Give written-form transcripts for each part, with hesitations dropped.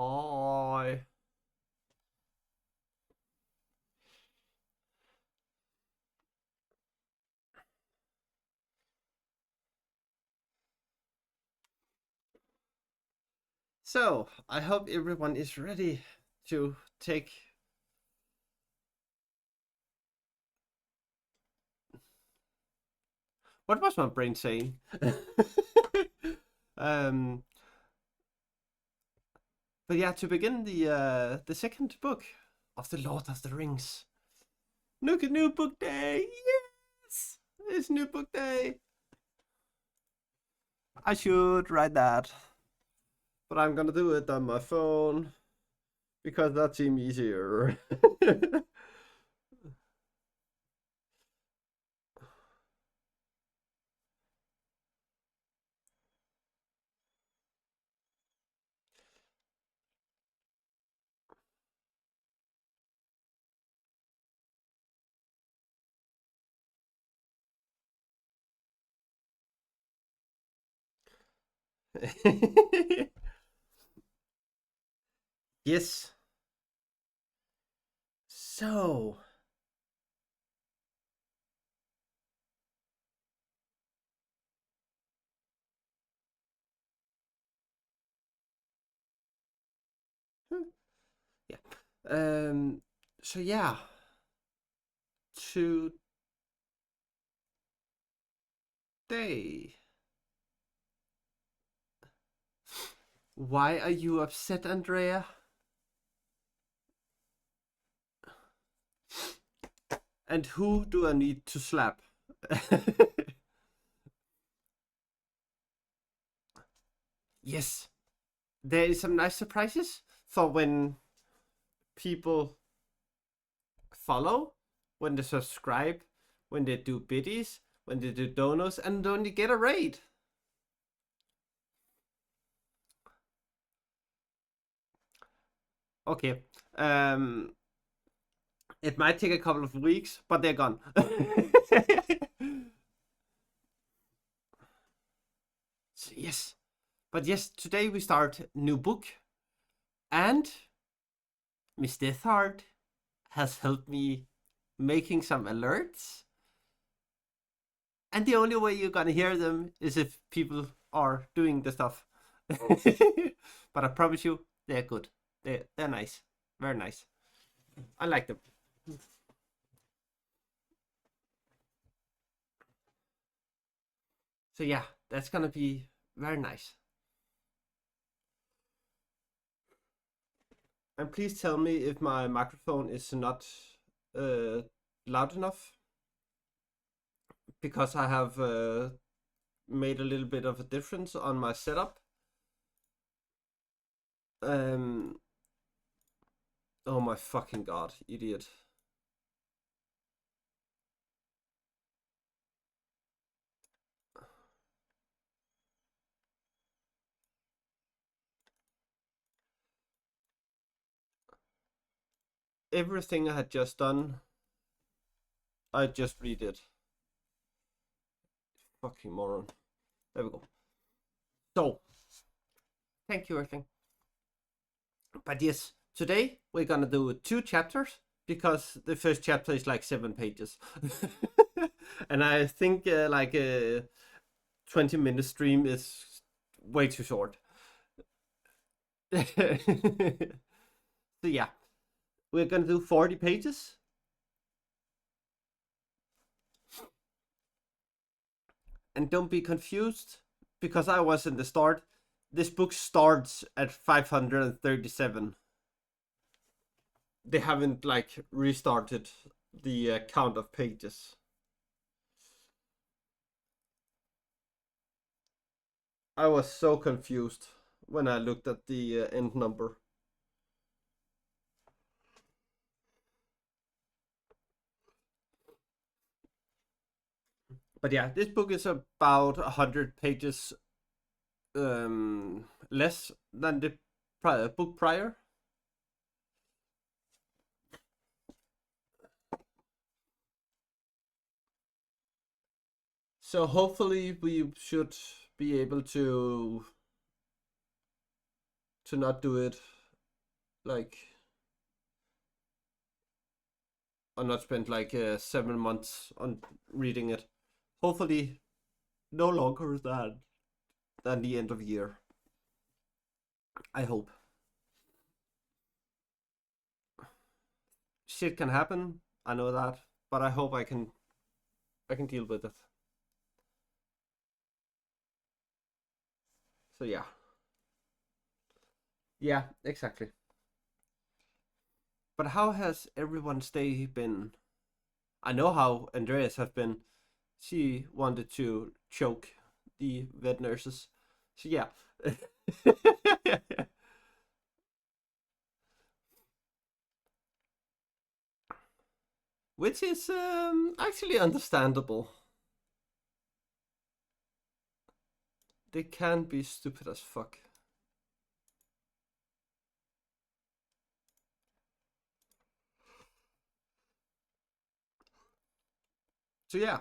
Hi. So, I hope everyone is ready to take. What was my brain saying? um, but yeah, to begin the second book of the Lord of the Rings. Look at New Book Day! Yes, it's New Book Day. I should write that, but I'm gonna do it on my phone because that seems easier. Yes. So, yeah. Um. So yeah. Today. Why are you upset, Andrea? And who do I need to slap? Yes, there is some nice surprises for when people follow, when they subscribe, when they do biddies, when they do donos, and when you get a raid. Okay. Um, it might take a couple of weeks, but they're gone. So, yes. But yes, today we start new book, and Miss Deathheart has helped me making some alerts. And the only way you're gonna hear them is if people are doing the stuff. But I promise you, they're good. They're nice. Very nice. I like them. So yeah, that's gonna be very nice. And please tell me if my microphone is not uh, loud enough because I have made a little bit of a difference on my setup. Um. Oh my fucking god, idiot. Everything I had just done, I just redid. Fucking moron. There we go. So, thank you, everything. But yes, today we're gonna do 2 chapters because the first chapter is like 7 pages. And I think like a 20-minute stream is way too short. So yeah, we're gonna do 40 pages. And don't be confused because I was in the start. This book starts at 537. They haven't like restarted the count of pages. I was so confused when I looked at the end number. But yeah, this book is about 100 pages less than the book prior. So hopefully we should be able to not do it like or not spent like 7 months on reading it. Hopefully, no longer than the end of year. I hope. Shit can happen. I know that, but I hope I can deal with it. So yeah, yeah, exactly. But how has everyone's day been? I know how Andreas have been. She wanted to choke the vet nurses. So yeah. Which is actually understandable. They can be stupid as fuck. So yeah.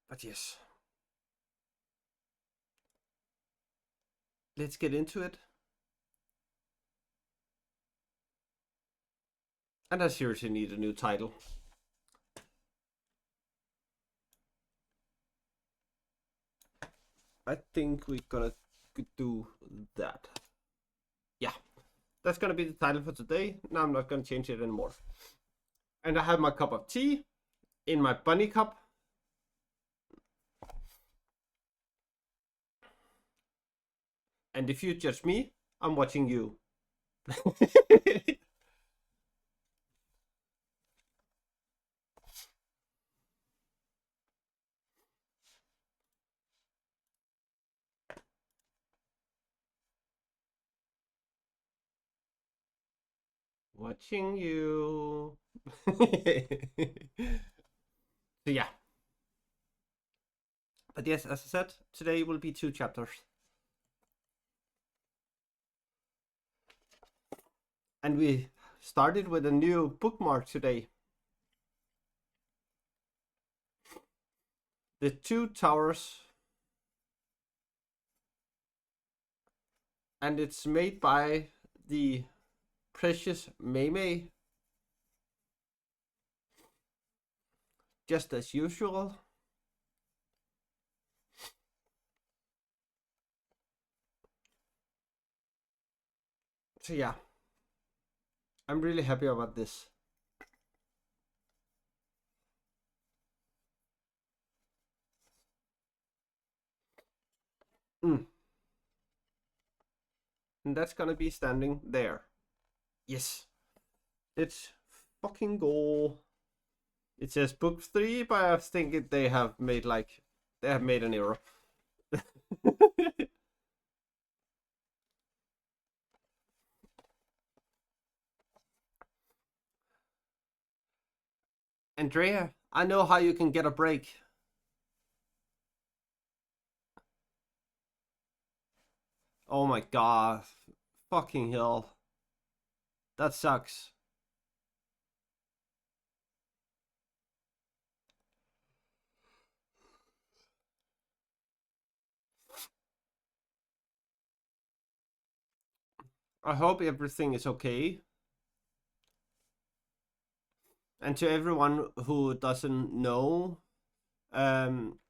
But yes. Let's get into it. And I seriously need a new title. I think we're gonna do that. Yeah. That's gonna be the title for today. Now I'm not gonna change it anymore. And I have my cup of tea in my bunny cup. And if you judge me, I'm watching you. Watching you. So yeah. But yes, as I said, today will be 2 chapters. And we started with a new bookmark today. The Two Towers. And it's made by the precious Mei, just as usual. So yeah, I'm really happy about this. Mm. And that's gonna be standing there. Yes, let's fucking go. It says book 3, but I think they have made an error. Andrea, I know how you can get a break. Oh my god. Fucking hell. That sucks. I hope everything is okay. And to everyone who doesn't know, um,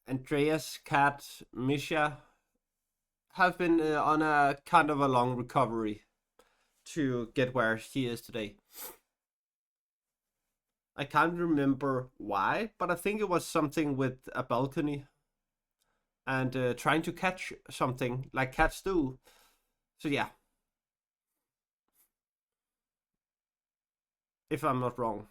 Andrea's cat, Misha, have been on a kind of a long recovery to get where she is today. I can't remember why, but I think it was something with a balcony and trying to catch something like cats do. So yeah, if I'm not wrong.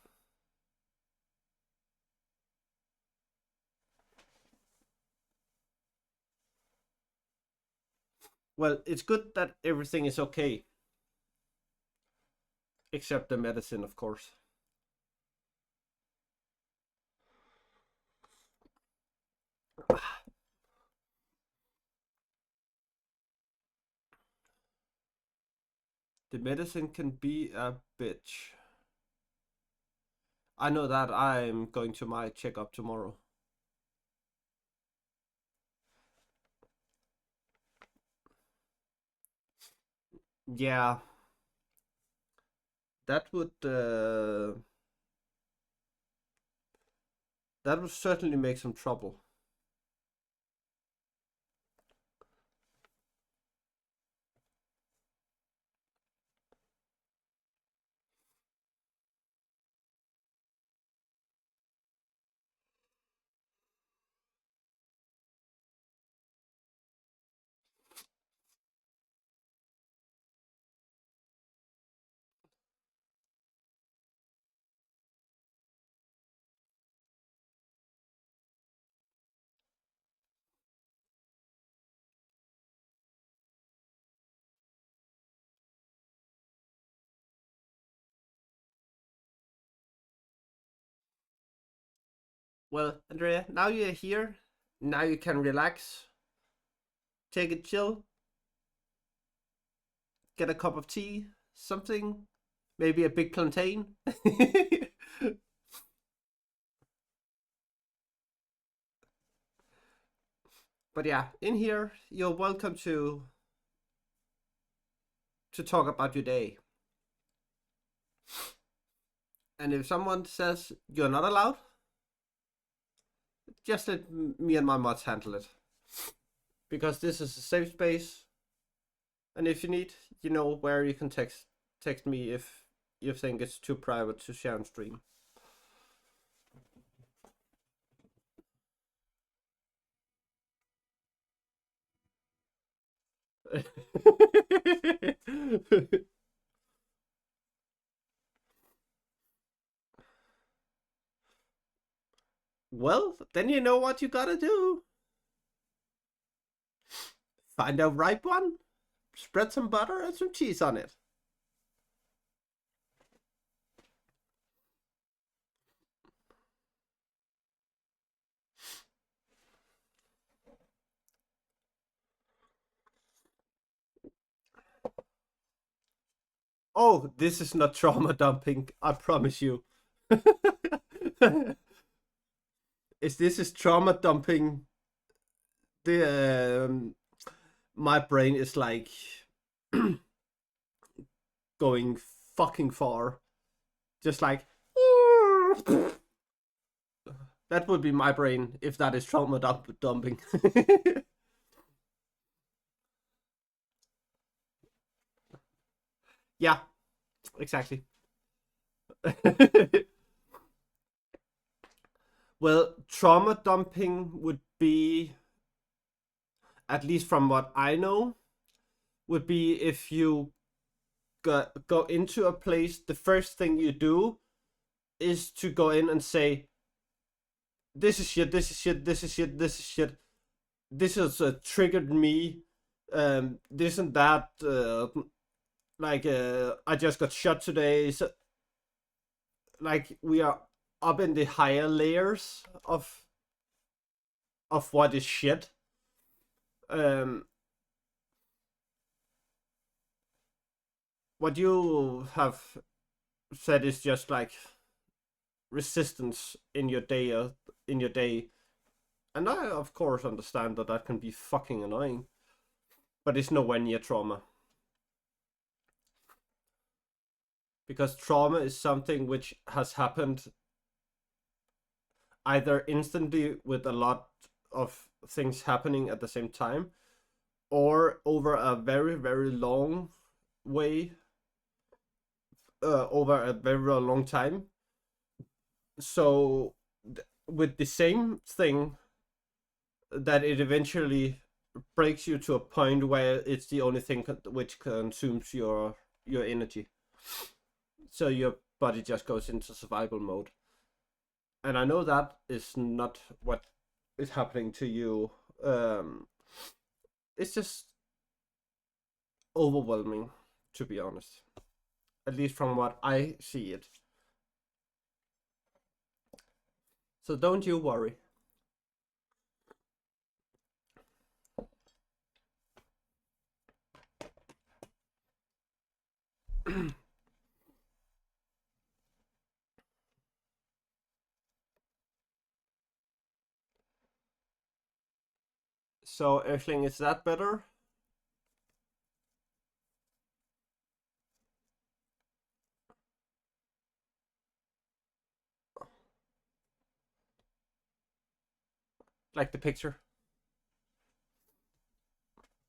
Well, it's good that everything is okay, except the medicine, of course. The medicine can be a bitch. I know that I'm going to my checkup tomorrow. Yeah, that would certainly make some trouble. Well, Andrea, now you're here. Now you can relax, take it chill, get a cup of tea, something, maybe a big plantain. But yeah, in here, you're welcome to talk about your day. And if someone says you're not allowed, just let me and my mods handle it. Because this is a safe space, and if you need, you know where you can text me if you think it's too private to share on stream. Well, then you know what you gotta do. Find a ripe one, spread some butter and some cheese on it. Oh, this is not trauma dumping, I promise you. Is this is trauma dumping? The my brain is like going fucking far, just like that would be my brain if that is trauma dumping. Yeah, exactly. Well, trauma dumping would be, at least from what I know, would be if you go into a place, the first thing you do is to go in and say, "This is shit. This is shit. This is shit. This is shit. This has triggered me. This and that. Like I just got shot today. So, like we are up in the higher layers of what is shit. Um, what you have said is just like resistance in your day, and I of course understand that that can be fucking annoying, but it's nowhere near trauma, because trauma is something which has happened either instantly with a lot of things happening at the same time, or over a very very long way, over a very, very long time. So with the same thing, that it eventually breaks you to a point where it's the only thing which consumes your energy, so your body just goes into survival mode. And I know that is not what is happening to you. It's just overwhelming, to be honest, at least from what I see it. So don't you worry. So Erling, is that better? like the picture?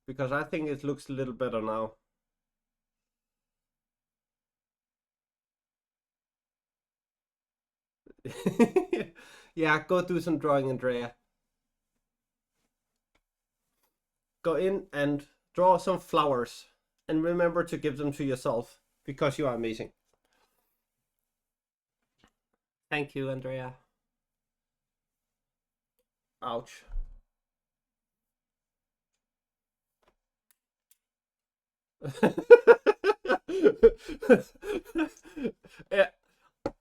Because I think it looks a little better now. Yeah, go do some drawing, Andrea. Go in and draw some flowers. And remember to give them to yourself, because you are amazing. Thank you, Andrea. Ouch. Yeah,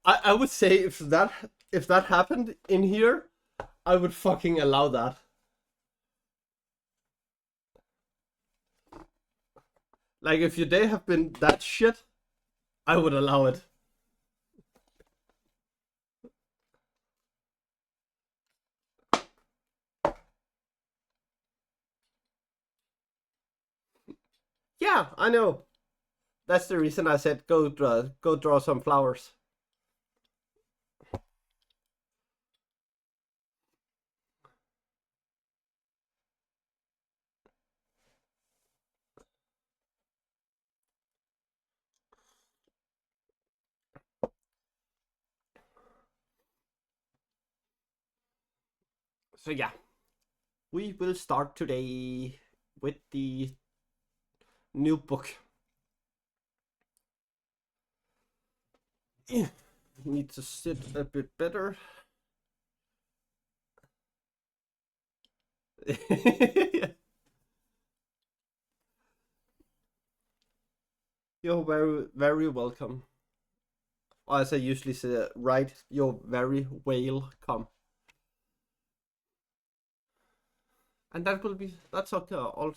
I would say if that happened in here, I would fucking allow that. Like if your day have been that shit, I would allow it. Yeah, I know. That's the reason I said go draw some flowers. So yeah, we will start today with the new book. Need to sit a bit better. You're very welcome. Or as I usually say, right, you're very welcome. And that's okay. All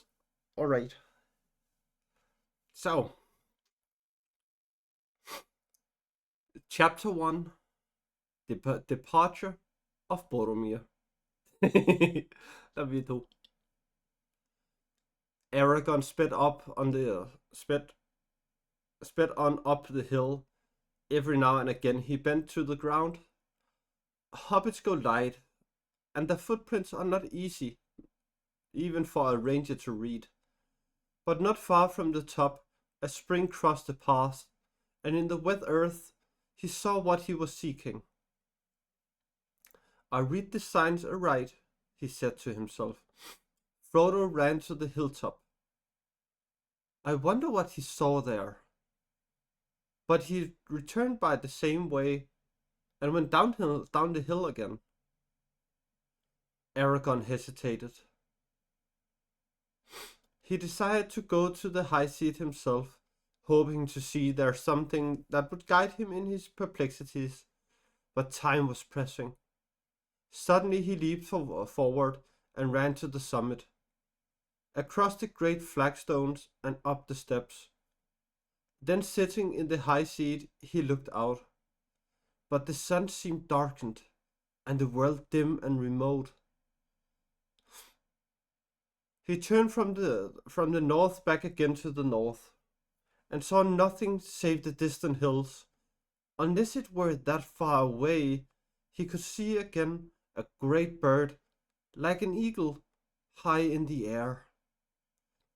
right. So, chapter 1, departure of Boromir. That'd be cool. Aragorn sped on up the hill. Every now and again he bent to the ground. Hobbits go light, and their footprints are not easy, even for a ranger to read. But not far from the top, a spring crossed the path, and in the wet earth he saw what he was seeking. I read the signs aright, he said to himself. Frodo ran to the hilltop. I wonder what he saw there. But he returned by the same way and went down the hill again. Aragorn hesitated. He decided to go to the high seat himself, hoping to see there something that would guide him in his perplexities, but time was pressing. Suddenly he leaped forward and ran to the summit, across the great flagstones and up the steps. Then sitting in the high seat, he looked out. But the sun seemed darkened, and the world dim and remote. He turned from the north back again to the north, and saw nothing save the distant hills. Unless it were that far away, he could see again a great bird, like an eagle, high in the air,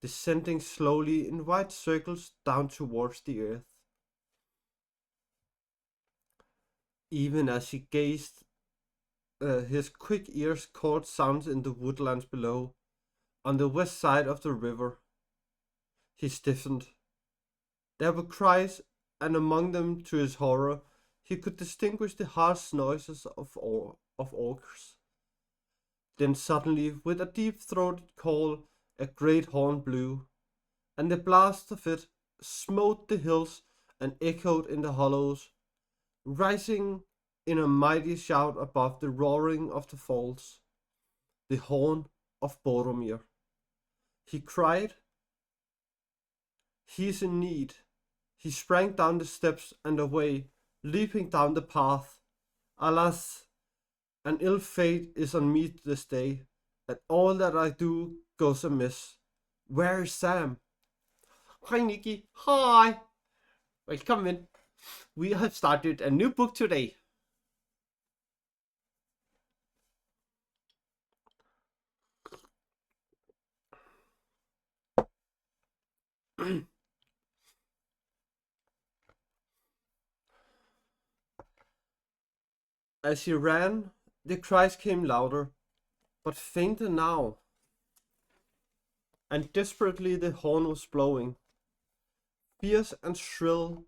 descending slowly in wide circles down towards the earth. Even as he gazed, his quick ears caught sounds in the woodlands below, on the west side of the river. He stiffened. There were cries, and among them, to his horror, he could distinguish the harsh noises of orcs. Then suddenly, with a deep-throated call, a great horn blew, and the blast of it smote the hills and echoed in the hollows, rising in a mighty shout above the roaring of the falls. The horn of Boromir. He cried. He is in need. He sprang down the steps and away, leaping down the path. Alas, an ill fate is on me this day, and all that I do goes amiss. Where is Sam? Hi, Nikki. Hi. Welcome in. We have started a new book today. As he ran, the cries came louder, but fainter now, and desperately the horn was blowing. Fierce and shrill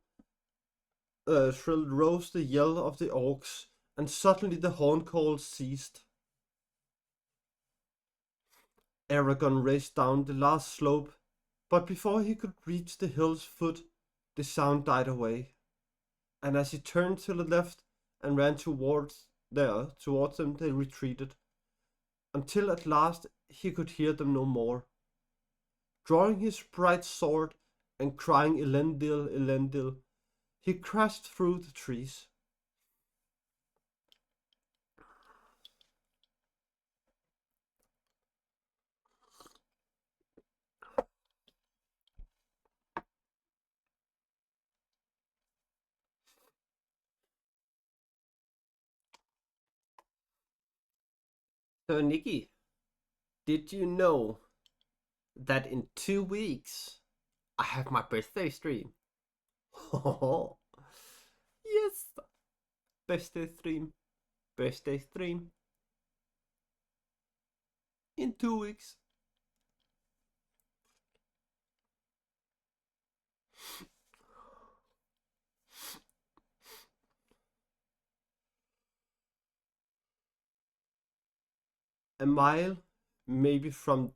rose the yell of the orcs, and suddenly the horn call ceased. Aragon raced down the last slope, but before he could reach the hill's foot, the sound died away, and as he turned to the left and ran towards them, they retreated, until at last he could hear them no more. Drawing his bright sword and crying Elendil, Elendil, he crashed through the trees. So, Nikki, did you know that in 2 weeks I have my birthday stream? Yes, birthday stream, birthday stream. In 2 weeks. A mile, maybe from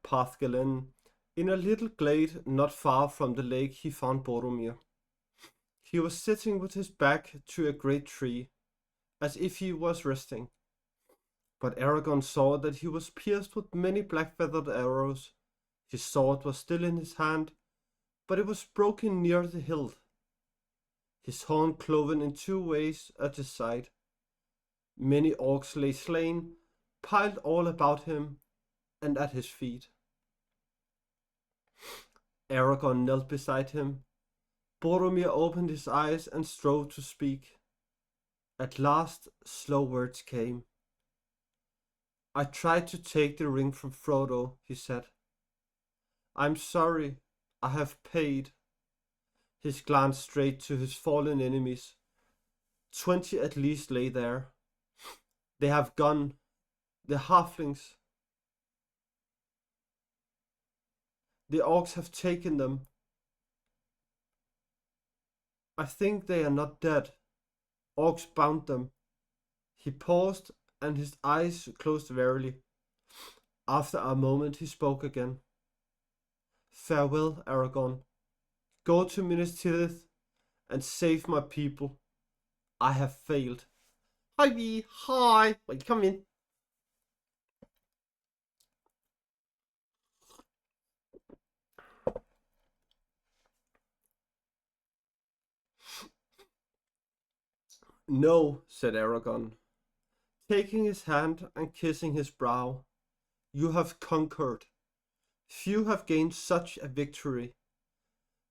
Pathgalen, in a little glade not far from the lake, he found Boromir. He was sitting with his back to a great tree, as if he was resting. But Aragorn saw that he was pierced with many black-feathered arrows. His sword was still in his hand, but it was broken near the hilt. His horn cloven in 2 ways at his side. Many orcs lay slain, piled all about him and at his feet. Aragorn knelt beside him. Boromir opened his eyes and strove to speak. At last, slow words came. I tried to take the ring from Frodo, he said. I'm sorry, I have paid. His glance straight to his fallen enemies. 20 at least lay there. They have gone. The halflings. The orcs have taken them. I think they are not dead. Orcs bound them. He paused and his eyes closed wearily. After a moment he spoke again. Farewell, Aragorn. Go to Minas Tirith and save my people. I have failed. Hi, Bee. Hi. Wait, come in. No, said Aragorn, taking his hand and kissing his brow. You have conquered. Few have gained such a victory.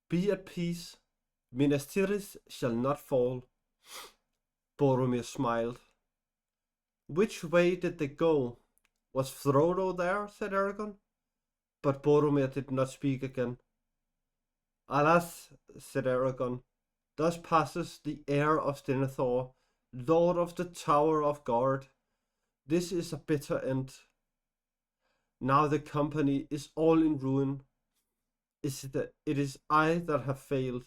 Be at peace. Minas Tirith shall not fall. Boromir smiled. Which way did they go? Was Frodo there? Said Aragorn. But Boromir did not speak again. Alas, said Aragorn, thus passes the heir of Denethor, lord of the Tower of God. This is a bitter end. Now the company is all in ruin. It is I that have failed.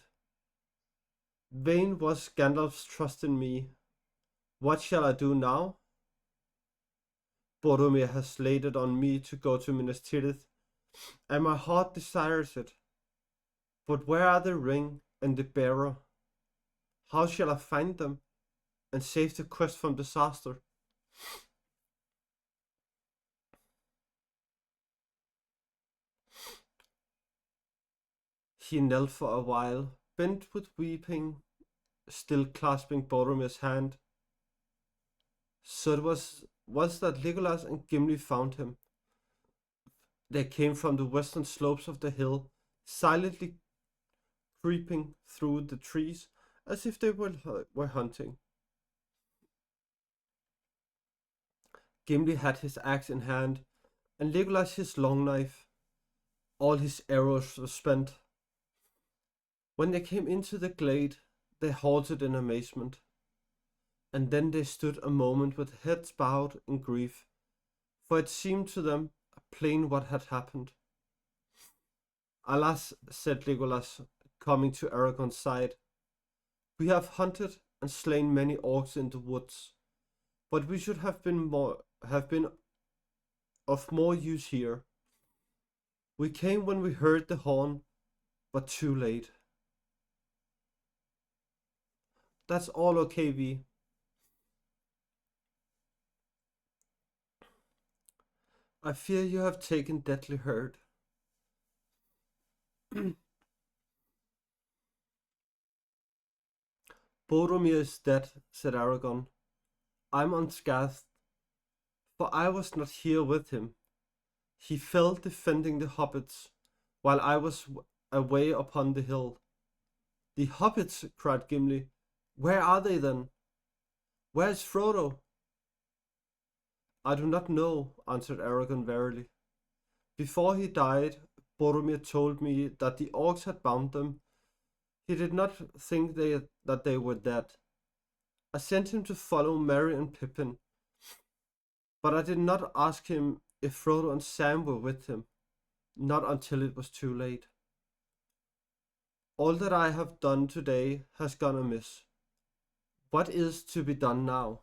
Vain was Gandalf's trust in me. What shall I do now? Boromir has laid it on me to go to Minas Tirith, and my heart desires it. But where are the ring and the bearer? How shall I find them and save the quest from disaster? He knelt for a while, bent with weeping, still clasping Boromir's hand. So it was that Legolas and Gimli found him. They came from the western slopes of the hill, silently creeping through the trees as if they were hunting. Gimli had his axe in hand, and Legolas his long knife. All his arrows were spent. When they came into the glade, they halted in amazement. And then they stood a moment with heads bowed in grief, for it seemed to them plain what had happened. Alas, said Legolas, coming to Aragorn's side, we have hunted and slain many orcs in the woods, but we should have been of more use here. We came when we heard the horn, but too late. That's all okay, V. I fear you have taken deadly hurt. Boromir is dead, said Aragorn. I'm unscathed, for I was not here with him. He fell defending the hobbits, while I was away upon the hill. The hobbits, cried Gimli. Where are they then? Where is Frodo? I do not know, answered Aragorn wearily. Before he died, Boromir told me that the orcs had bound them. He did not think that they were dead. I sent him to follow Merry and Pippin, but I did not ask him if Frodo and Sam were with him, not until it was too late. All that I have done today has gone amiss. What is to be done now?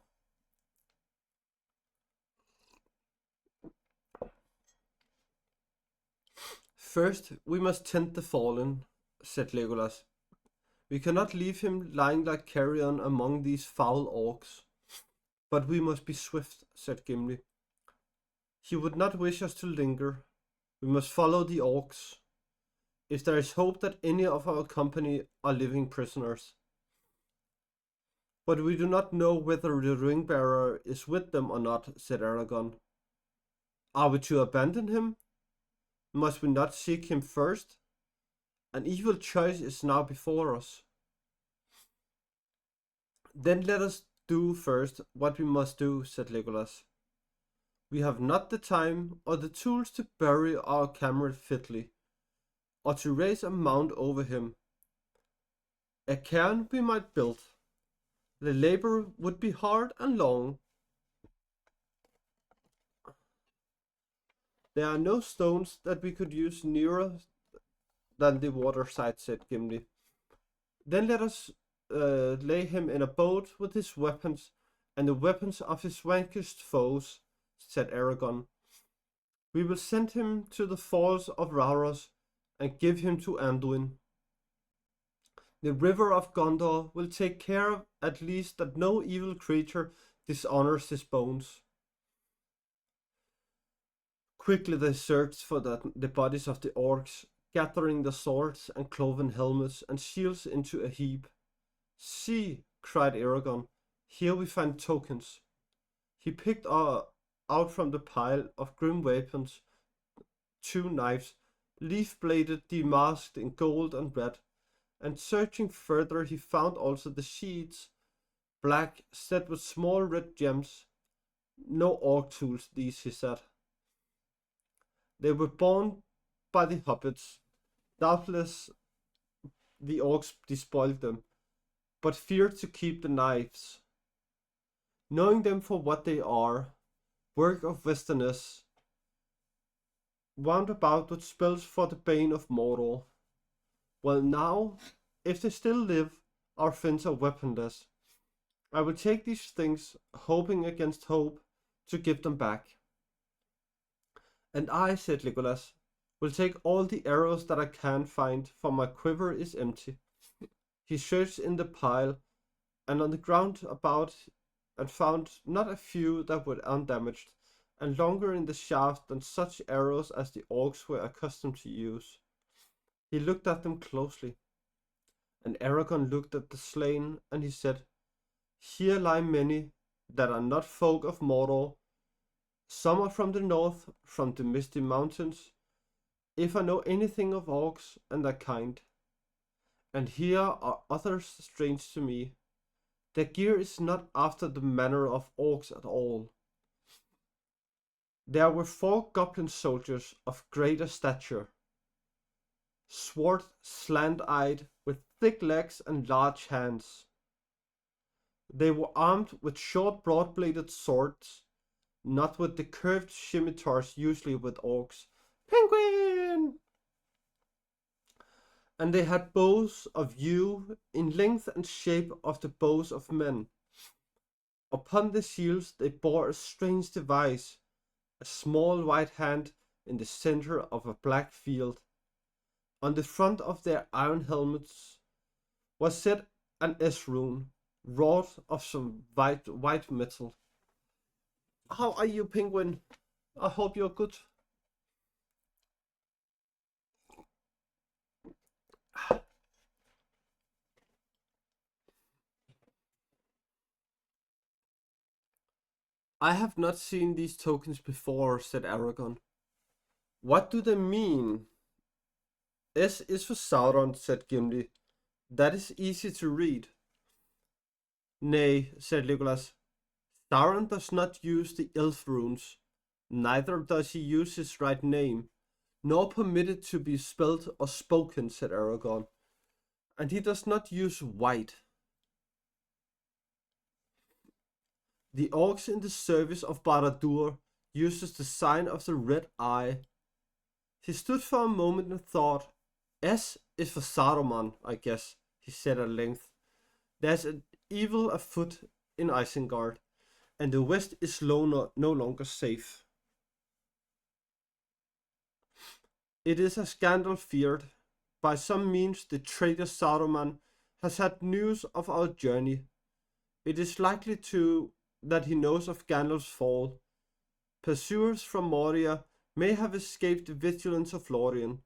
First, we must tend the fallen, said Legolas. We cannot leave him lying like carrion among these foul orcs. But we must be swift, said Gimli. He would not wish us to linger. We must follow the orcs, if there is hope that any of our company are living prisoners. But we do not know whether the ring-bearer is with them or not, said Aragorn. Are we to abandon him? Must we not seek him first? An evil choice is now before us. Then let us do first what we must do, said Legolas. We have not the time or the tools to bury our comrade fitly, or to raise a mound over him. A cairn we might build. The labor would be hard and long. There are no stones that we could use nearer than the waterside, said Gimli. Then let us lay him in a boat with his weapons and the weapons of his vanquished foes, said Aragorn. We will send him to the falls of Rauros and give him to Anduin. The river of Gondor will take care at least that no evil creature dishonors his bones. Quickly they searched for the bodies of the orcs, gathering the swords and cloven helmets and shields into a heap. See, cried Aragorn, here we find tokens. He picked out from the pile of grim weapons 2 knives, leaf-bladed, demasked in gold and red, and searching further he found also the sheaths, black, set with small red gems. No orc tools these, he said. They were borne by the hobbits. Doubtless the orcs despoiled them, but feared to keep the knives. Knowing them for what they are, work of westerners, wound about with spells for the bane of Mordor. Well now, if they still live, our friends are weaponless. I will take these things, hoping against hope, to give them back. And I, said Legolas, will take all the arrows that I can find, for my quiver is empty. He searched in the pile and on the ground about and found not a few that were undamaged, and longer in the shaft than such arrows as the orcs were accustomed to use. He looked at them closely, and Aragorn looked at the slain, and he said, Here lie many that are not folk of Mordor. Some are from the north, from the misty mountains, if I know anything of orcs and their kind. And here are others strange to me. Their gear is not after the manner of orcs at all. There were 4 goblin soldiers of greater stature, swart, slant-eyed, with thick legs and large hands. They were armed with short, broad-bladed swords, not with the curved scimitars usually with orcs. Penguin! And they had bows of yew in length and shape of the bows of men. Upon the shields they bore a strange device, a small white hand in the center of a black field. On the front of their iron helmets was set an S rune, wrought of some white metal. How are you, Penguin? I hope you're good. I have not seen these tokens before, said Aragon. What do they mean? S is for Sauron, said Gimli. That is easy to read. Nay, said Legolas. Sauron does not use the elf runes. Neither does he use his right name, nor permit it to be spelled or spoken, said Aragorn. And he does not use white. The orcs in the service of Barad-dûr uses the sign of the red eye. He stood for a moment and thought. S is for Saruman, I guess, he said at length. There's an evil afoot in Isengard, and the west is no longer safe. It is as Gandalf feared. By some means the traitor Saruman has had news of our journey. It is likely that he knows of Gandalf's fall. Pursuers from Moria may have escaped the vigilance of Lorien,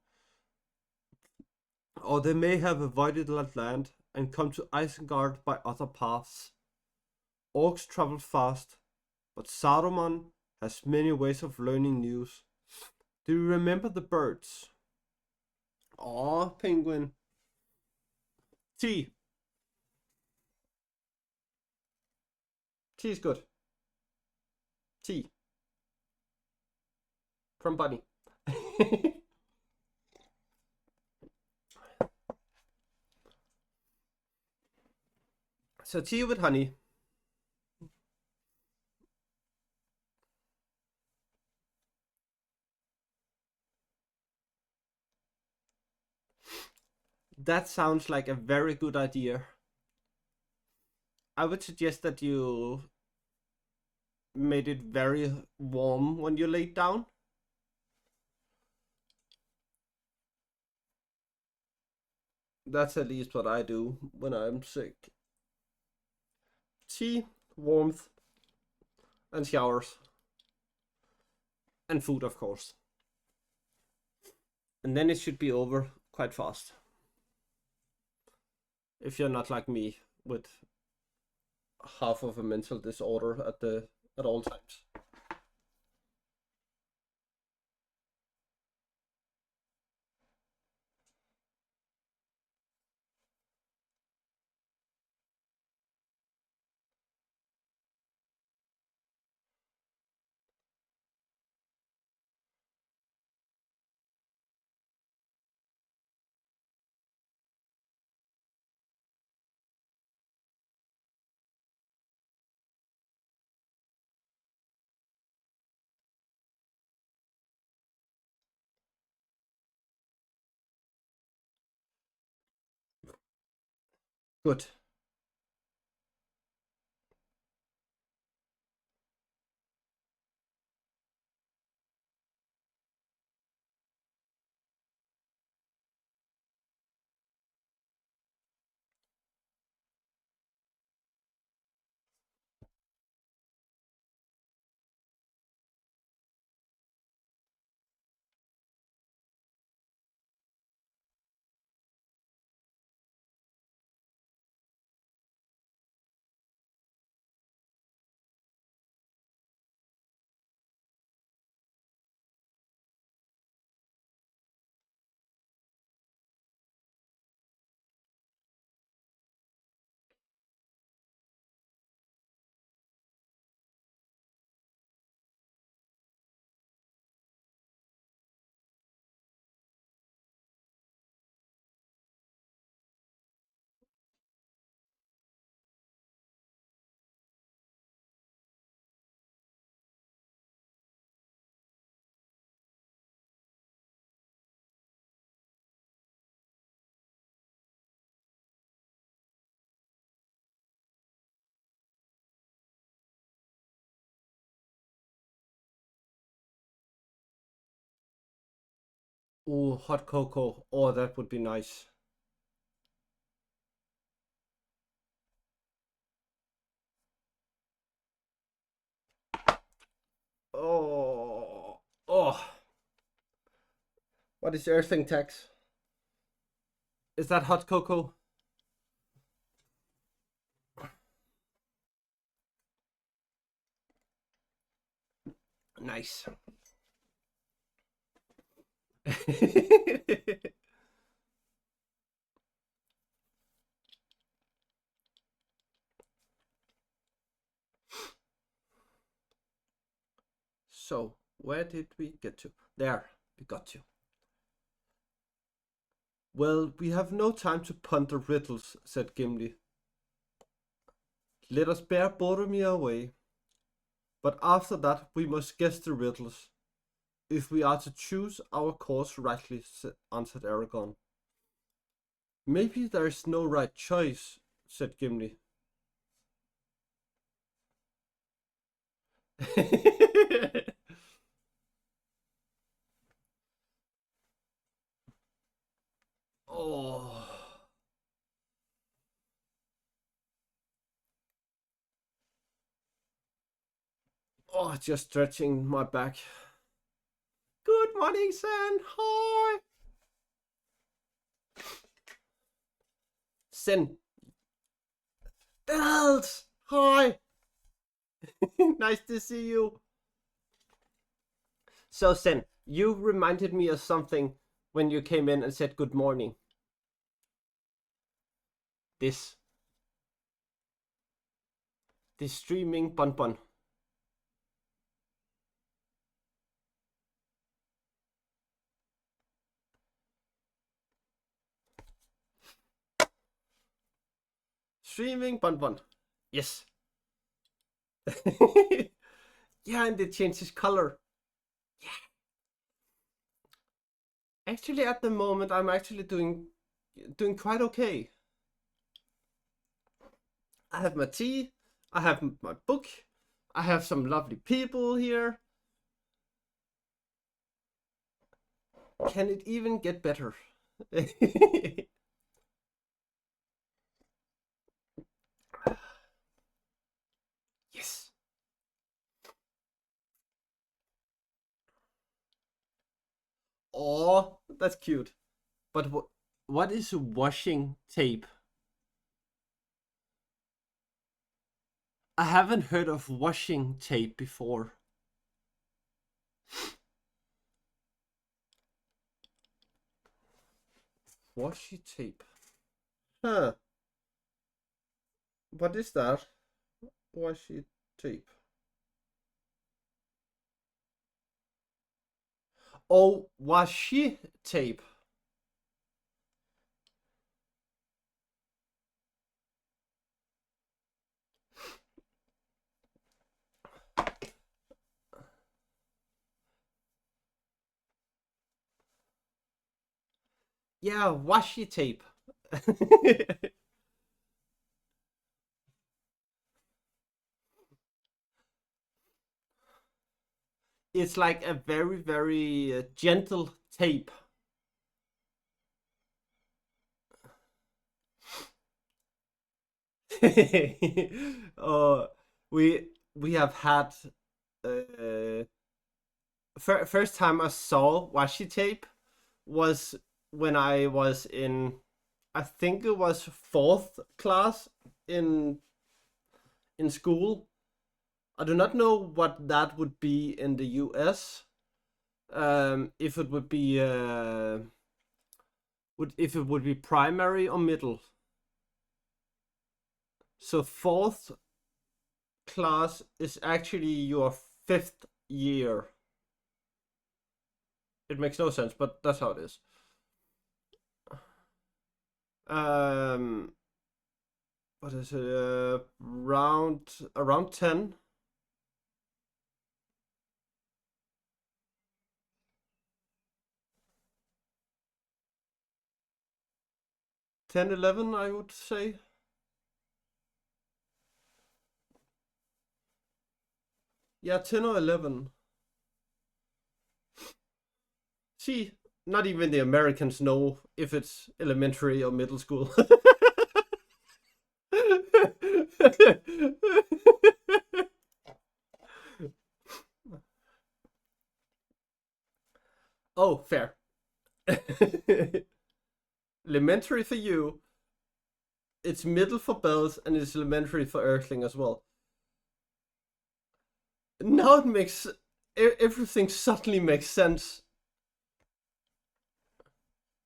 or they may have avoided that land and come to Isengard by other paths. Orcs travel fast, but Saruman has many ways of learning news. Do you remember the birds? Aw, Penguin. Tea. Tea is good. Tea. From Bunny. So tea with honey. That sounds like a very good idea. I would suggest that you made it very warm when you laid down. That's at least what I do when I'm sick. Tea, warmth, and showers. And food, of course. And then it should be over quite fast. If you're not like me with half of a mental disorder at all times. Good. Oh, hot cocoa. Oh, that would be nice. Oh, oh. What is earthing tax? Is that hot cocoa? Nice. So, where did we get to? There, we got to. Well, we have no time to ponder riddles, said Gimli. Let us bear Boromir away. But after that, we must guess the riddles, if we are to choose our course rightly, answered Aragorn. Maybe there is no right choice, said Gimli. Oh. Oh, just stretching my back. Good morning, Sen. Hi. Sen. Dels. Hi. Nice to see you. So, Sen, you reminded me of something when you came in and said good morning. This. This streaming bun bun. Streaming bun bun. Yes. Yeah, and it changes color. Yeah. Actually, at the moment, I'm actually doing quite okay. I have my tea. I have my book. I have some lovely people here. Can it even get better? Yes. Oh, that's cute. But what is washing tape? I haven't heard of washing tape before. Washi tape. Huh. What is that? Washi tape. Oh, washi tape. Yeah, washi tape. It's like a very, very gentle tape. uh, we have had uh, first time I saw washi tape was when I was in, I think it was fourth class in in school. I do not know what that would be in the US. If it would be if it would be primary or middle. So fourth class is actually your fifth year. It makes no sense, but that's how it is. Um, what is it? Around 10. 10, 11, I would say. Yeah, 10 or 11. See, not even the Americans know if it's elementary or middle school. Oh, fair. Elementary for you, it's middle for Bells, and it's elementary for Earthling as well. Now it makes everything suddenly makes sense.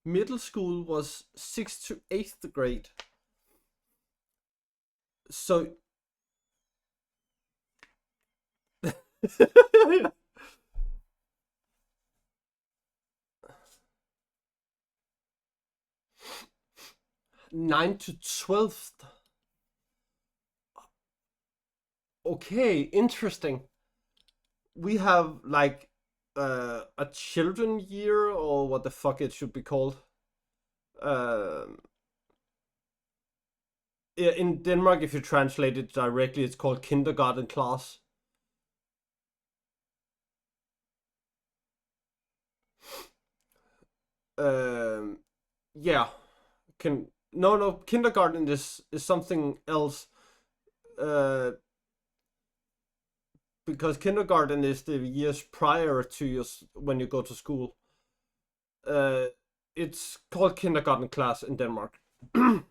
Middle school was 6th to 8th grade. So 9th to 12th. Okay, interesting. We have like a children year, or what the fuck it should be called. Um in Denmark, if you translate it directly, it's called kindergarten class. Um, yeah, can no kindergarten is something else. Uh, because kindergarten is the years prior to when you go to school. Uh, it's called kindergarten class in Denmark, and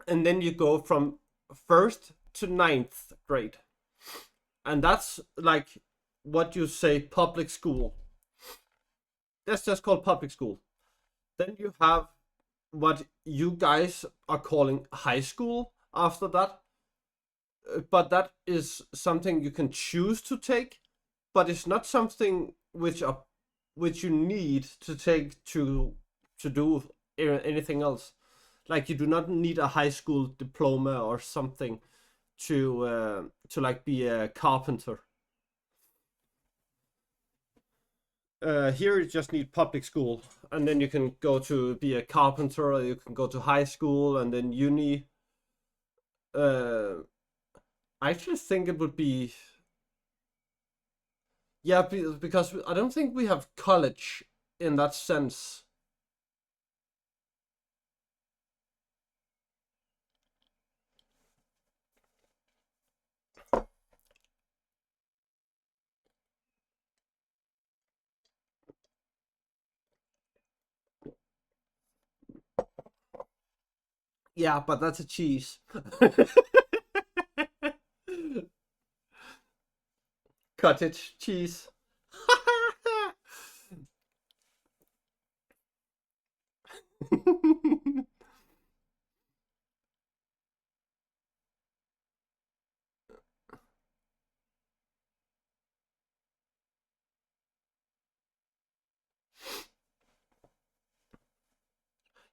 then you go from first to ninth grade, and that's like what you say public school. That's just called public school. Then you have what you guys are calling high school after that, but that is something you can choose to take, but it's not something which you need to take to do anything else. Like you do not need a high school diploma or something to like be a carpenter. Here you just need public school, and then you can go to be a carpenter, or you can go to high school and then uni. Uh, I actually think it would be, yeah, because I don't think we have college in that sense. Yeah, but that's a cheese. Cottage cheese.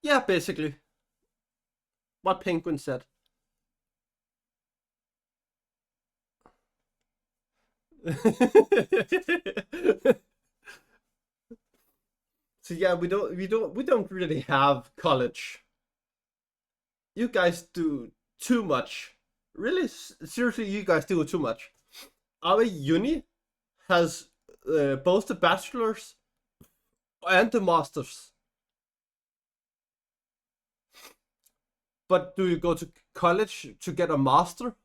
Yeah, basically what Penguin said. So yeah, we don't really have college. You guys do too much. Really, seriously, you guys do too much. Our uni has both the bachelor's and the master's. But do you go to college to get a master?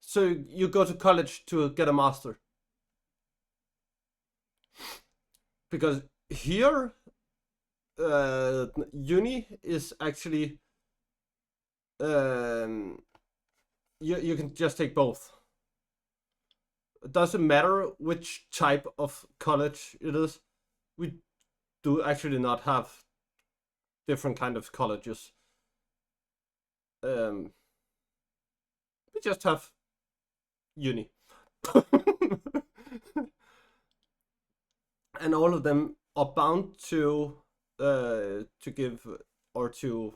So you go to college to get a master? Because here, uni is actually um, you can just take both. It doesn't matter which type of college it is. We do actually not have different kind of colleges. Um, we just have uni, and all of them are bound to give or to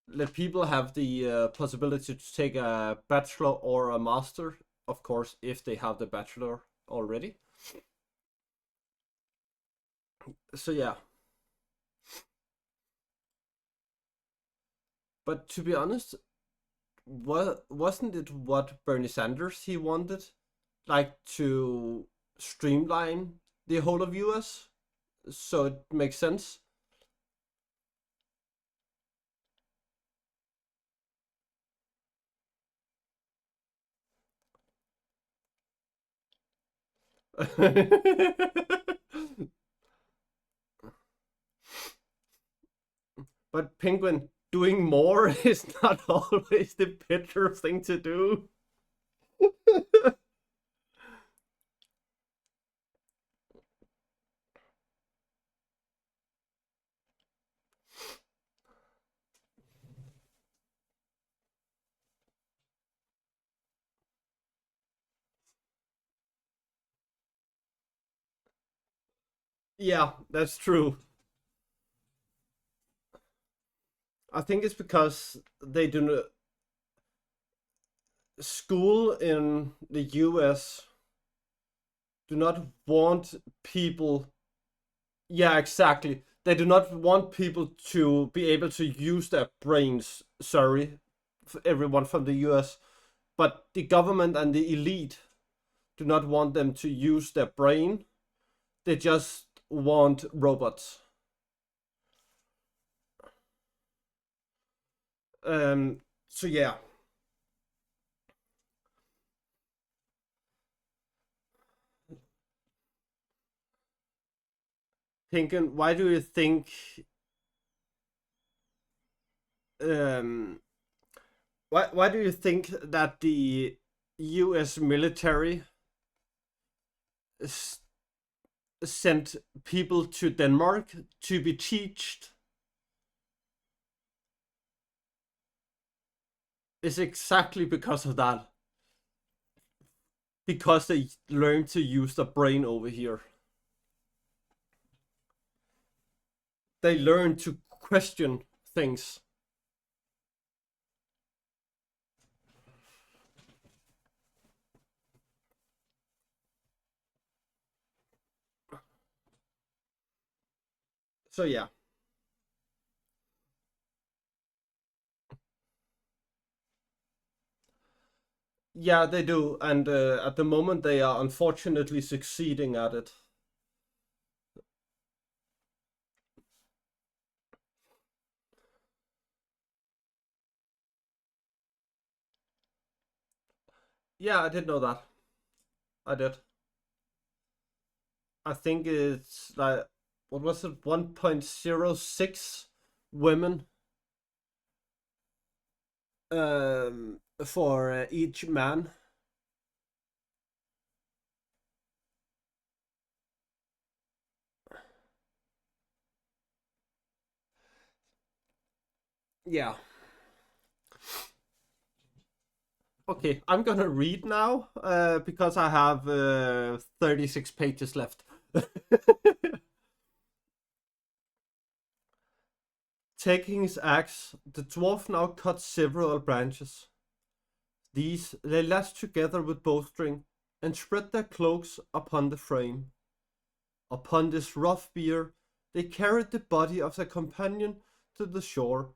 let people have the possibility to take a bachelor or a master, of course, if they have the bachelor already. So yeah, but to be honest, wasn't it what Bernie Sanders he wanted, like to streamline the whole of US, so it makes sense. But Penguin, doing more is not always the better thing to do. Yeah, that's true. I think it's because they do not school in the US do not want people. Yeah, exactly. They do not want people to be able to use their brains. Sorry, for everyone from the US, but the government and the elite do not want them to use their brain. They just want robots. So yeah, Pinken, why do you think? Um, why do you think that the U.S. military s- sent people to Denmark to be taught? Is exactly because of that. Because they learn to use the brain over here. They learn to question things. So yeah, yeah, they do, and at the moment they are unfortunately succeeding at it. Yeah, I did know that. I did. I think it's like what was it, 1.06 women for each man. Yeah. Okay, I'm gonna read now because I have 36 pages left. Taking his axe, the dwarf now cut several branches. These they lashed together with bowstring and spread their cloaks upon the frame. Upon this rough bier they carried the body of their companion to the shore,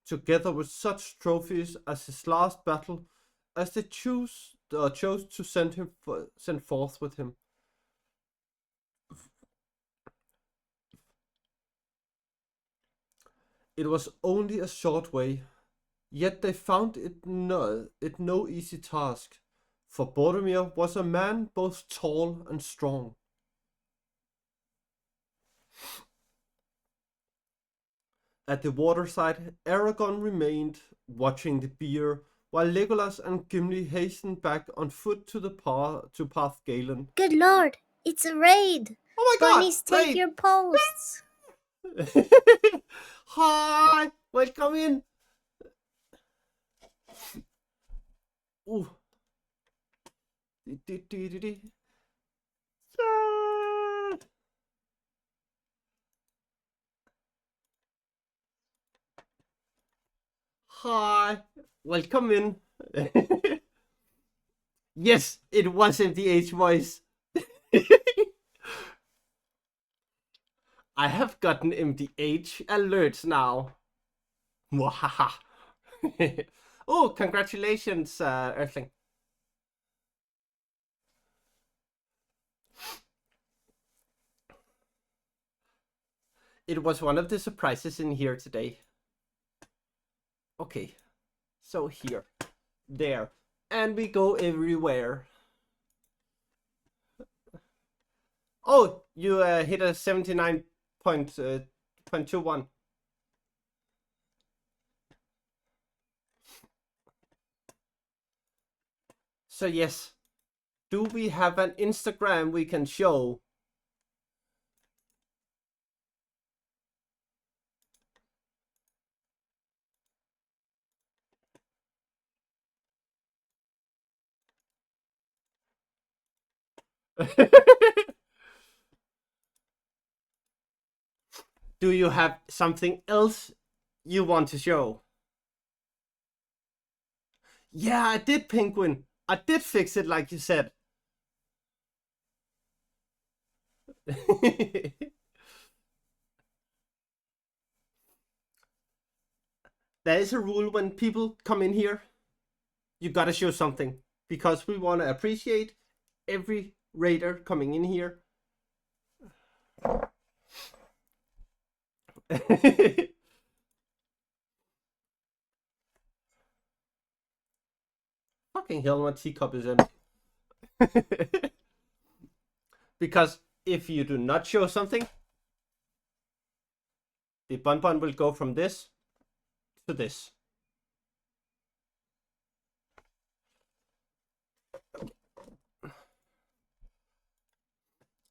together with such trophies as his last battle as they chose to send forth with him. It was only a short way, yet they found it no easy task, for Boromir was a man both tall and strong. At the waterside, Aragorn remained, watching the bier, while Legolas and Gimli hastened back on foot to Path Galen. Good lord, it's a raid! Oh my god! Bunnies, take Wait! your posts! Hi! Welcome in! Ooh. Hi! Welcome in! Yes, it was MDH voice. I have gotten MDH alerts now. Mwahaha. Oh, congratulations, Earthling. It was one of the surprises in here today. Okay, so here, there, and we go everywhere. Oh, you hit a 79.21. So yes, do we have an Instagram we can show? Do you have something else you want to show? Yeah, I did, Penguin. I did fix it like you said. There is a rule when people come in here, you gotta show something because we want to appreciate every raider coming in here. Fucking hell, my teacup is empty. Because if you do not show something, the bonbon will go from this to this.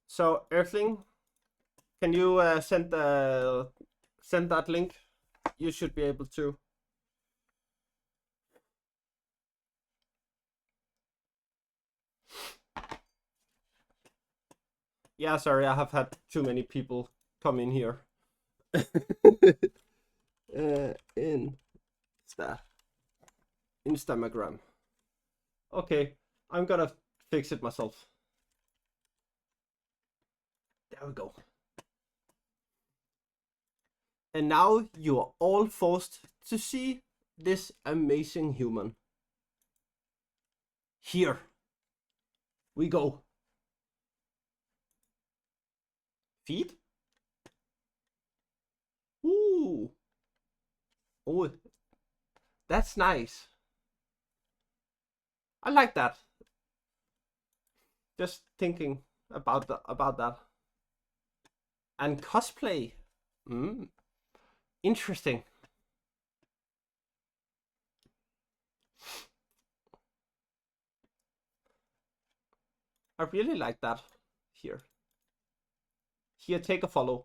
So Earthling, can you send that link? You should be able to. Yeah, sorry, I have had too many people come in here. Instagram. Okay, I'm gonna fix it myself. There we go. And now you are all forced to see this amazing human. Here we go. Feet? Ooh. Oh, that's nice. I like that. Just thinking about that. And cosplay. Interesting. I really like that. Here. Here, take a follow.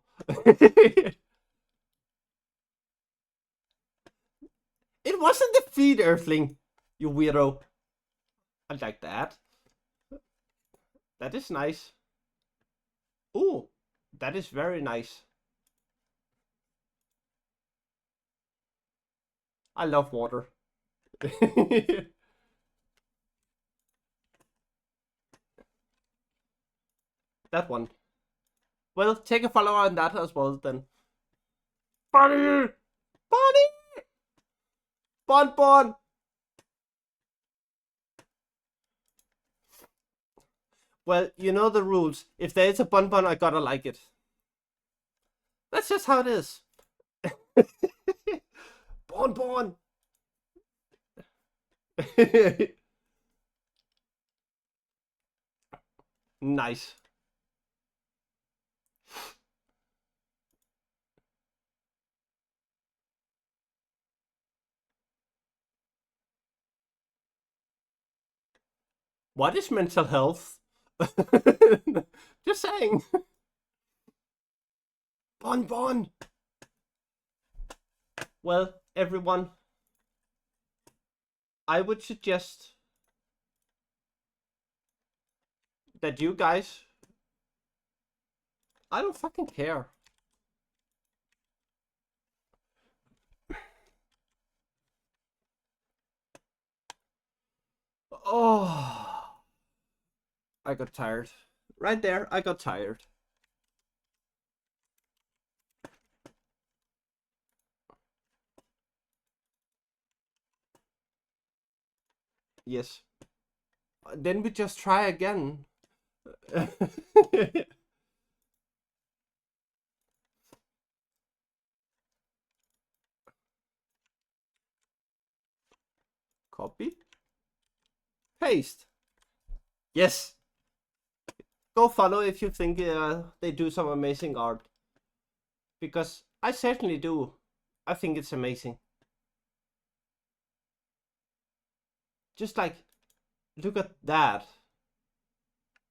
It wasn't the feed, Earthling, you weirdo. I like that. That is nice. Ooh, that is very nice. I love water. That one. Well, take a follow on that as well then. Bunny! Bunny! Bon Bon! Well, you know the rules. If there is a Bon Bon, I gotta like it. That's just how it is. Bon Bon! Nice. What is mental health? Just saying. Bon Bon! Well, everyone, I would suggest that you guys... I don't fucking care. Oh, I got tired. Right there, I got tired. Yes. Then we just try again. Copy. Paste. Yes. Go follow if you think they do some amazing art. Because I certainly do. I think it's amazing. Just like, look at that.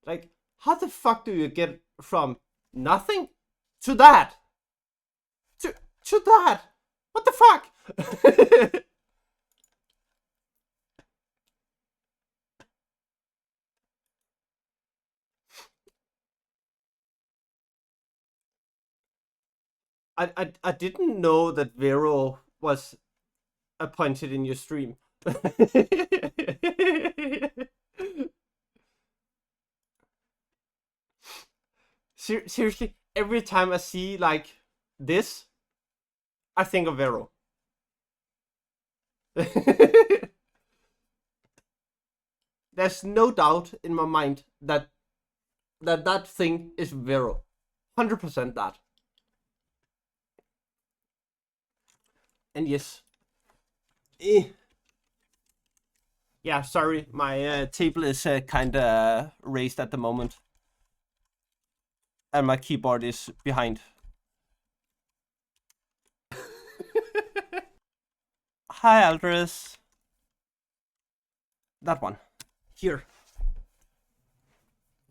Like, how the fuck do you get from nothing to that? To that? What the fuck? I didn't know that Vero was appointed in your stream. Seriously, every time I see like this, I think of Vero. There's no doubt in my mind that that thing is Vero. 100% that. And yes. Yeah, sorry, my table is kind of raised at the moment. And my keyboard is behind. Hi, Aldris. That one. Here.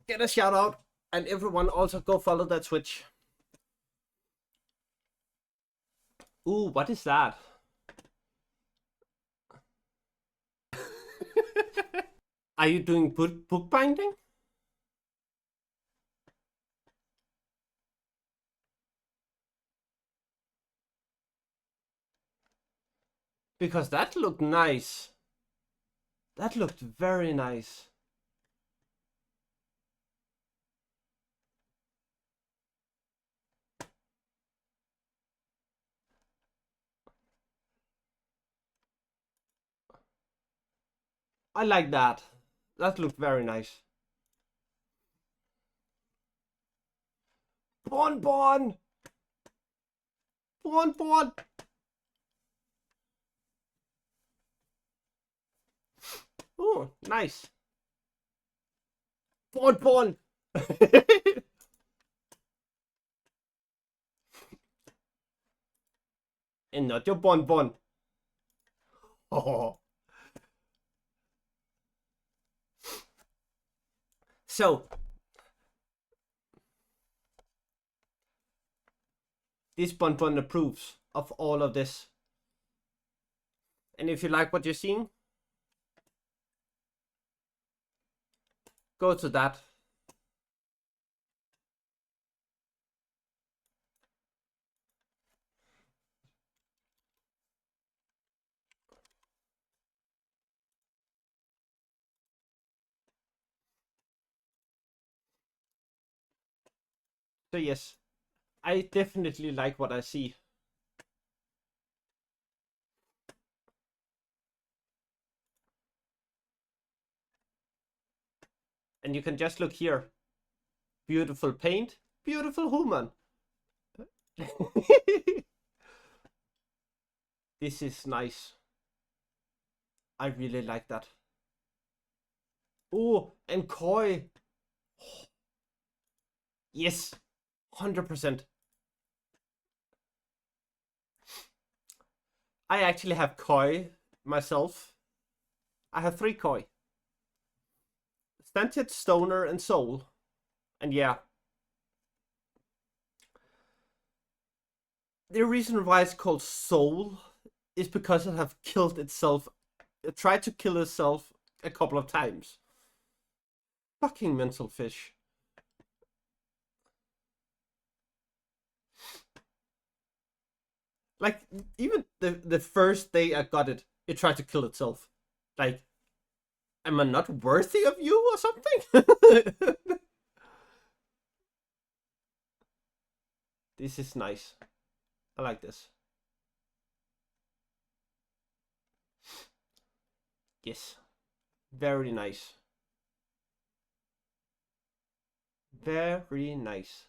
Get a shout out. And everyone also go follow that Twitch. Ooh, what is that? Are you doing bookbinding? Because that looked nice. That looked very nice. I like that. That looked very nice. Bon Bon! Bon Bon! Oh, nice. Bon Bon! And not your Bon Bon. Oh. So, this Bon Bon approves of all of this. And if you like what you're seeing, go to that. So yes, I definitely like what I see. And you can just look here. Beautiful paint, beautiful human. This is nice. I really like that. Oh, and koi. Yes, 100%. I actually have koi myself. I have 3 koi. Stunted, Stoner, and Soul. And yeah. The reason why it's called Soul is because it have killed itself. It tried to kill itself a couple of times. Fucking mental fish. Like, even the first day I got it, it tried to kill itself. Like, am I not worthy of you or something? This is nice. I like this. Yes. Very nice. Very nice.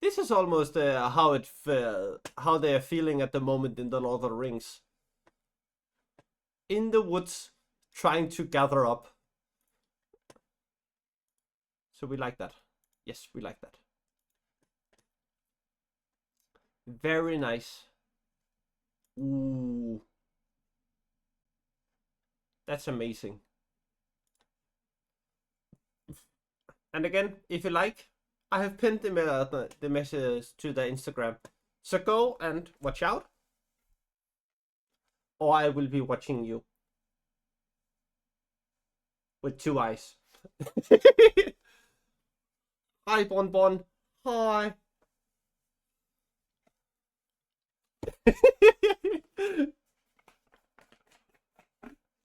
This is almost how they are feeling at the moment in the Lord of the Rings. In the woods, trying to gather up. So we like that. Yes, we like that. Very nice. Ooh. That's amazing. And again, if you like, I have pinned the message to the Instagram. So go and watch out. Or I will be watching you. With 2 eyes. Hi, Bon Bon. Hi.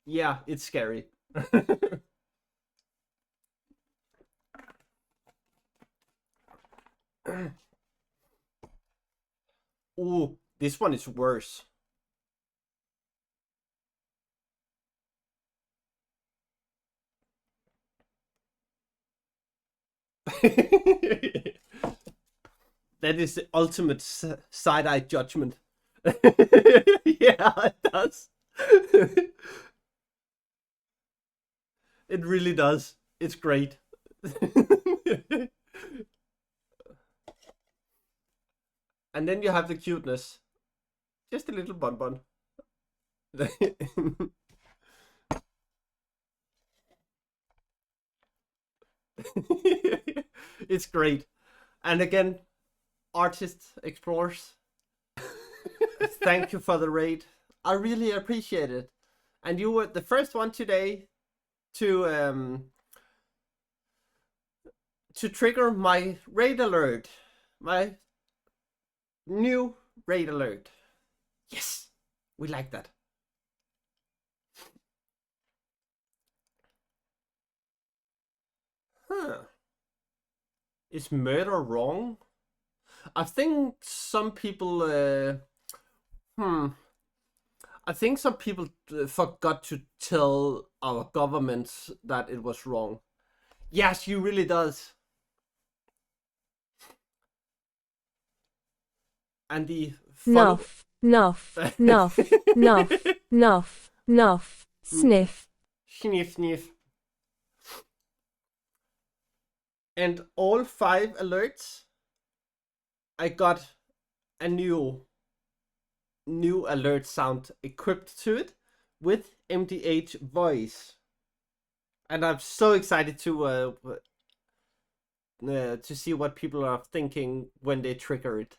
Yeah, it's scary. Ooh, this one is worse. That is the ultimate side-eye judgment. Yeah, it does. It really does. It's great. And then you have the cuteness. Just a little bonbon. It's great. And again, artists, explorers, thank you for the raid. I really appreciate it. And you were the first one today to trigger my raid alert. My new raid alert. Yes, we like that. Huh. Is murder wrong? I think some people I think some people forgot to tell our governments that it was wrong. Yes, you really does. And the Nuff, nuff, nuff, nuff, nuff, nuff, sniff. Sniff, sniff. And all 5 alerts, I got a new alert sound equipped to it with MDH voice. And I'm so excited to see what people are thinking when they trigger it.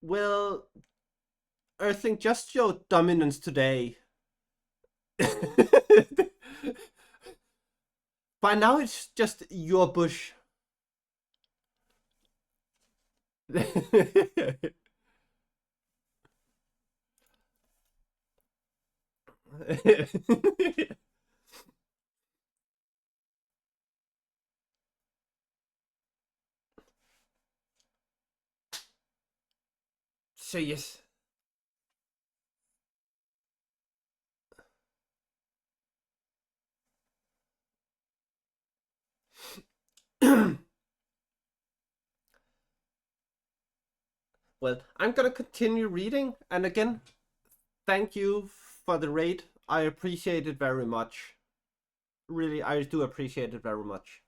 Well, Earthling just showed dominance today. By now it's just your bush. So yes. Well, I'm gonna continue reading, and again, thank you for the raid. I appreciate it very much. Really, I do appreciate it very much.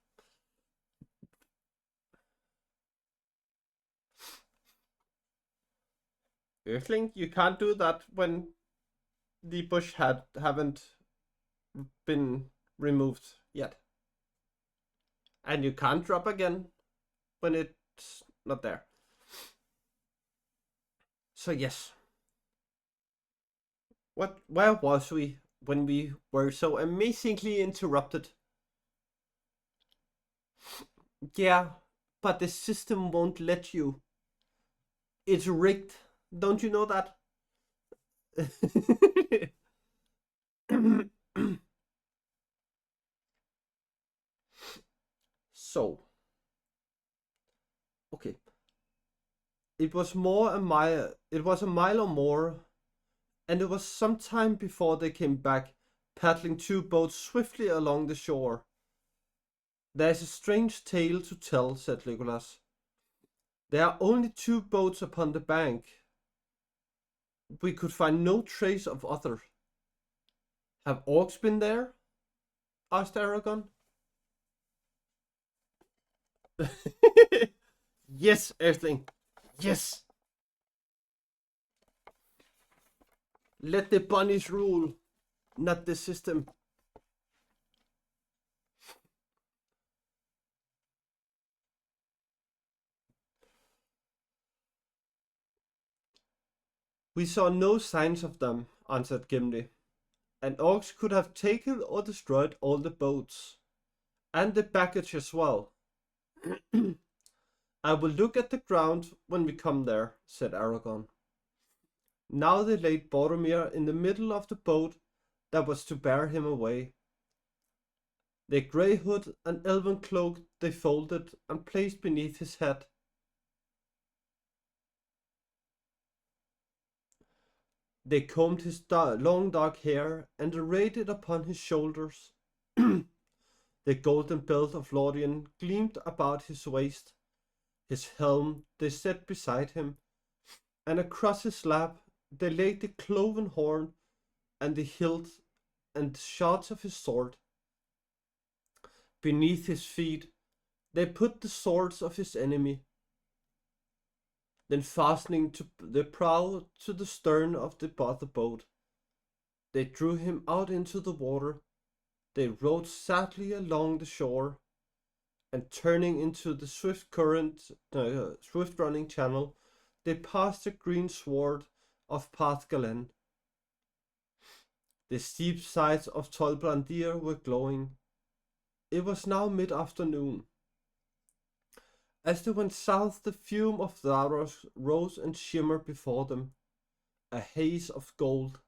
Earthling, you can't do that when the bush haven't been removed yet. And you can't drop again when it's not there. So yes. Where was we when we were so amazingly interrupted? Yeah, but the system won't let you. It's rigged. Don't you know that? So, okay. It was more a mile. It was a mile or more, and it was some time before they came back, paddling two boats swiftly along the shore. "There's a strange tale to tell," said Nicholas. "There are only two boats upon the bank. We could find no trace of other." "Have orcs been there?" asked Aragon. Yes, Earthling. Yes. Let the bunnies rule, not the system. "We saw no signs of them," answered Gimli. "And orcs could have taken or destroyed all the boats, and the baggage as well." "I will look at the ground when we come there," said Aragon. Now they laid Boromir in the middle of the boat that was to bear him away. The grey hood and elven cloak they folded and placed beneath his head. They combed his long dark hair and arrayed it upon his shoulders. The golden belt of Lorien gleamed about his waist. His helm they set beside him, and across his lap they laid the cloven horn and the hilt and the shards of his sword. Beneath his feet they put the swords of his enemy. Then fastening to the prow to the stern of the boat, they drew him out into the water. They rowed sadly along the shore, and turning into the swift running channel, they passed the green sward of Pathgalen. The steep sides of Tol Brandir were glowing. It was now mid-afternoon. As they went south, the fume of Dharos rose and shimmered before them, a haze of gold.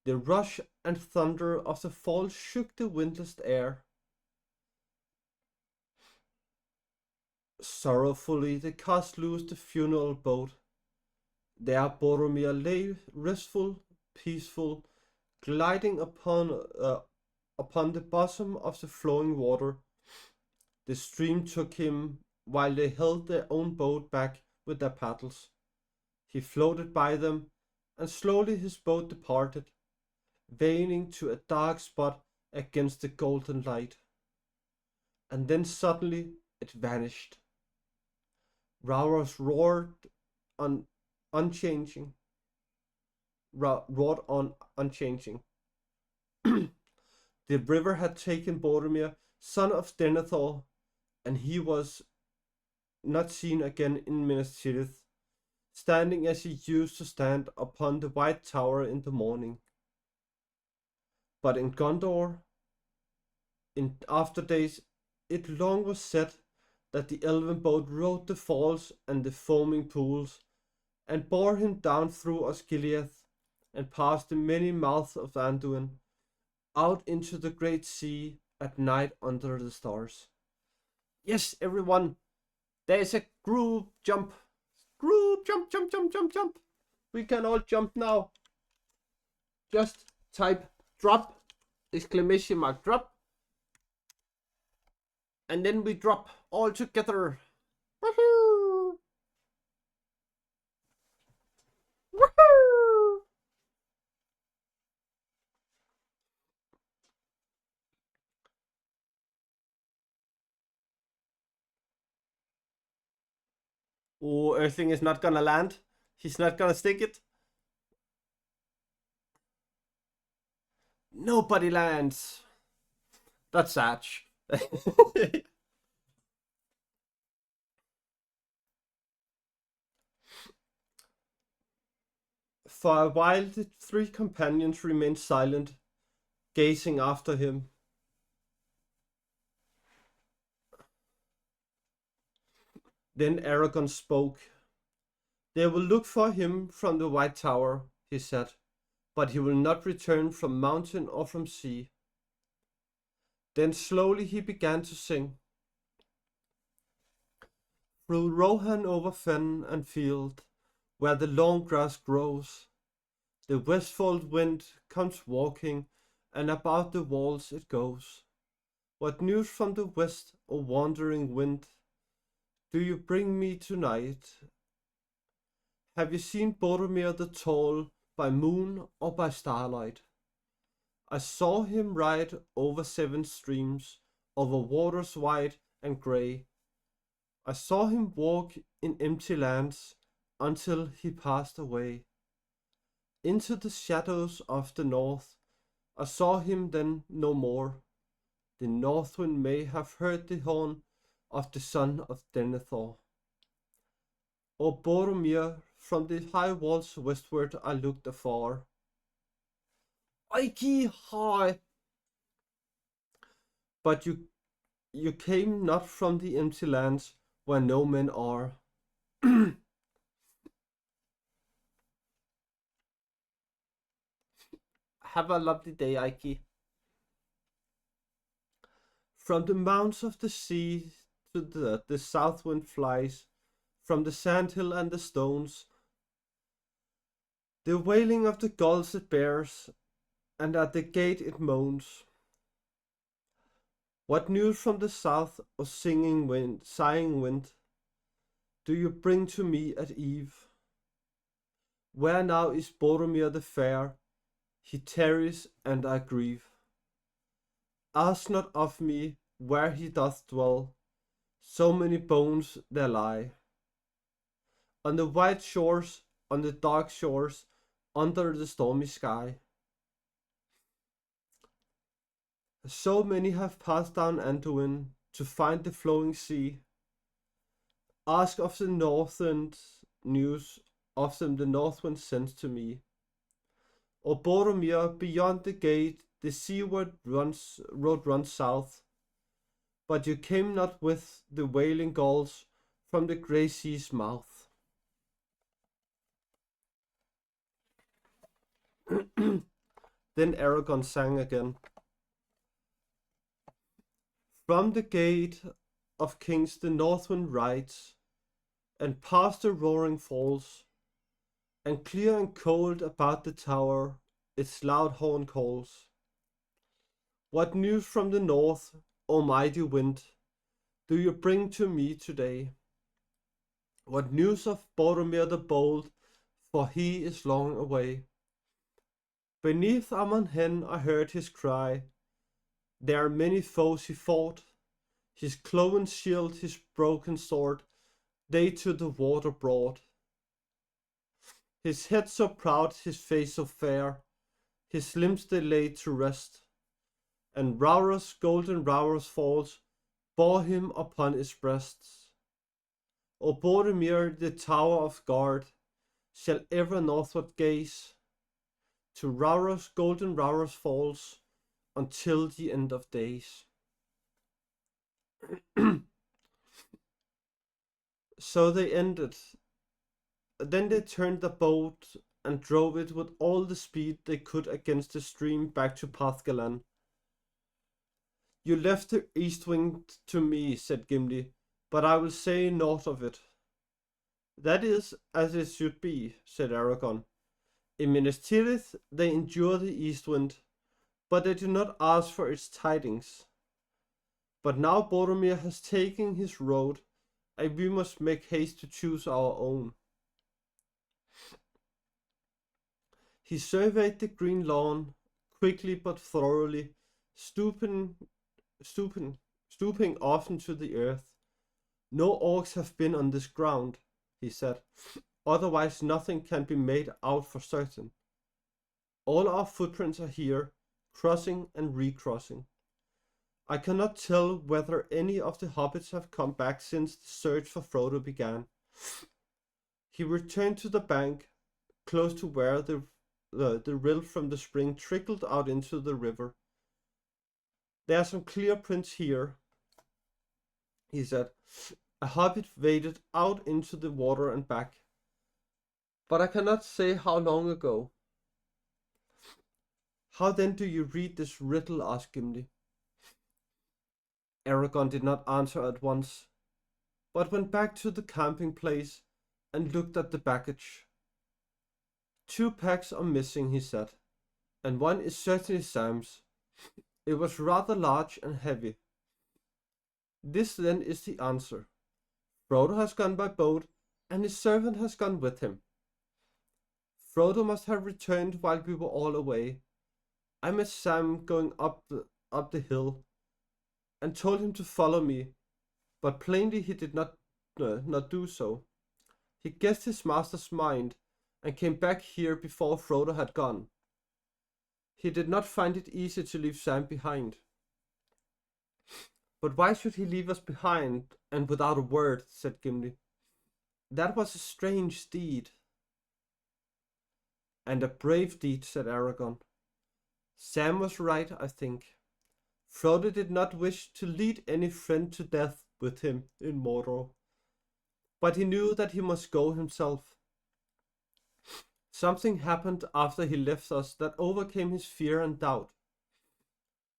The rush and thunder of the fall shook the windless air. Sorrowfully they cast loose the funeral boat. There Boromir lay restful, peaceful, gliding upon the bosom of the flowing water. The stream took him while they held their own boat back with their paddles. He floated by them, and slowly his boat departed, waning to a dark spot against the golden light. And then suddenly it vanished. Rauros roared on unchanging. The river had taken Boromir, son of Denethor, and he was not seen again in Minas Tirith, standing as he used to stand upon the White Tower in the morning. But in Gondor, in after days, it long was said that the elven boat rode the falls and the foaming pools, and bore him down through Osgiliath, and past the many mouths of Anduin, out into the great sea at night under the stars. Yes, everyone, there's a group jump. Group jump, jump, jump, jump, jump. We can all jump now. Just type drop, exclamation mark drop. And then we drop all together. Woohoo! Woohoo! Oh, everything is not gonna land. He's not gonna stick it. Nobody lands. That's sad. For a while the three companions remained silent, gazing after him. Then Aragorn spoke. "They will look for him from the White Tower. he said, but he will not return from mountain or from sea. Then slowly he began to sing. Through Rohan over fen and field, where the long grass grows, the westfold wind comes walking, and about the walls it goes. What news from the west, O wandering wind, do you bring me tonight? Have you seen Boromir the Tall by moon or by starlight? I saw him ride over 7 streams, over waters wide and grey. I saw him walk in empty lands until he passed away. Into the shadows of the north, I saw him then no more. The north wind may have heard the horn of the son of Denethor. O Boromir, from the high walls westward I looked afar. Ike high! But you came not from the empty lands where no men are. Have a lovely day, Ike. From the mounts of the sea to the south wind flies, from the sandhill and the stones. The wailing of the gulls it bears, and at the gate it moans. What news from the south, O singing wind, sighing wind, do you bring to me at eve? Where now is Boromir the fair? He tarries, and I grieve. Ask not of me where he doth dwell, so many bones there lie. On the white shores, on the dark shores, under the stormy sky. So many have passed down Anduin to find the flowing sea. Ask of the northwind news of them the northwind sends to me. O Boromir, beyond the gate the seaward road runs south, but you came not with the wailing gulls from the grey sea's mouth. Then Aragorn sang again. From the gate of kings the northwind rides, and past the roaring falls, and clear and cold about the tower its loud horn calls. What news from the north, O mighty wind, do you bring to me today? What news of Boromir the bold, for he is long away? Beneath Amon Hen I heard his cry. There are many foes he fought. His cloven shield, his broken sword, they to the water brought. His head so proud, his face so fair, his limbs they laid to rest, and Rauros, golden Rauros falls, bore him upon his breasts. O Boromir, the tower of guard, shall ever northward gaze, to Rauros, golden Rauros falls, until the end of days. So they ended. Then they turned the boat and drove it with all the speed they could against the stream back to Pathgalan. You left the east wind to me, said Gimli, but I will say naught of it. That is as it should be, said Aragorn. In Minas Tirith they endure the east wind, but they do not ask for its tidings. But now Boromir has taken his road, and we must make haste to choose our own. He surveyed the green lawn, quickly but thoroughly, stooping often to the earth. No orcs have been on this ground, he said, otherwise nothing can be made out for certain. All our footprints are here, crossing and recrossing. I cannot tell whether any of the hobbits have come back since the search for Frodo began. He returned to the bank, close to where the rill from the spring trickled out into the river. There are some clear prints here, he said. A hobbit waded out into the water and back. But I cannot say how long ago. How then do you read this riddle? Asked Gimli. Aragorn did not answer at once, but went back to the camping place and looked at the baggage. 2 packs are missing, he said, and one is certainly Sam's. It was rather large and heavy. This then is the answer. Frodo has gone by boat, and his servant has gone with him. Frodo must have returned while we were all away. I met Sam going up the hill, and told him to follow me, but plainly he did not do so. He guessed his master's mind, and came back here before Frodo had gone. He did not find it easy to leave Sam behind. But why should he leave us behind, and without a word? Said Gimli. That was a strange deed. And a brave deed, said Aragorn. Sam was right, I think. Frodo did not wish to lead any friend to death with him in Mordor, but he knew that he must go himself. Something happened after he left us that overcame his fear and doubt.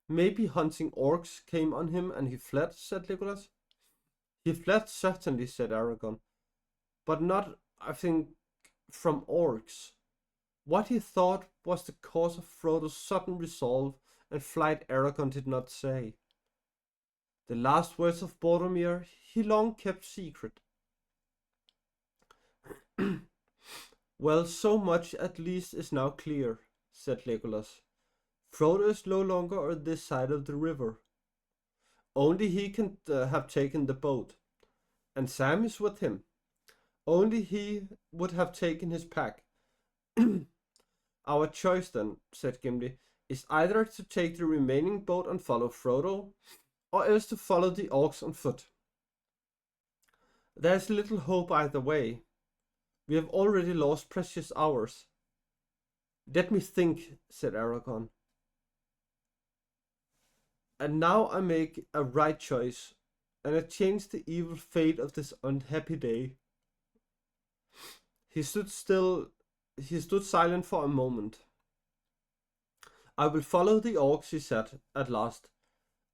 Maybe hunting orcs came on him and he fled, said Legolas. He fled certainly, said Aragorn, but not, I think, from orcs. What he thought was the cause of Frodo's sudden resolve and flight Aragorn did not say. The last words of Boromir he long kept secret. Well, so much at least is now clear, said Legolas. Frodo is no longer on this side of the river. Only he can have taken the boat, and Sam is with him. Only he would have taken his pack. Our choice then, said Gimli, is either to take the remaining boat and follow Frodo, or else to follow the orcs on foot. There is little hope either way. We have already lost precious hours. Let me think, said Aragorn. And now I make a right choice, and I change the evil fate of this unhappy day. He stood silent for a moment. I will follow the orcs, he said, at last.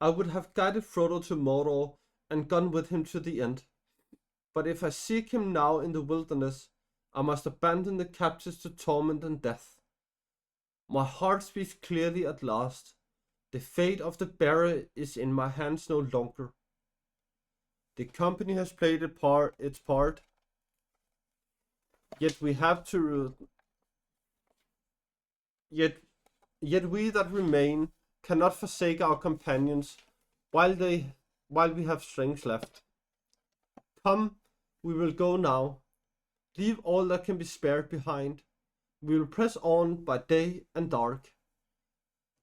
I would have guided Frodo to Mordor and gone with him to the end. But if I seek him now in the wilderness, I must abandon the captives to torment and death. My heart speaks clearly at last. The fate of the bearer is in my hands no longer. The company has played its part, yet we have to. Yet we that remain cannot forsake our companions while we have strength left. Come, we will go now. Leave all that can be spared behind. We will press on by day and dark.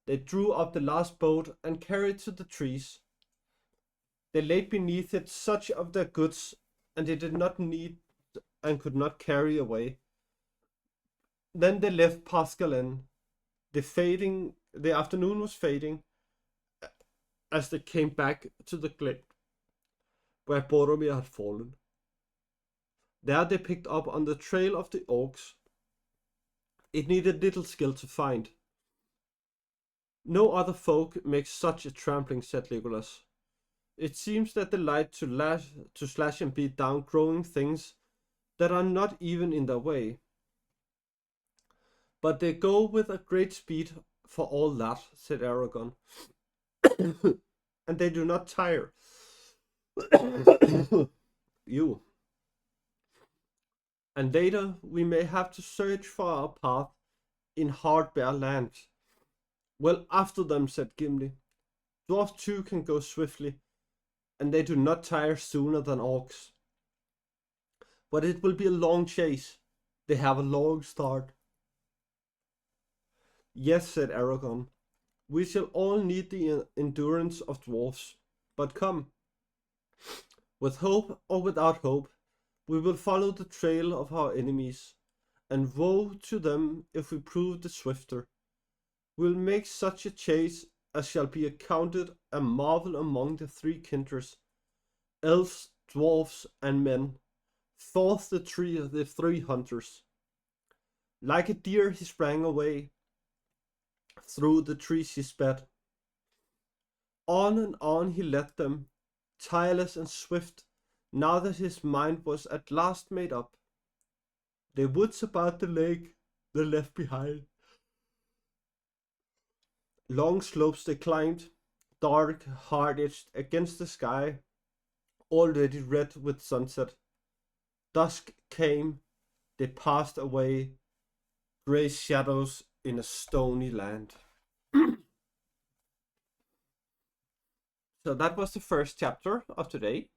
They drew up the last boat and carried it to the trees. They laid beneath it such of their goods and they did not need and could not carry away. Then they left Pascalen. The afternoon was fading as they came back to the glade where Boromir had fallen. There they picked up on the trail of the orcs. It needed little skill to find. No other folk makes such a trampling, said Legolas. It seems that they like to slash and beat down growing things that are not even in their way. But they go with a great speed for all that, said Aragorn. And they do not tire. You. And later we may have to search for our path in hard bare lands. Well, after them, said Gimli. Dwarves too can go swiftly, and they do not tire sooner than orcs. But it will be a long chase. They have a long start. Yes, said Aragorn. We shall all need the endurance of dwarfs. But come. With hope or without hope, we will follow the trail of our enemies, and woe to them if we prove the swifter. We'll make such a chase as shall be accounted a marvel among the 3 kindreds, elves, dwarfs, and men, forth the 3 hunters. Like a deer he sprang away. Through the trees he sped. On and on he led them, tireless and swift, now that his mind was at last made up. The woods about the lake they left behind. Long slopes they climbed, dark, hard-edged against the sky, already red with sunset. Dusk came, they passed away, grey shadows in a stony land. So that was the first chapter of today.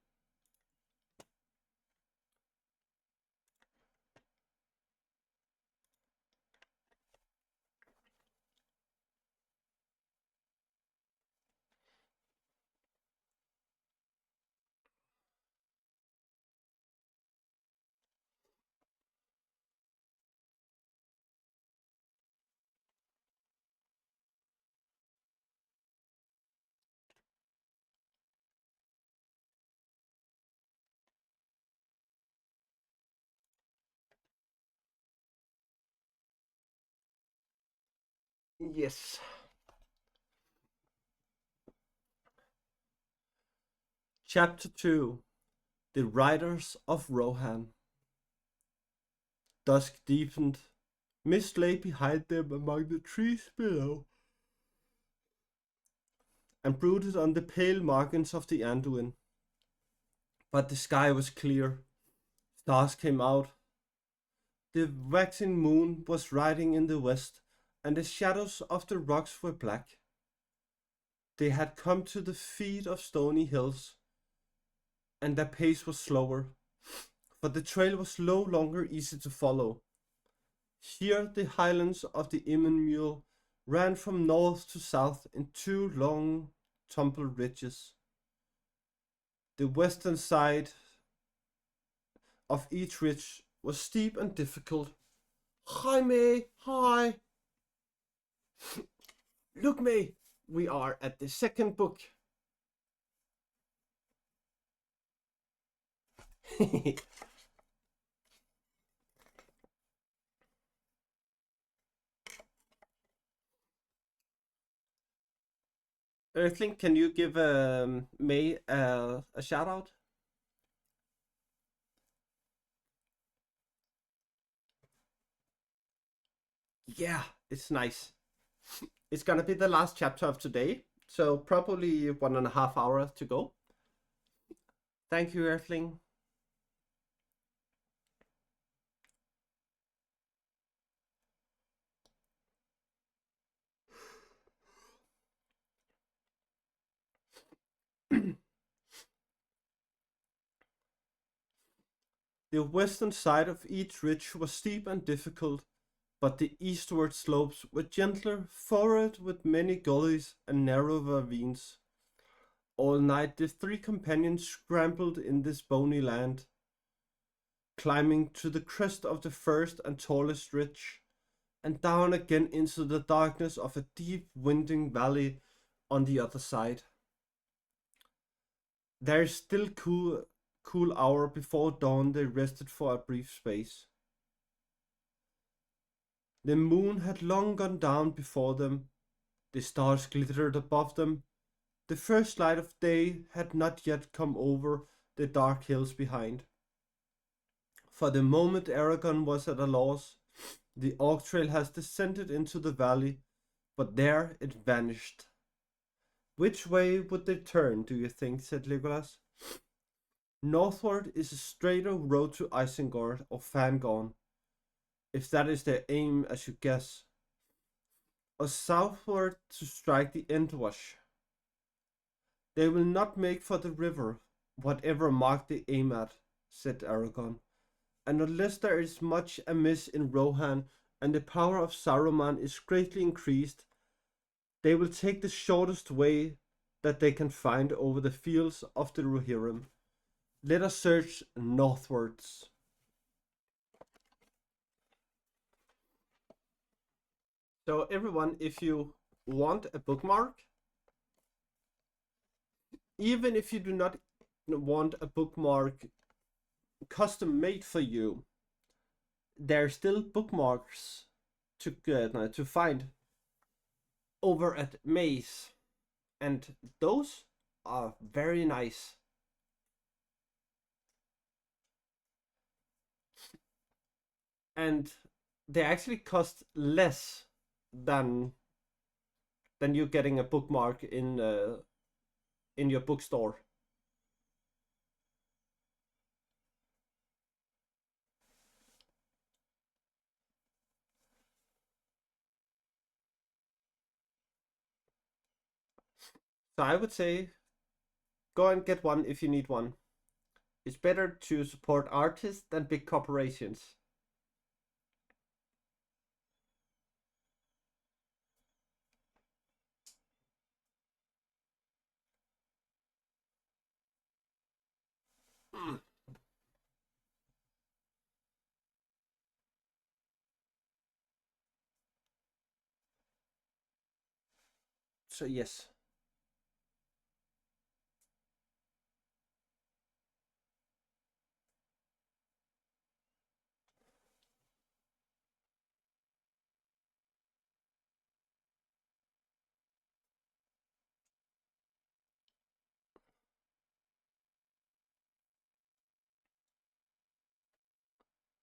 Yes. Chapter 2. The Riders of Rohan. Dusk deepened. Mist lay behind them among the trees below, and brooded on the pale margins of the Anduin. But the sky was clear. Stars came out. The waxing moon was riding in the west, and the shadows of the rocks were black. They had come to the feet of stony hills, and their pace was slower, for the trail was no longer easy to follow. Here the highlands of the Immenmule ran from north to south in two long tumbled ridges. The western side of each ridge was steep and difficult. Hi, May. Hi. Look, May. We are at the second book. Earthling, can you give May a shout out? Yeah, it's nice. It's gonna be the last chapter of today, so probably 1.5 hours to go. Thank you, Earthling. The western side of each ridge was steep and difficult, but the eastward slopes were gentler, furrowed with many gullies and narrow ravines. All night the three companions scrambled in this bony land, climbing to the crest of the first and tallest ridge, and down again into the darkness of a deep winding valley on the other side. There is still cool hour before dawn. They rested for a brief space. The moon had long gone down before them. The stars glittered above them. The first light of day had not yet come over the dark hills behind. For the moment Aragon was at a loss. The Orc Trail has descended into the valley, but there it vanished. Which way would they turn, do you think? Said Legolas. Northward is a straighter road to Isengard or Fangorn, if that is their aim as you guess, or southward to strike the Endwash. They will not make for the river, whatever mark they aim at, said Aragorn, and unless there is much amiss in Rohan and the power of Saruman is greatly increased, they will take the shortest way that they can find over the fields of the Rohirrim. Let us search northwards. So everyone, if you want a bookmark, even if you do not want a bookmark custom made for you, there are still bookmarks to find. over at May's, and those are very nice. And they actually cost less than you getting a bookmark in your bookstore. So I would say go and get one if you need one. It's better to support artists than big corporations. So yes.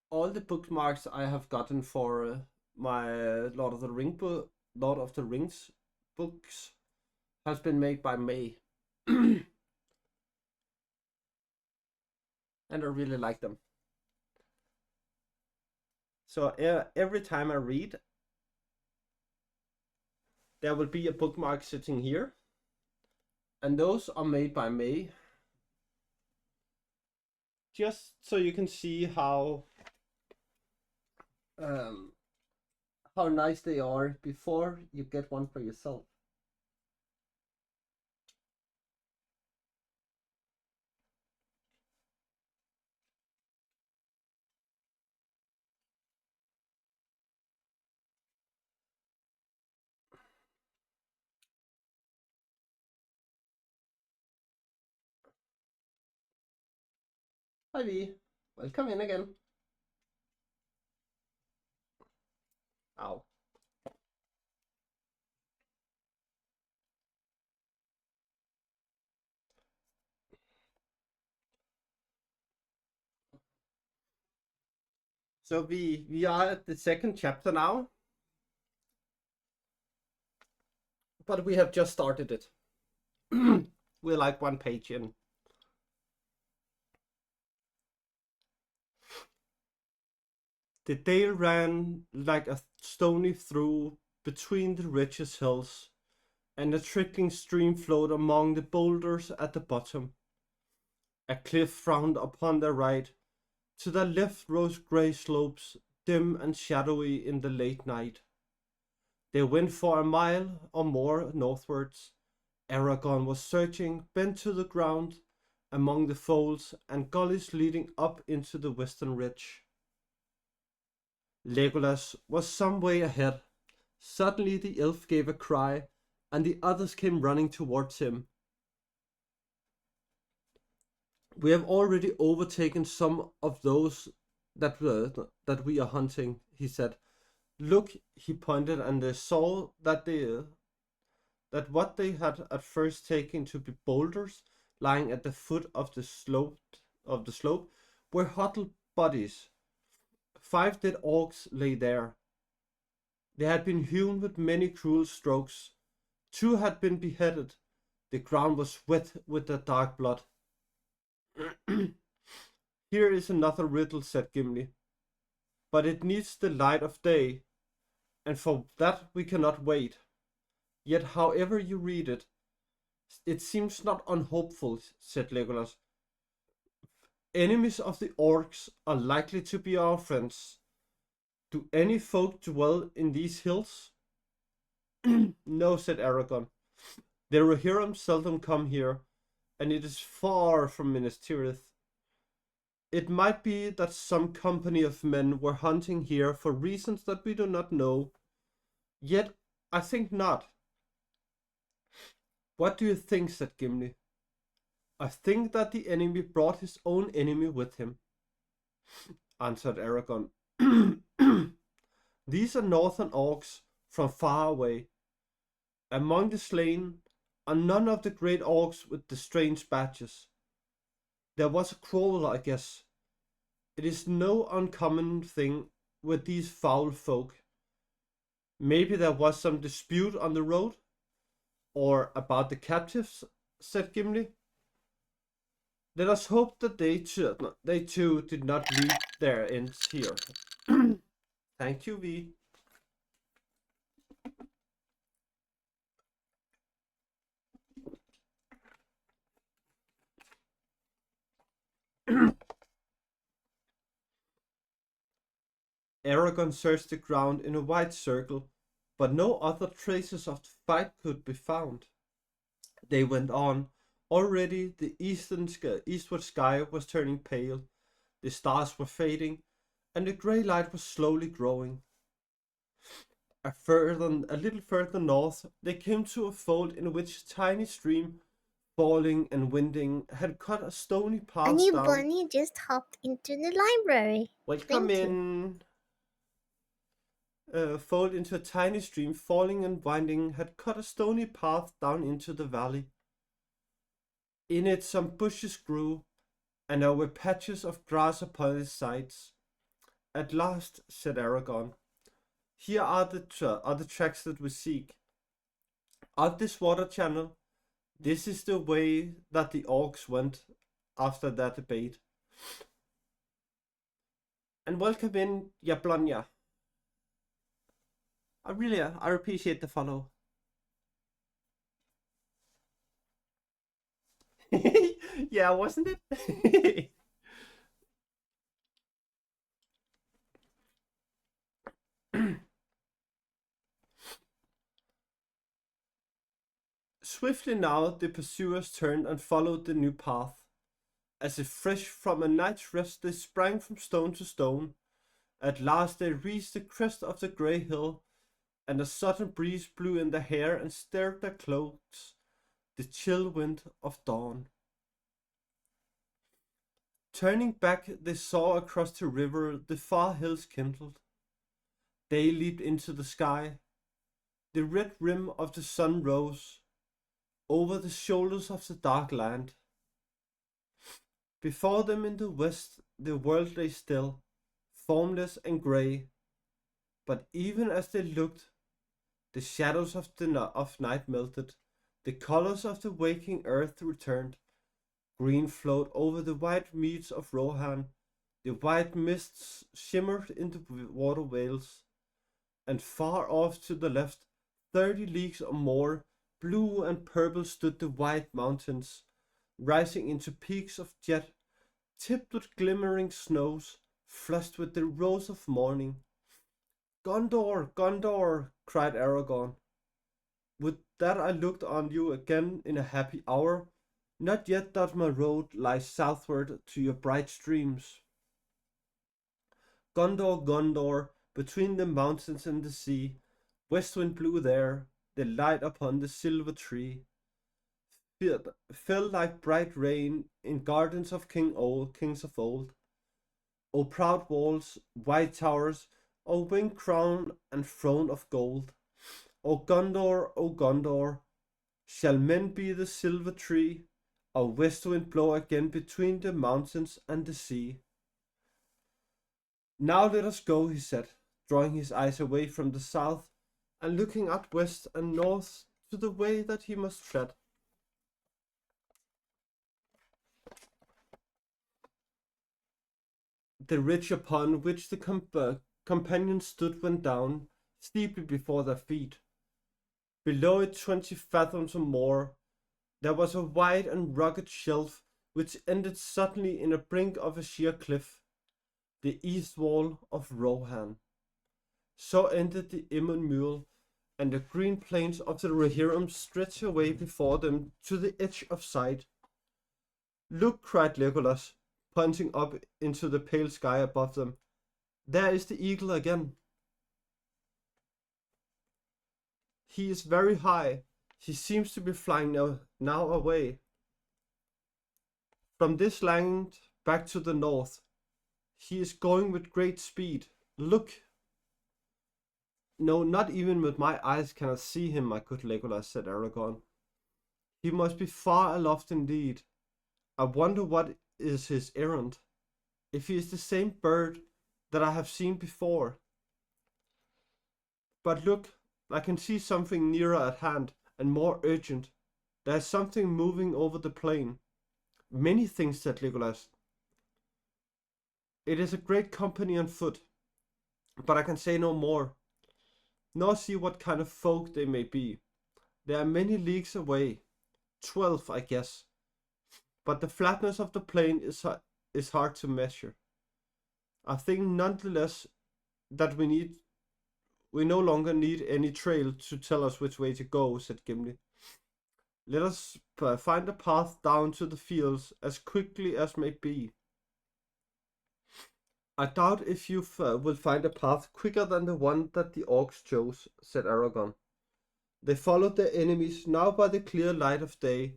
All the bookmarks I have gotten for my Lord of the Rings books has been made by May. And I really like them. So every time I read, there will be a bookmark sitting here. And those are made by May. Just so you can see how nice they are before you get one for yourself. Hi V, welcome in again. Ow. So we are at the second chapter now, but we have just started it. We're like one page in. The dale ran like a stony through between the ridges hills, and a trickling stream flowed among the boulders at the bottom. A cliff frowned upon their right. To the left rose grey slopes, dim and shadowy in the late night. They went for a mile or more northwards. Aragorn was searching, bent to the ground, among the folds and gullies leading up into the western ridge. Legolas was some way ahead. Suddenly the elf gave a cry, and the others came running towards him. We have already overtaken some of those that we are hunting, he said. Look, he pointed, and they saw that what they had at first taken to be boulders lying at the foot of the slope were huddled bodies. 5 dead orcs lay there. They had been hewn with many cruel strokes. 2 had been beheaded. The ground was wet with their dark blood. Here is another riddle, said Gimli. But it needs the light of day, and for that we cannot wait. Yet however you read it, it seems not unhopeful, said Legolas. Enemies of the orcs are likely to be our friends. Do any folk dwell in these hills? No, said Aragorn. The Rohirrim seldom come here, and it is far from Minas Tirith. It might be that some company of men were hunting here for reasons that we do not know. Yet I think not. What do you think, said Gimli. I think that the enemy brought his own enemy with him, answered Aragorn. These are northern orcs from far away. Among the slain are none of the great orcs with the strange badges. There was a quarrel, I guess. It is no uncommon thing with these foul folk. Maybe there was some dispute on the road, or about the captives, said Gimli. Let us hope that they too did not reap their ends here. Thank you, V. Aragorn searched the ground in a wide circle, but no other traces of the fight could be found. They went on. Already the eastward sky was turning pale, the stars were fading, and the grey light was slowly growing. A little further north, they came to a fold in which a tiny stream, falling and winding, had cut a stony A path new down. bunny just hopped into the library. Welcome Thank you. in. Fold into a tiny stream, falling and winding, had cut a stony path down into the valley. In it some bushes grew, and there were patches of grass upon its sides. At last, said Aragorn, here are the tracks that we seek. Up this water channel, this is the way that the orcs went after their debate. And welcome in, Yablanya. I appreciate the follow. Yeah, wasn't it? Swiftly now the pursuers turned and followed the new path. As if fresh from a night's rest, they sprang from stone to stone. At last they reached the crest of the grey hill, and a sudden breeze blew in their hair and stirred their cloaks, the chill wind of dawn. Turning back, they saw across the river the far hills kindled. They leaped into the sky. The red rim of the sun rose over the shoulders of the dark land. Before them in the west the world lay still, formless and grey. But even as they looked, the shadows of night melted, the colors of the waking earth returned. Green flowed over the white meads of Rohan, the white mists shimmered in the water vales, and far off to the left, 30 leagues or more, blue and purple stood the white mountains, rising into peaks of jet, tipped with glimmering snows, flushed with the rose of morning. Gondor, Gondor, cried Aragorn. Would that I looked on you again in a happy hour. Not yet doth my road lie southward to your bright streams. Gondor, Gondor, between the mountains and the sea, west wind blew there, the light upon the silver tree. Fell like bright rain in gardens of kings of old. O proud walls, white towers, O winged crown and throne of gold. O Gondor, shall men be the silver tree, or west wind blow again between the mountains and the sea? Now let us go, he said, drawing his eyes away from the south and looking up west and north to the way that he must tread. The ridge upon which the companions stood went down steeply before their feet. Below it 20 fathoms or more, there was a wide and rugged shelf which ended suddenly in a brink of a sheer cliff, the east wall of Rohan. So ended the Immen Muir, and the green plains of the Rohirrim stretched away before them to the edge of sight. Look, cried Legolas, pointing up into the pale sky above them. There is the eagle again. He is very high. He seems to be flying now away. From this land back to the north. He is going with great speed. Look! No, not even with my eyes can I see him, my good Legolas, said Aragorn. He must be far aloft indeed. I wonder what is his errand. If he is the same bird that I have seen before. But look, I can see something nearer at hand and more urgent. There is something moving over the plain. Many things, said Legolas. It is a great company on foot, but I can say no more, nor see what kind of folk they may be. They are many leagues away, 12, I guess, but the flatness of the plain is hard to measure. I think nonetheless that we no longer need any trail to tell us which way to go, said Gimli. Let us find a path down to the fields as quickly as may be. I doubt if you will find a path quicker than the one that the orcs chose, said Aragorn. They followed their enemies now by the clear light of day.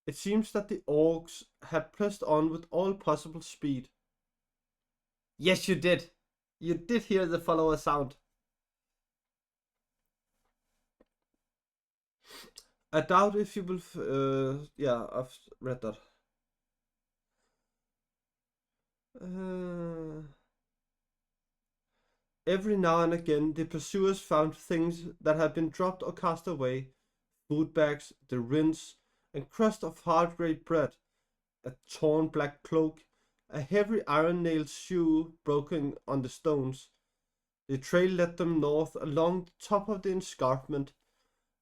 It seems that the orcs had pressed on with all possible speed. Yes, you did. You did hear the follower sound. I doubt if you will. Yeah, I've read that. Every now and again, the pursuers found things that had been dropped or cast away: food bags, the rinse and crust of hard grey bread, a torn black cloak, a heavy iron-nailed shoe broken on the stones. The trail led them north along the top of the escarpment,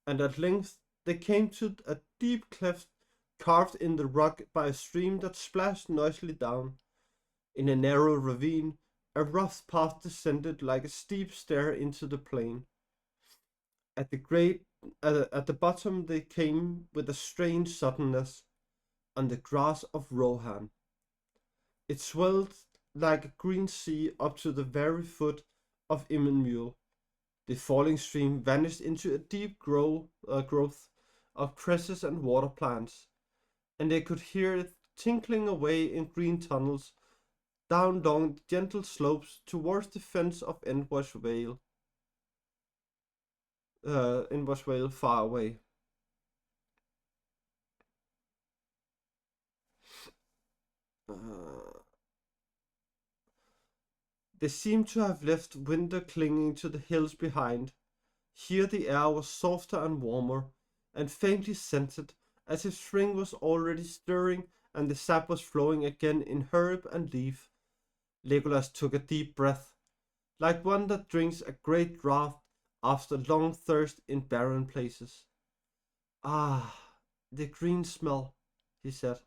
and at length they came to a deep cleft carved in the rock by a stream that splashed noisily down. In a narrow ravine, a rough path descended like a steep stair into the plain. At the bottom they came with a strange suddenness on the grass of Rohan. It swelled like a green sea up to the very foot of Immenmule. The falling stream vanished into a deep growth of cresses and water plants, and they could hear it tinkling away in green tunnels down long gentle slopes towards the fence of Endwash Vale. Endwash Vale far away. They seemed to have left winter clinging to the hills behind. Here the air was softer and warmer, and faintly scented, as if spring was already stirring and the sap was flowing again in herb and leaf. Legolas took a deep breath, like one that drinks a great draught after long thirst in barren places. Ah, the green smell, he said.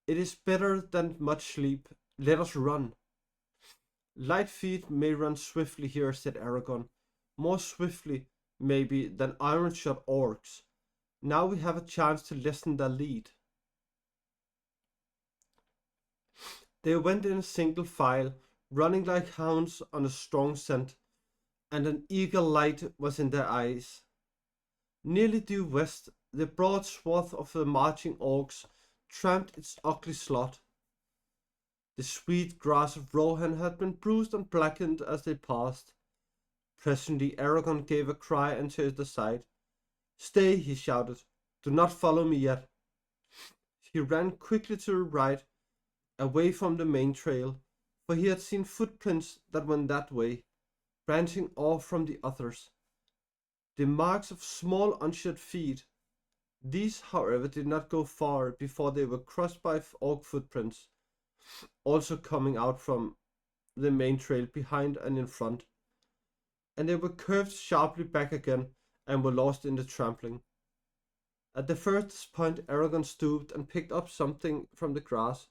It is better than much sleep. Let us run. Light feet may run swiftly here, said Aragorn. More swiftly, maybe, than iron-shod orcs. Now we have a chance to lessen their lead. They went in a single file, running like hounds on a strong scent, and an eager light was in their eyes. Nearly due west, the broad swath of the marching orcs tramped its ugly slot. The sweet grass of Rohan had been bruised and blackened as they passed. Presently Aragorn gave a cry and turned aside. Stay, he shouted. Do not follow me yet. He ran quickly to the right, away from the main trail, for he had seen footprints that went that way, branching off from the others. The marks of small unshod feet. These, however, did not go far before they were crossed by orc footprints, also coming out from the main trail behind and in front, and they were curved sharply back again and were lost in the trampling. At the first point Aragorn stooped and picked up something from the grass.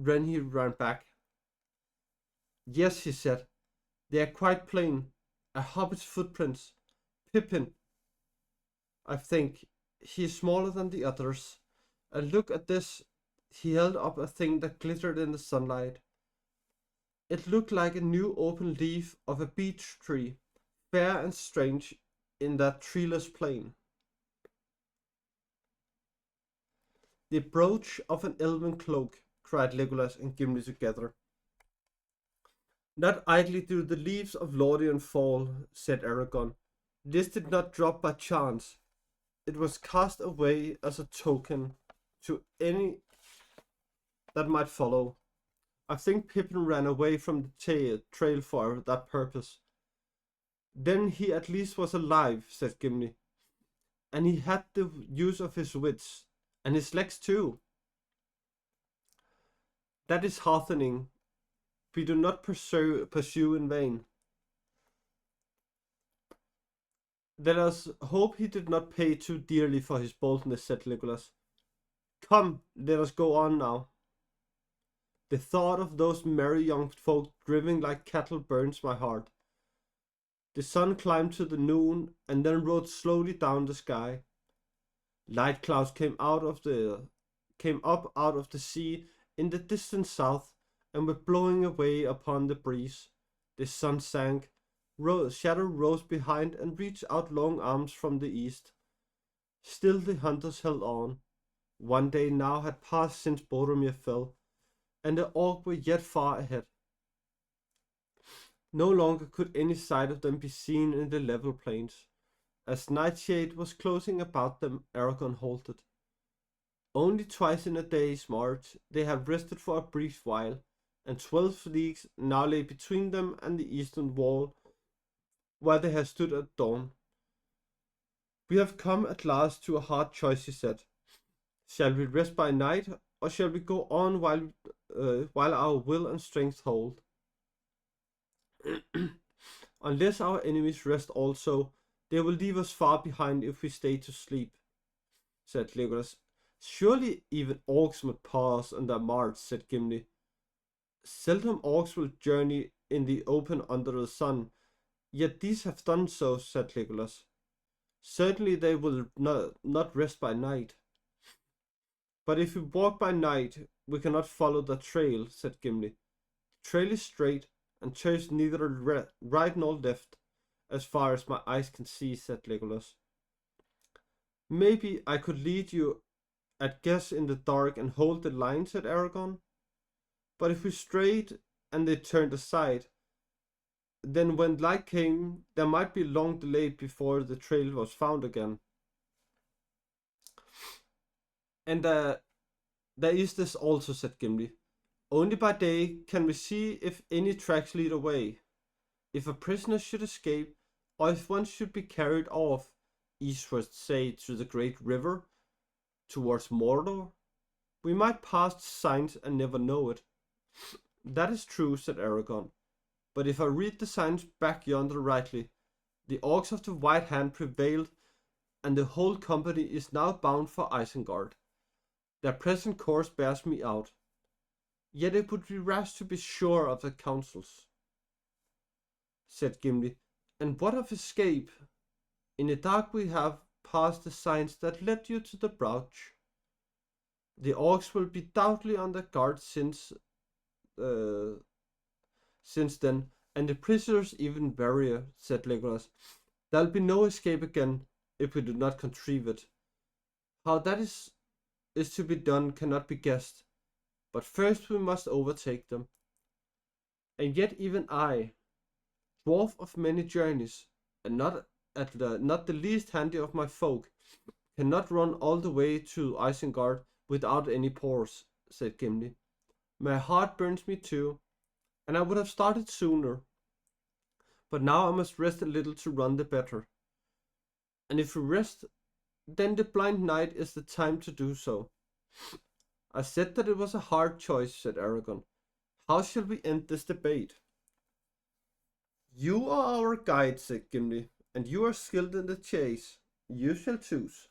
Then he ran back. Yes, he said, they are quite plain. A hobbit's footprints. Pippin, I think. He is smaller than the others. And look at this. He held up a thing that glittered in the sunlight. It looked like a new open leaf of a beech tree, fair and strange in that treeless plain. The brooch of an elven cloak, cried Legolas and Gimli together. Not idly do the leaves of Lorien fall, said Aragon. This did not drop by chance. It was cast away as a token to any that might follow. I think Pippin ran away from the trail for that purpose. Then he at least was alive, said Gimli. And he had the use of his wits, and his legs too. That is heartening. We do not pursue in vain. Let us hope he did not pay too dearly for his boldness, said Legolas. Come, let us go on now. The thought of those merry young folk driven like cattle burns my heart. The sun climbed to the noon and then rode slowly down the sky. Light clouds came up out of the sea in the distant south and were blowing away upon the breeze. The sun sank, shadow rose behind and reached out long arms from the east. Still the hunters held on. One day now had passed since Boromir fell, and the orc were yet far ahead. No longer could any sight of them be seen in the level plains. As nightshade was closing about them, Aragorn halted. Only twice in a day's march they had rested for a brief while, and 12 leagues now lay between them and the eastern wall, where they had stood at dawn. We have come at last to a hard choice, he said. Shall we rest by night, or shall we go on while our will and strength hold? Unless our enemies rest also, they will leave us far behind if we stay to sleep, said Legolas. Surely even orcs would pause on their march, said Gimli. Seldom orcs will journey in the open under the sun, yet these have done so, said Legolas. Certainly they will not rest by night. But if we walk by night, we cannot follow the trail, said Gimli. The trail is straight, and turns neither right nor left, as far as my eyes can see, said Legolas. Maybe I could lead you at guess in the dark and hold the line, said Aragorn. But if we strayed and they turned aside, then when light came, there might be a long delay before the trail was found again. And there is this also, said Gimli. Only by day can we see if any tracks lead away. If a prisoner should escape, or if one should be carried off, eastward, say, to the great river, towards Mordor, we might pass the signs and never know it. That is true, said Aragorn. But if I read the signs back yonder rightly, the orcs of the White Hand prevailed, and the whole company is now bound for Isengard. Their present course bears me out. Yet it would be rash to be sure of the counsels, said Gimli. And what of escape? In the dark we have passed the signs that led you to the brooch. The orcs will be doubtly on their guard since then, and the prisoners even warier, said Legolas. There'll be no escape again if we do not contrive it. How that is to be done cannot be guessed, but first we must overtake them. And yet even I, dwarf of many journeys, and not the least handy of my folk, cannot run all the way to Isengard without any pause, said Gimli. My heart burns me too, and I would have started sooner. But now I must rest a little to run the better. And if we rest, then the blind night is the time to do so. I said that it was a hard choice, said Aragorn. How shall we end this debate? You are our guide, said Gimli, and you are skilled in the chase. You shall choose.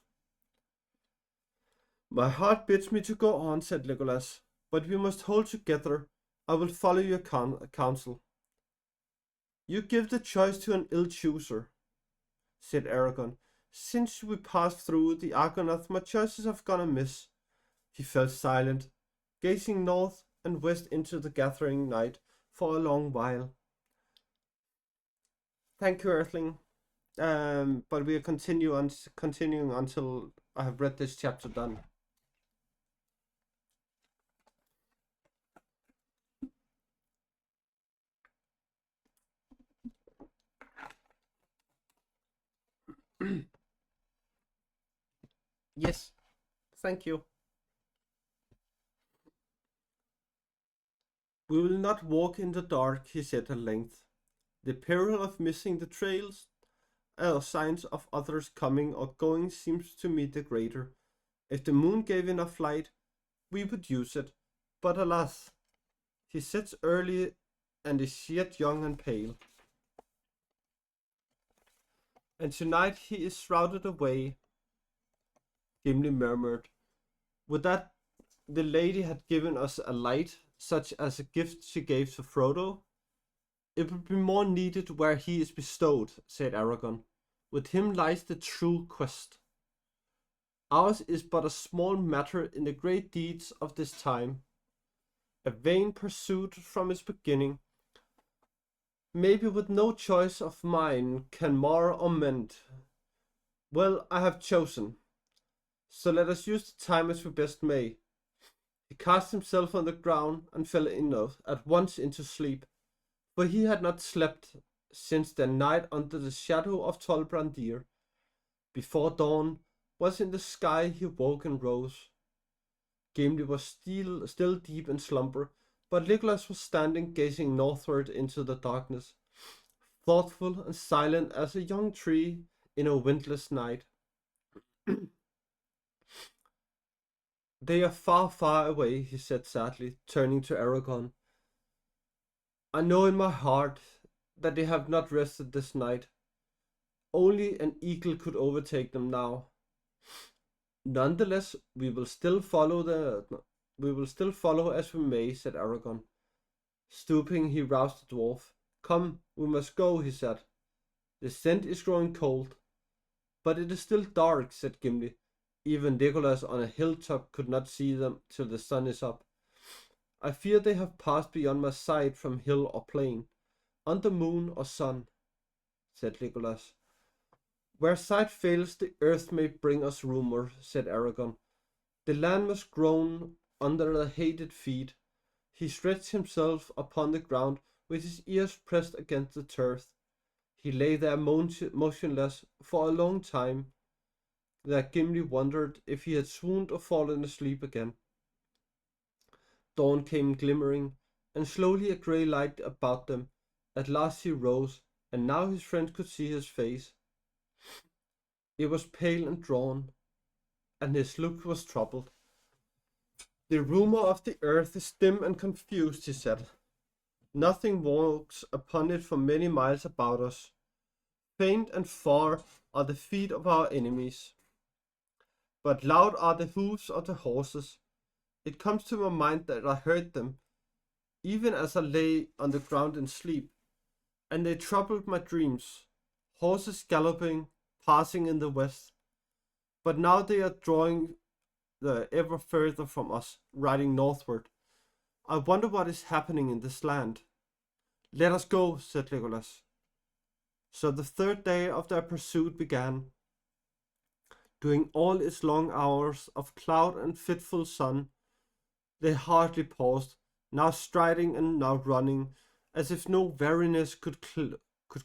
My heart bids me to go on, said Legolas, but we must hold together. I will follow your counsel. You give the choice to an ill chooser, said Aragorn. Since we passed through the Argonath, my choices have gone amiss. He fell silent, gazing north and west into the gathering night for a long while. Thank you, Earthling. But we are continuing until I have read this chapter done. Yes, thank you. We will not walk in the dark, he said at length. The peril of missing the trails or signs of others coming or going seems to me the greater. If the moon gave enough light, we would use it. But alas, he sets early and is yet young and pale. And tonight he is shrouded away, Gimli murmured. Would that the lady had given us a light, such as a gift she gave to Frodo? It would be more needed where he is bestowed, said Aragorn. With him lies the true quest. Ours is but a small matter in the great deeds of this time. A vain pursuit from its beginning. Maybe with no choice of mine can mar or mend. Well, I have chosen. So let us use the time as we best may. He cast himself on the ground and fell at once into sleep, for he had not slept since the night under the shadow of Tol Brandir. Before dawn was in the sky he woke and rose. Gimli was still deep in slumber, but Legolas was standing gazing northward into the darkness, thoughtful and silent as a young tree in a windless night. They are far, far away, he said sadly, turning to Aragorn. I know in my heart that they have not rested this night. Only an eagle could overtake them now. Nonetheless, we will still follow as we may, said Aragorn. Stooping, he roused the dwarf. Come, we must go, he said. The scent is growing cold. But it is still dark, said Gimli. Even Legolas on a hilltop could not see them till the sun is up. I fear they have passed beyond my sight from hill or plain, under moon or sun, said Legolas. Where sight fails, the earth may bring us rumor, said Aragorn. The land must groan under the hated feet. He stretched himself upon the ground with his ears pressed against the turf. He lay there motionless for a long time, that Gimli wondered if he had swooned or fallen asleep again. Dawn came glimmering, and slowly a grey light about them. At last he rose, and now his friend could see his face. It was pale and drawn, and his look was troubled. The rumor of the earth is dim and confused, he said. Nothing walks upon it for many miles about us. Faint and far are the feet of our enemies, but loud are the hoofs of the horses. It comes to my mind that I heard them, even as I lay on the ground in sleep, and they troubled my dreams. Horses galloping, passing in the west. But now they are drawing ever further from us, riding northward. I wonder what is happening in this land. Let us go, said Legolas. So the third day of their pursuit began. During all its long hours of cloud and fitful sun, they hardly paused, now striding and now running, as if no weariness could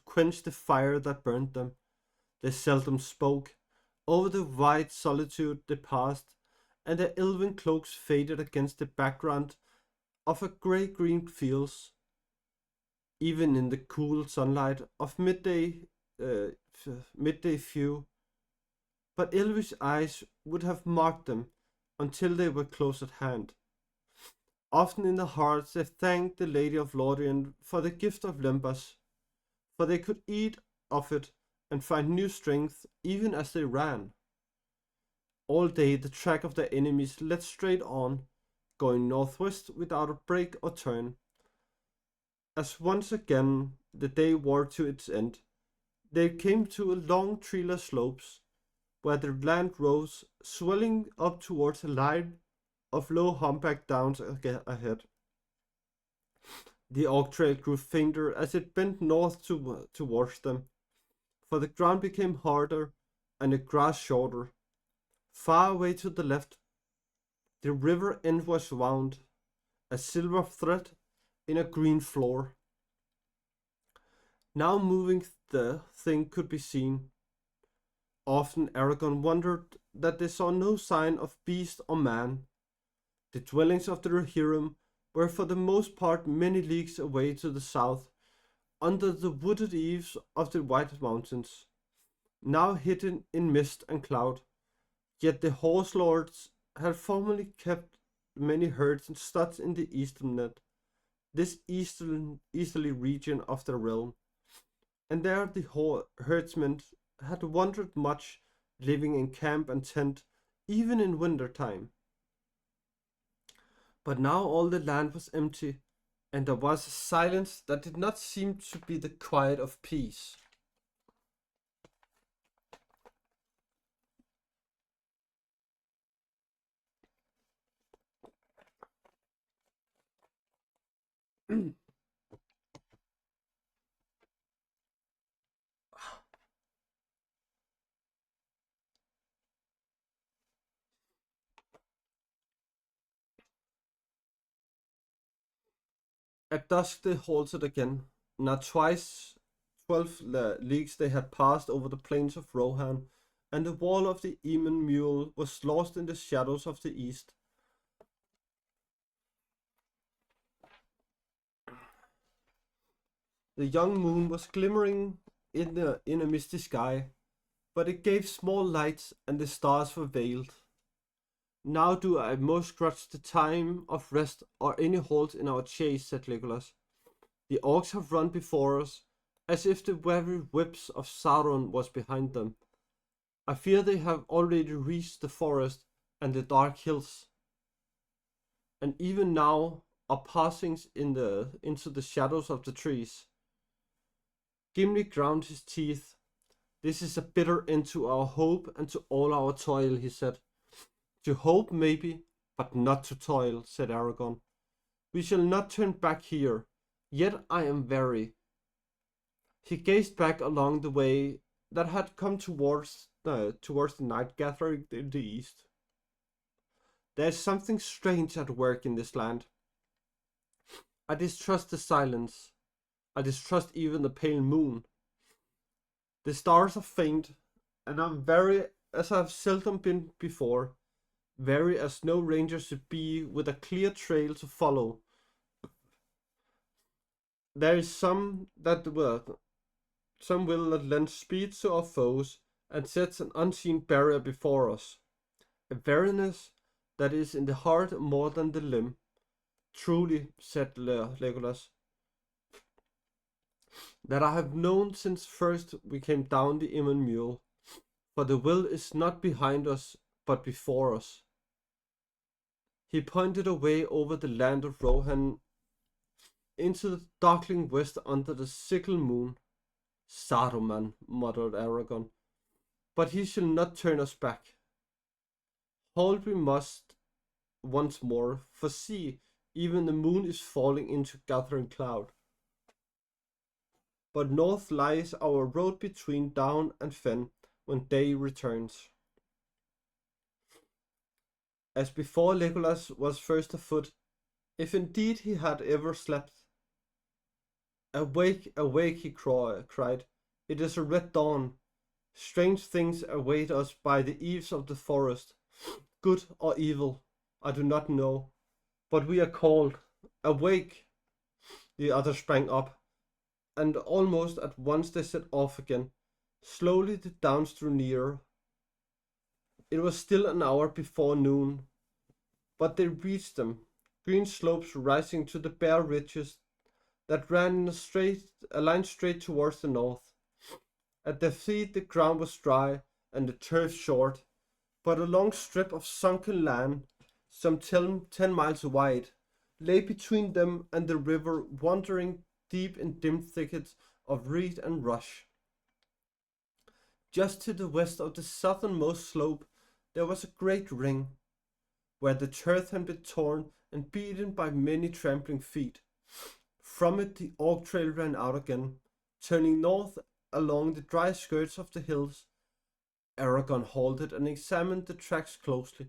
quench the fire that burned them. They seldom spoke. Over the wide solitude they passed, and their elven cloaks faded against the background of a grey-green fields. Even in the cool sunlight of midday view, but Elvish eyes would have marked them until they were close at hand. Often in their hearts they thanked the Lady of Lothian for the gift of Lembas, for they could eat of it and find new strength even as they ran. All day the track of their enemies led straight on, going northwest without a break or turn. As once again the day wore to its end, they came to a long treeless slopes, where the land rose, swelling up towards a line of low humpbacked downs ahead. The oak trail grew fainter as it bent north towards them, for the ground became harder and the grass shorter. Far away to the left, the river end was wound, a silver thread in a green floor. Now moving the thing could be seen. Often Aragorn wondered that they saw no sign of beast or man. The dwellings of the Rohirrim were for the most part many leagues away to the south, under the wooded eaves of the White Mountains, now hidden in mist and cloud. Yet the horse lords had formerly kept many herds and studs in the eastern net, this easterly region of the realm, and there the herdsmen had wandered much, living in camp and tent, even in winter time. But now all the land was empty, and there was a silence that did not seem to be the quiet of peace. At dusk they halted again. Now twice 12 leagues they had passed over the plains of Rohan, and the wall of the Eamon Mule was lost in the shadows of the east. The young moon was glimmering in a misty sky, but it gave small lights and the stars were veiled. Now do I most grudge the time of rest or any halt in our chase, said Legolas. The orcs have run before us, as if the very whips of Sauron was behind them. I fear they have already reached the forest and the dark hills, and even now are passing into the shadows of the trees. Gimli ground his teeth. This is a bitter end to our hope and to all our toil, he said. To hope maybe, but not to toil, said Aragorn. We shall not turn back here, yet I am weary. He gazed back along the way that had come towards the night gathering in the east. There is something strange at work in this land. I distrust the silence. I distrust even the pale moon. The stars are faint, and I'm very, as I've seldom been before, very as no ranger should be with a clear trail to follow. There is some will that lends speed to our foes and sets an unseen barrier before us. A weariness that is in the heart more than the limb. Truly, said Legolas, that I have known since first we came down the Eamon Mule, for the will is not behind us, but before us. He pointed away over the land of Rohan into the darkling west under the sickle moon. Saruman, muttered Aragorn, but he shall not turn us back. Halt we must once more, for see, even the moon is falling into gathering cloud. But north lies our road between Down and Fen when day returns. As before Legolas was first afoot, if indeed he had ever slept. Awake, awake, he cried. It is a red dawn. Strange things await us by the eaves of the forest. Good or evil, I do not know. But we are called. Awake! The others sprang up, and almost at once they set off again. Slowly the downs drew nearer. It was still an hour before noon, but they reached them, green slopes rising to the bare ridges that ran in a line straight towards the north. At their feet the ground was dry and the turf short, but a long strip of sunken land, some 10 miles wide, lay between them and the river, wandering deep in dim thickets of reed and rush. Just to the west of the southernmost slope there was a great ring, where the turf had been torn and beaten by many trampling feet. From it the Orc trail ran out again, turning north along the dry skirts of the hills. Aragorn halted and examined the tracks closely.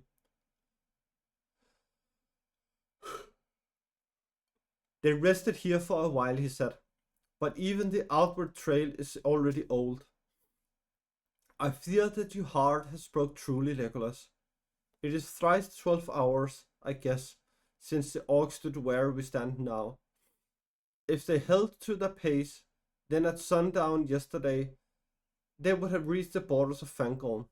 They rested here for a while, he said, but even the outward trail is already old. I fear that your heart has broke truly, Legolas. It is thrice 12 hours, I guess, since the orcs stood where we stand now. If they held to their pace, then at sundown yesterday, they would have reached the borders of Fangorn.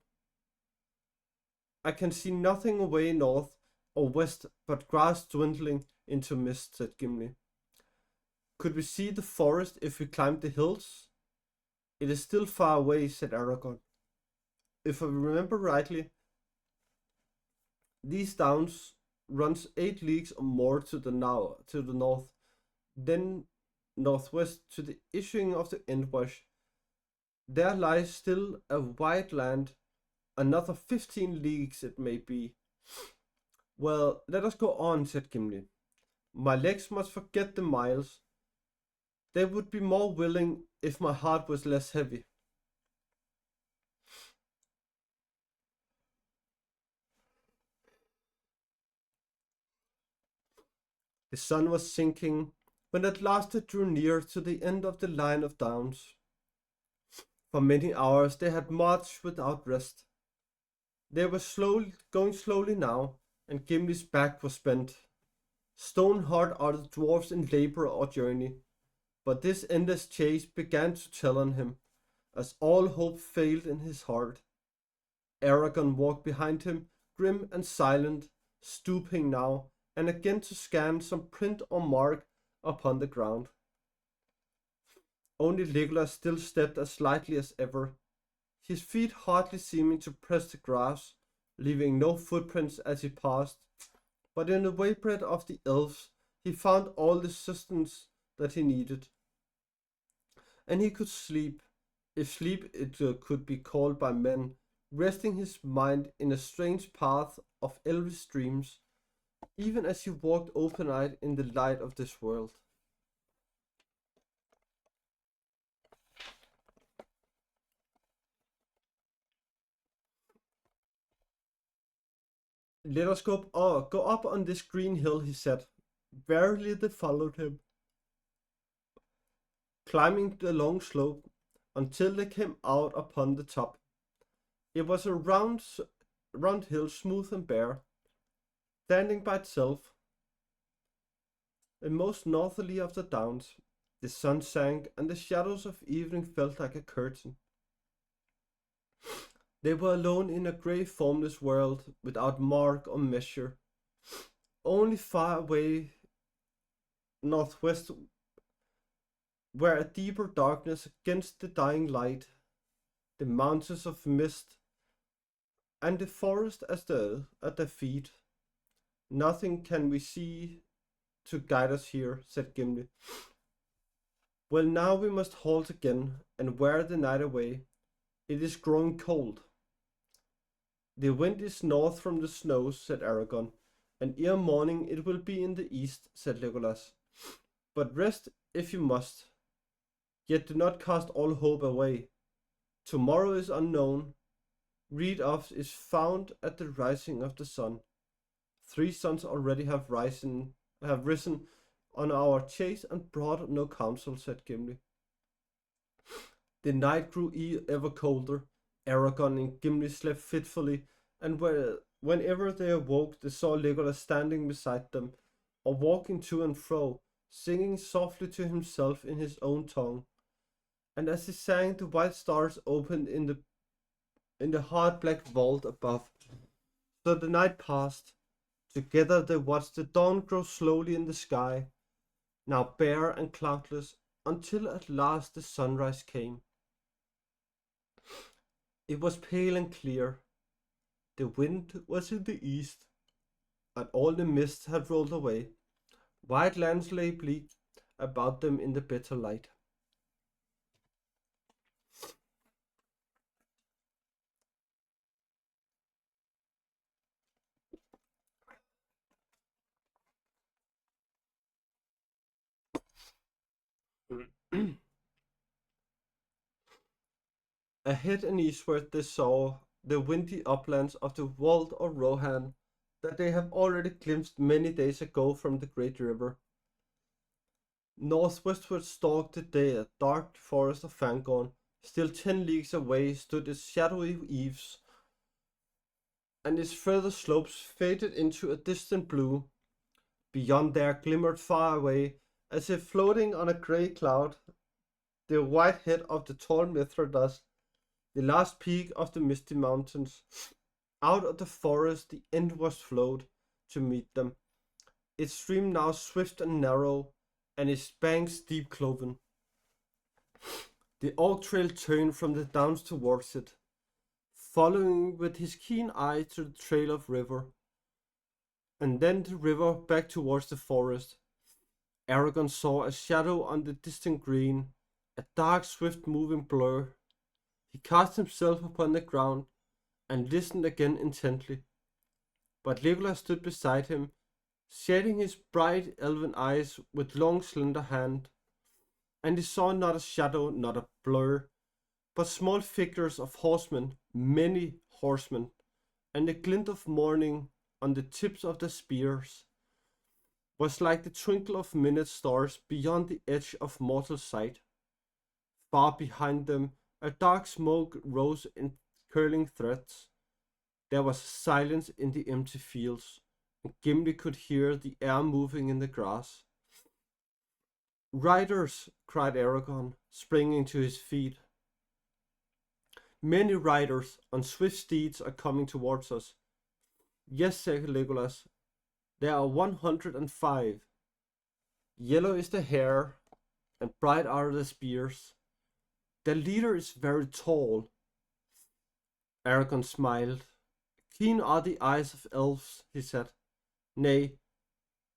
I can see nothing away north or west but grass dwindling into mist, said Gimli. Could we see the forest if we climbed the hills? It is still far away, said Aragorn. If I remember rightly, these downs runs 8 leagues or more to the north, then northwest to the issuing of the Endwash. There lies still a wide land, another 15 leagues it may be. Well, let us go on, said Gimli. My legs must forget the miles. They would be more willing if my heart was less heavy. The sun was sinking when at last they drew near to the end of the line of downs. For many hours they had marched without rest. They were going slowly now, and Gimli's back was bent. Stone hard are the dwarfs in labor or journey, but this endless chase began to tell on him, as all hope failed in his heart. Aragorn walked behind him, grim and silent, stooping now and again to scan some print or mark upon the ground. Only Legolas still stepped as lightly as ever, his feet hardly seeming to press the grass, leaving no footprints as he passed. But in the waybread of the elves he found all the sustenance that he needed. And he could sleep, if sleep it could be called by men, resting his mind in a strange path of elvish dreams, even as he walked open-eyed in the light of this world. Let us go up on this green hill, he said. Verily they followed him, climbing the long slope until they came out upon the top. It was a round hill, smooth and bare, standing by itself, the most northerly of the downs. The sun sank, and the shadows of evening felt like a curtain. They were alone in a grey, formless world, without mark or measure. Only far away northwest, where a deeper darkness against the dying light, the mountains of mist, and the forest at their feet. Nothing can we see to guide us here, said Gimli. Well, now we must halt again and wear the night away. It is growing cold. The wind is north from the snows, said Aragorn, and ere morning it will be in the east, said Legolas. But rest if you must, yet do not cast all hope away. Tomorrow is unknown. Reed of is found at the rising of the sun. 3 suns already have risen on our chase and brought no counsel, said Gimli. The night grew ever colder. Aragorn and Gimli slept fitfully, and whenever they awoke they saw Legolas standing beside them, or walking to and fro, singing softly to himself in his own tongue. And as he sang, the white stars opened in the hard black vault above. So the night passed. Together they watched the dawn grow slowly in the sky, now bare and cloudless, until at last the sunrise came. It was pale and clear. The wind was in the east, and all the mist had rolled away. White lands lay bleak about them in the bitter light. Ahead and eastward they saw the windy uplands of the Wold of Rohan that they have already glimpsed many days ago from the great river. Northwestward stalked the dark forest of Fangorn, Still 10 leagues away stood its shadowy eaves, and its further slopes faded into a distant blue. Beyond there glimmered far away, as if floating on a grey cloud, the white head of the tall Mithridas, the last peak of the misty mountains. Out of the forest the Indus flowed to meet them, its stream now swift and narrow, and its banks deep cloven. The oak trail turned from the downs towards it, following with his keen eye to the trail of river, and then the river back towards the forest. Aragon saw a shadow on the distant green, a dark, swift-moving blur. He cast himself upon the ground and listened again intently. But Legolas stood beside him, shading his bright elven eyes with long slender hand, and he saw not a shadow, not a blur, but small figures of horsemen, many horsemen, and the glint of morning on the tips of their spears was like the twinkle of minute stars beyond the edge of mortal sight. Far behind them a dark smoke rose in curling threads. There was silence in the empty fields, and Gimli could hear the air moving in the grass. "Riders!" cried Aragorn, springing to his feet. "Many riders on swift steeds are coming towards us." "Yes," said Legolas, "there are 105. Yellow is the hair, and bright are the spears. Their leader is very tall." Aragorn smiled. "Keen are the eyes of elves," he said. "Nay,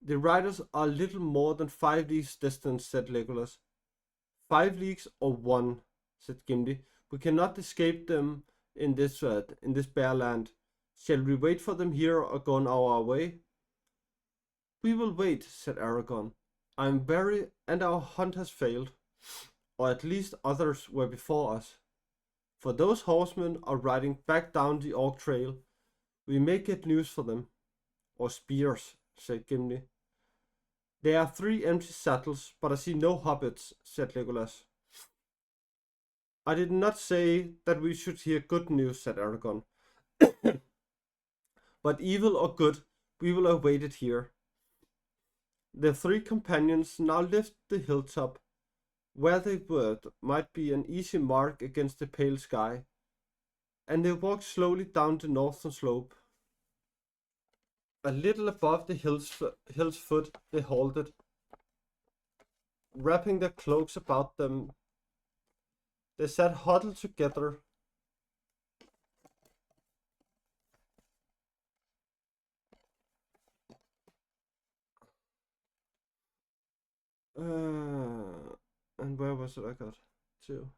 the riders are little more than 5 leagues distant," said Legolas. 5 leagues or 1, said Gimli. "We cannot escape them in this bare land. Shall we wait for them here or go on our way?" "We will wait," said Aragorn. "I am weary, and our hunt has failed, or at least others were before us. For those horsemen are riding back down the Orc Trail. We may get news for them." "Or spears," said Gimli. "There are 3 empty saddles, but I see no hobbits," said Legolas. "I did not say that we should hear good news," said Aragorn. "But evil or good, we will await it here." The 3 companions now left the hilltop. Where they were might be an easy mark against the pale sky, and they walked slowly down the northern slope. A little above the hill's foot they halted, wrapping their cloaks about them. They sat huddled together. And where was it I got to?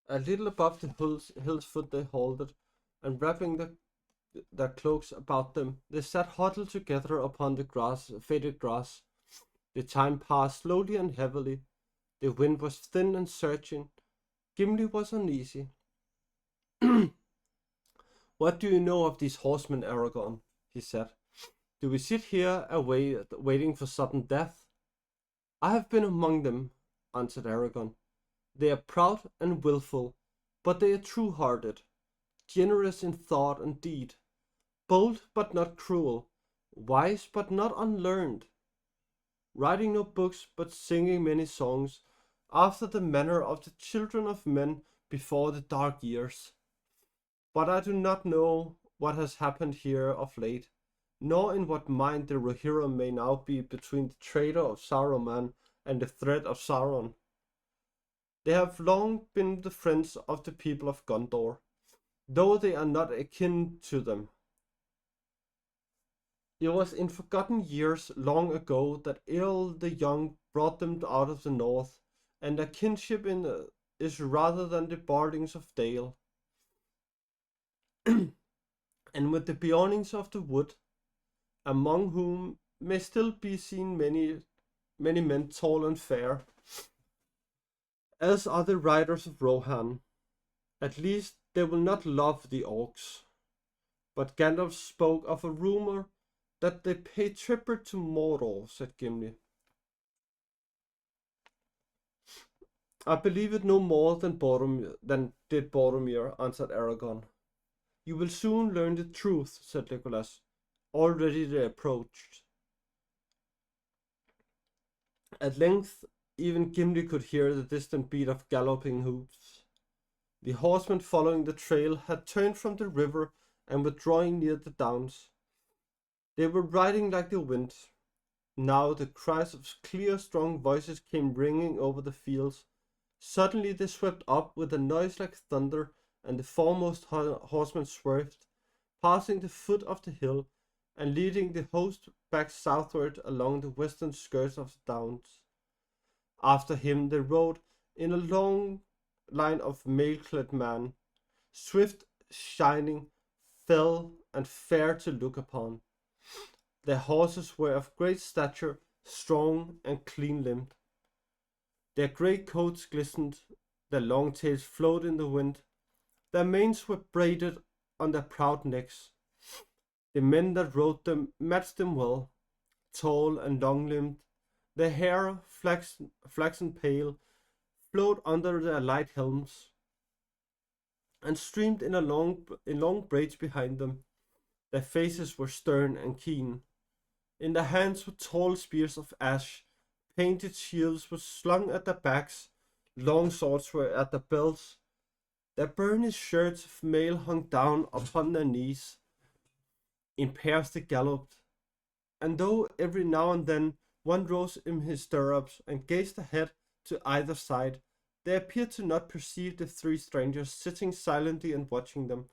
A little above the hill's foot they halted, and wrapping their cloaks about them, they sat huddled together upon the faded grass. The time passed slowly and heavily. The wind was thin and searching. Gimli was uneasy. "What do you know of these horsemen, Aragorn?" he said. "Do we sit here waiting for sudden death?" "I have been among them," answered Aragorn. "They are proud and wilful, but they are true-hearted, generous in thought and deed, bold but not cruel, wise but not unlearned, writing no books but singing many songs, after the manner of the children of men before the dark years. But I do not know what has happened here of late, nor in what mind the Rohirrim may now be between the traitor of Saruman and the threat of Sauron. They have long been the friends of the people of Gondor, though they are not akin to them. It was in forgotten years long ago that Eorl the Young brought them out of the north, and their kinship is rather than the bardings of Dale. And with the Beornings of the wood, among whom may still be seen many men tall and fair, as are the riders of Rohan. At least they will not love the orcs. But Gandalf spoke of a rumor that they pay tribute to Mordor, said Gimli. I believe it no more than did Boromir, answered Aragorn. You will soon learn the truth, said Legolas. Already they approached. At length, even Gimli could hear the distant beat of galloping hoofs. The horsemen following the trail had turned from the river and were drawing near the downs. They were riding like the wind. Now the cries of clear, strong voices came ringing over the fields. Suddenly they swept up with a noise like thunder, and the foremost horseman swerved, passing the foot of the hill and leading the host back southward along the western skirts of the downs. After him they rode in a long line of mail-clad men, swift, shining, fell, and fair to look upon. Their horses were of great stature, strong and clean-limbed. Their grey coats glistened, their long tails flowed in the wind, their manes were braided on their proud necks. The men that rode them matched them well, tall and long-limbed, their hair, flaxen pale, flowed under their light helms, and streamed in long braids behind them. Their faces were stern and keen. In their hands were tall spears of ash, painted shields were slung at their backs, long swords were at their belts. Their burnished shirts of mail hung down upon their knees. In pairs they galloped, and though every now and then one rose in his stirrups and gazed ahead to either side, they appeared to not perceive the three strangers sitting silently and watching them.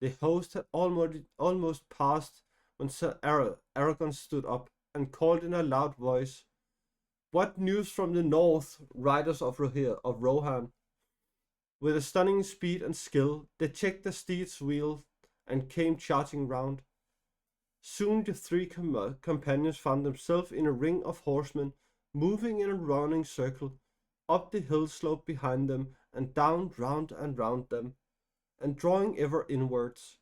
The host had almost passed when Sir Aragorn stood up and called in a loud voice, "What news from the north, riders of Rohan?" With a stunning speed and skill, they checked the steeds' wheels and came charging round. Soon the three companions found themselves in a ring of horsemen, moving in a running circle, up the hill slope behind them, and down round and round them, and drawing ever inwards.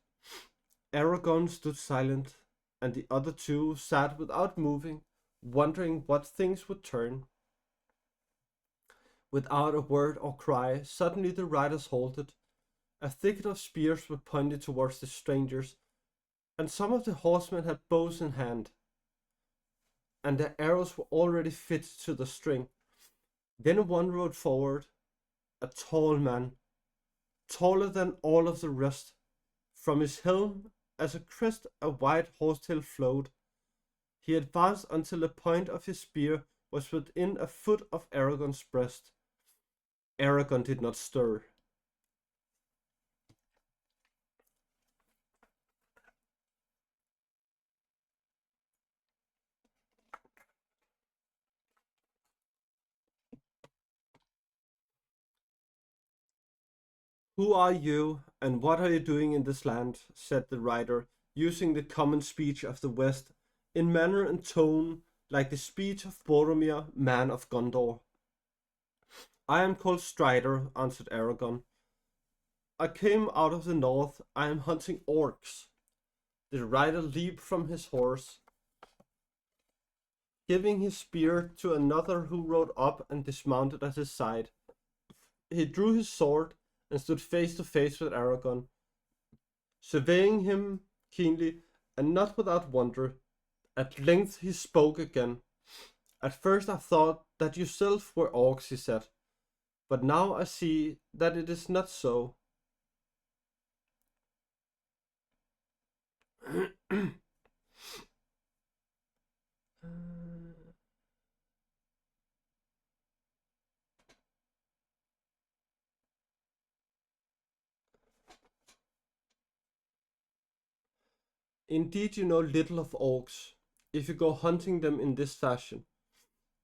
Aragorn stood silent, and the other two sat without moving, wondering what things would turn. Without a word or cry, suddenly the riders halted. A thicket of spears were pointed towards the strangers, and some of the horsemen had bows in hand, and their arrows were already fitted to the string. Then one rode forward, a tall man, taller than all of the rest. From his helm, as a crest, a white horsetail flowed. He advanced until the point of his spear was within a foot of Aragorn's breast. Aragorn did not stir. "Who are you, and what are you doing in this land?" said the rider, using the common speech of the West, in manner and tone like the speech of Boromir, man of Gondor. "I am called Strider," answered Aragorn. "I came out of the north. I am hunting orcs." The rider leaped from his horse, giving his spear to another who rode up and dismounted at his side. He drew his sword and stood face to face with Aragorn, surveying him keenly and not without wonder. At length he spoke again. "At first I thought that yourself were orcs," he said, "but now I see that it is not so." "Indeed you know little of orcs, if you go hunting them in this fashion.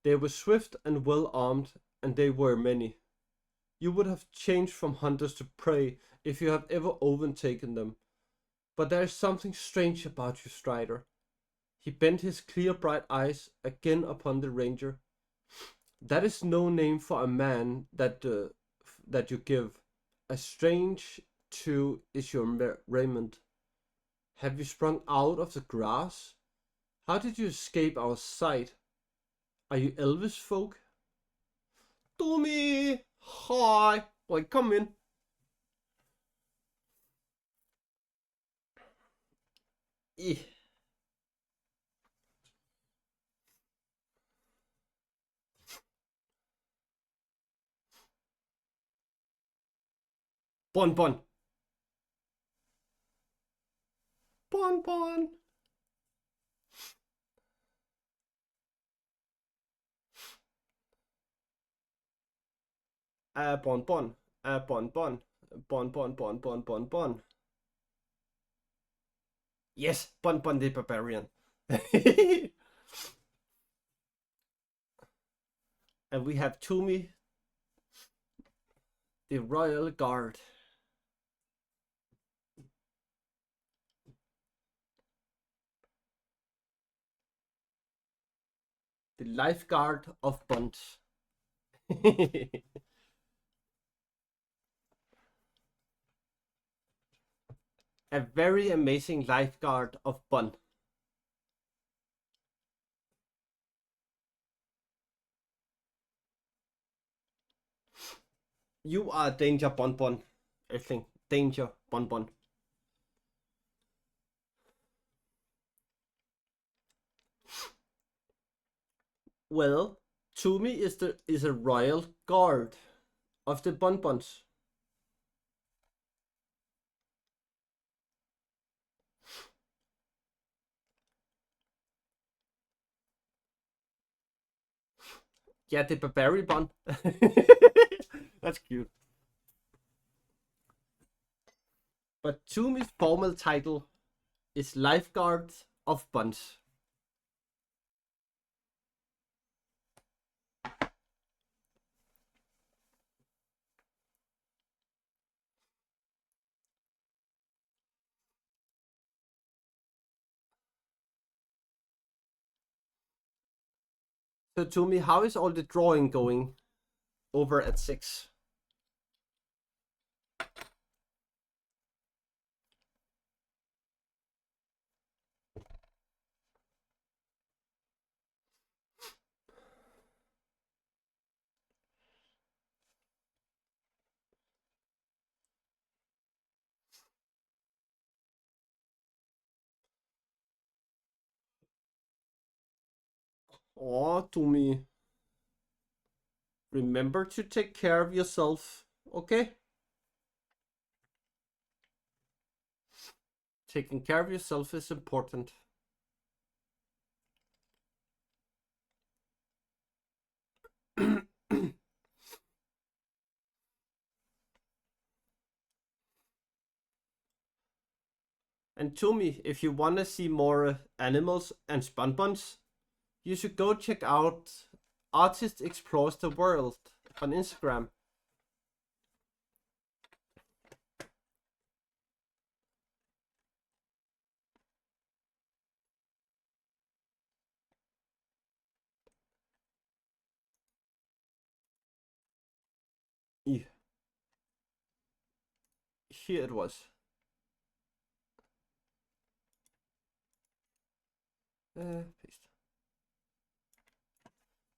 They were swift and well armed, and they were many. You would have changed from hunters to prey if you had ever overtaken them. But there is something strange about you, Strider." He bent his clear bright eyes again upon the ranger. That is no name for a man that you give. A strange too is your raiment. Have you sprung out of the grass? How did you escape our sight? Are you Elvis folk? Tommy! Hi! Like, come in. Eh. Bon bon. Bon bon. Bon bon. Bon bon. Bon bon bon bon bon bon. Yes, Bon Bon the Barbarian. And we have Toomey, the Royal Guard. The Lifeguard of Bond. A very amazing lifeguard of Bond. You are danger, Bon Bon. I think danger, Bon Bon. Well, Toomey is a royal guard of the Bon Bons. Yeah, the Barbarian Bon. That's cute. But Toomey's formal title is Lifeguard of Bons. So Toomey, how is all the drawing going over at 6? Oh, Toomey. Remember to take care of yourself, okay? Taking care of yourself is important. And Toomey, if you want to see more animals and SpongeBob's, you should go check out Artist Explores the World on Instagram. Yeah. Here it was. Paste.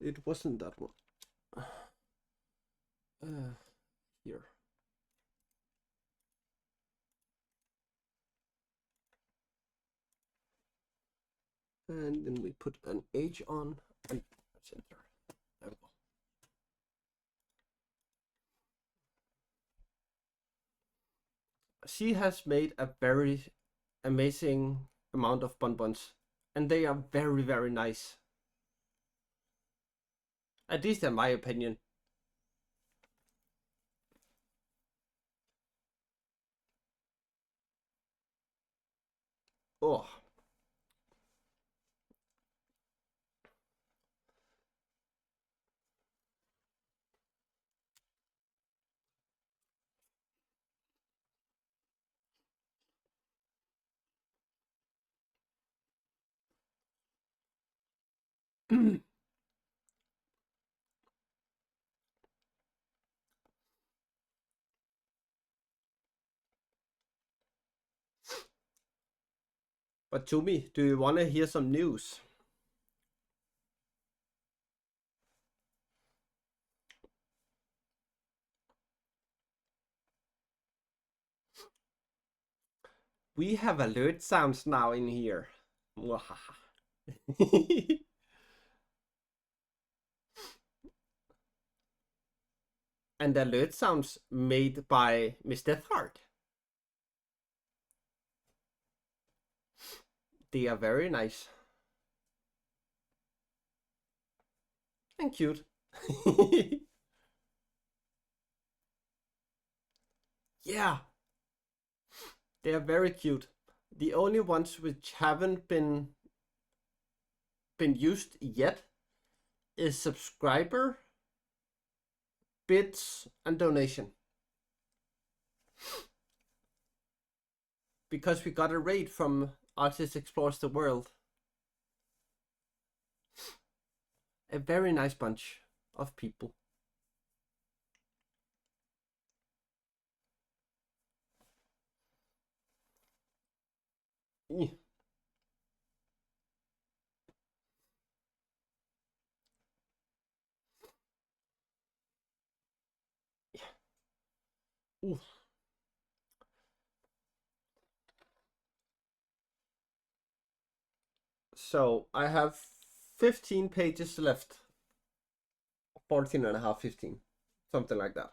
It wasn't that one. Here. And then we put an H on and center. There we go. She has made a very amazing amount of bonbons, and they are very, very nice. At least in my opinion. Oh. But Tumi, do you want to hear some news? We have alert sounds now in here. And alert sounds made by Miss Deathheart. They are very nice. And cute. Yeah. They are very cute. The only ones which haven't been used yet is subscriber, bits, and donation. Because we got a raid from Artist Explores the World. A very nice bunch of people. Yeah. Ooh. So I have 15 pages left. 14 and a half, 15. Something like that.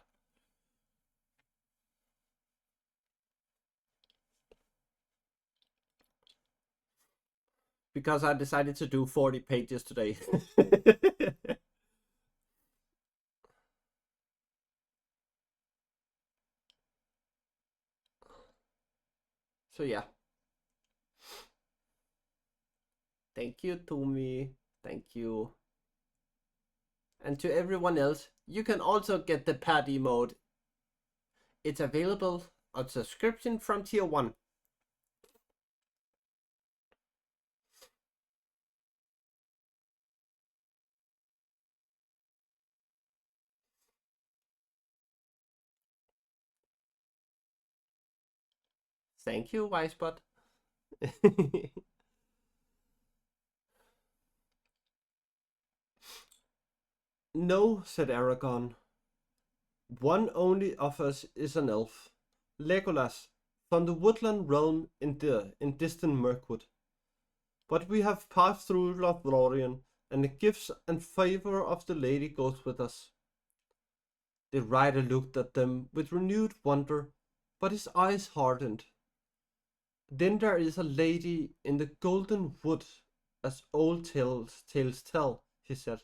Because I decided to do 40 pages today. So yeah. Thank you, Tumi. Thank you. And to everyone else, you can also get the Paddy mode. It's available on subscription from tier 1. Thank you, Wisebot. No, said Aragon. One only of us is an elf. Legolas, from the woodland realm in distant Mirkwood. But we have passed through Lothlorien, and the gifts and favor of the lady goes with us. The rider looked at them with renewed wonder, but his eyes hardened. Then there is a lady in the golden wood, as old tales tell, he said.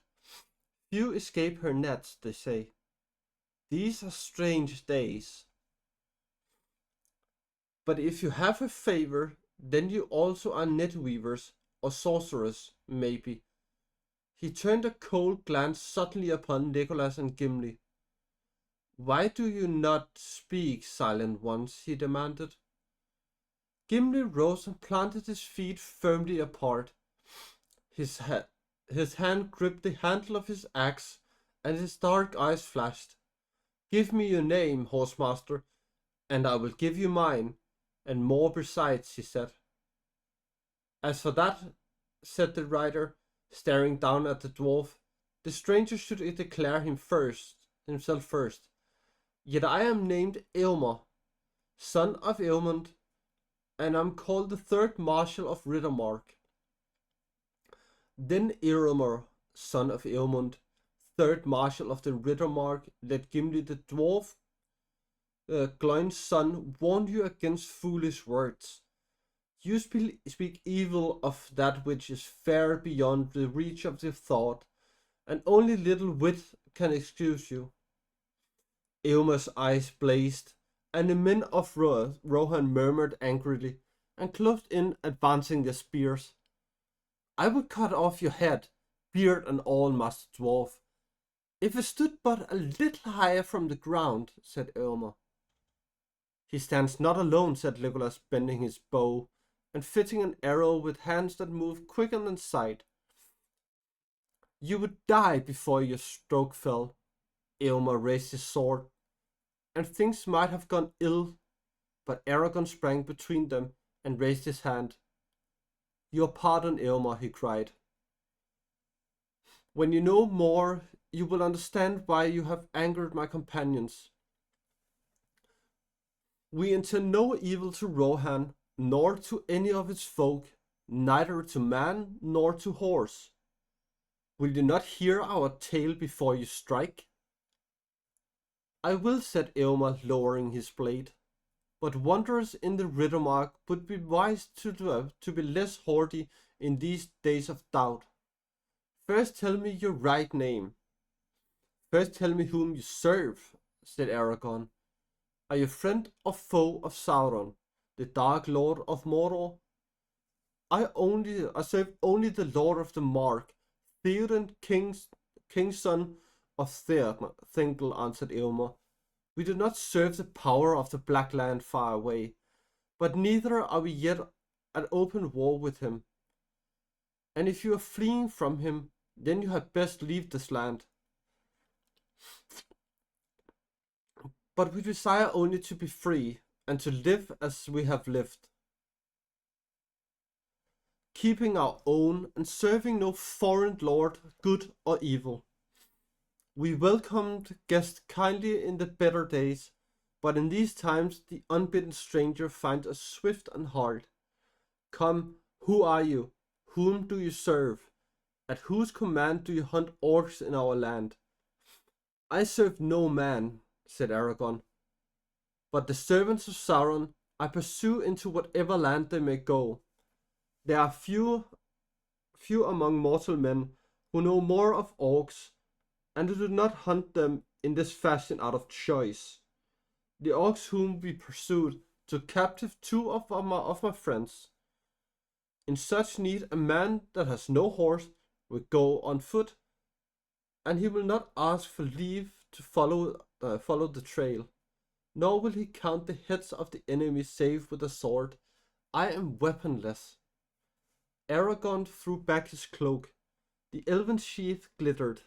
Few escape her nets, they say. These are strange days. But if you have a favor, then you also are net weavers, or sorcerers, maybe. He turned a cold glance suddenly upon Legolas and Gimli. Why do you not speak, silent ones? He demanded. Gimli rose and planted his feet firmly apart. His hand gripped the handle of his axe, and his dark eyes flashed. Give me your name, horsemaster, and I will give you mine, and more besides, he said. As for that, said the rider, staring down at the dwarf, the stranger should declare himself first. Yet I am named Eomer, son of Eomund, and am called the third marshal of Riddermark. Then Eomer, son of Eomund, third marshal of the Riddermark, let Gimli the dwarf, Gloin's son, warn you against foolish words. You speak evil of that which is fair beyond the reach of the thought, and only little wit can excuse you. Eomer's eyes blazed, and the men of Rohan murmured angrily, and closed in, advancing their spears. I would cut off your head, beard and all, master dwarf, if it stood but a little higher from the ground, said Eomer. He stands not alone, said Legolas, bending his bow, and fitting an arrow with hands that moved quicker than sight. You would die before your stroke fell. Eomer raised his sword, and things might have gone ill, but Aragorn sprang between them and raised his hand. Your pardon, Eomer, he cried. When you know more, you will understand why you have angered my companions. We intend no evil to Rohan, nor to any of its folk, neither to man nor to horse. Will you not hear our tale before you strike? I will, said Eomer, lowering his blade, but wanderers in the Riddermark would be wise to be less hardy in these days of doubt. First tell me your right name. First tell me whom you serve, said Aragorn. Are you friend or foe of Sauron, the Dark Lord of Mordor? I serve only the Lord of the Mark, Theoden, king's son of Thingol, answered Eomer. We do not serve the power of the Black Land far away, but neither are we yet at open war with him. And if you are fleeing from him, then you had best leave this land. But we desire only to be free, and to live as we have lived, keeping our own and serving no foreign lord, good or evil. We welcomed guests kindly in the better days, but in these times the unbidden stranger finds us swift and hard. Come, who are you? Whom do you serve? At whose command do you hunt orcs in our land? I serve no man, said Aragorn, but the servants of Sauron I pursue into whatever land they may go. There are few among mortal men who know more of orcs, and who do not hunt them in this fashion out of choice. The orcs whom we pursued took captive two of my friends. In such need, a man that has no horse will go on foot, and he will not ask for leave to follow the trail, nor will he count the heads of the enemy save with a sword. I am weaponless. Aragorn threw back his cloak. The elven sheath glittered.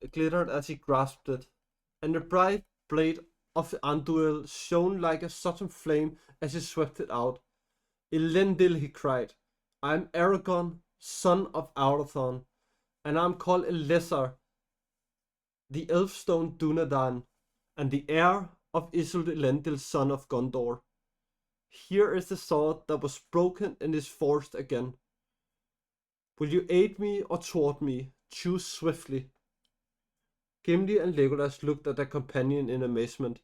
It glittered as he grasped it, and the bright blade of the Andúril shone like a sudden flame as he swept it out. Elendil, he cried, I am Aragorn, son of Arathorn, and I am called Elessar, the Elfstone Dunedain, and the heir of Isildur Elendil, son of Gondor. Here is the sword that was broken and is forged again. Will you aid me or thwart me? Choose swiftly. Gimli and Legolas looked at their companion in amazement,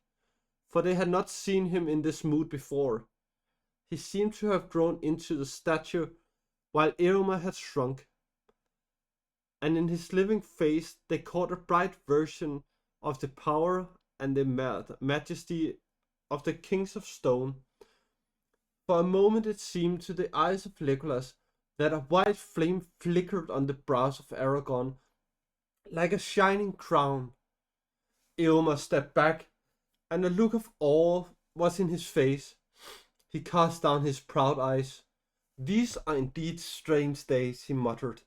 for they had not seen him in this mood before. He seemed to have grown into the stature, while Eomer had shrunk, and in his living face they caught a bright version of the power and the majesty of the kings of stone. For a moment it seemed to the eyes of Legolas that a white flame flickered on the brows of Aragorn, like a shining crown. Eomer stepped back, and a look of awe was in his face. He cast down his proud eyes. These are indeed strange days, he muttered.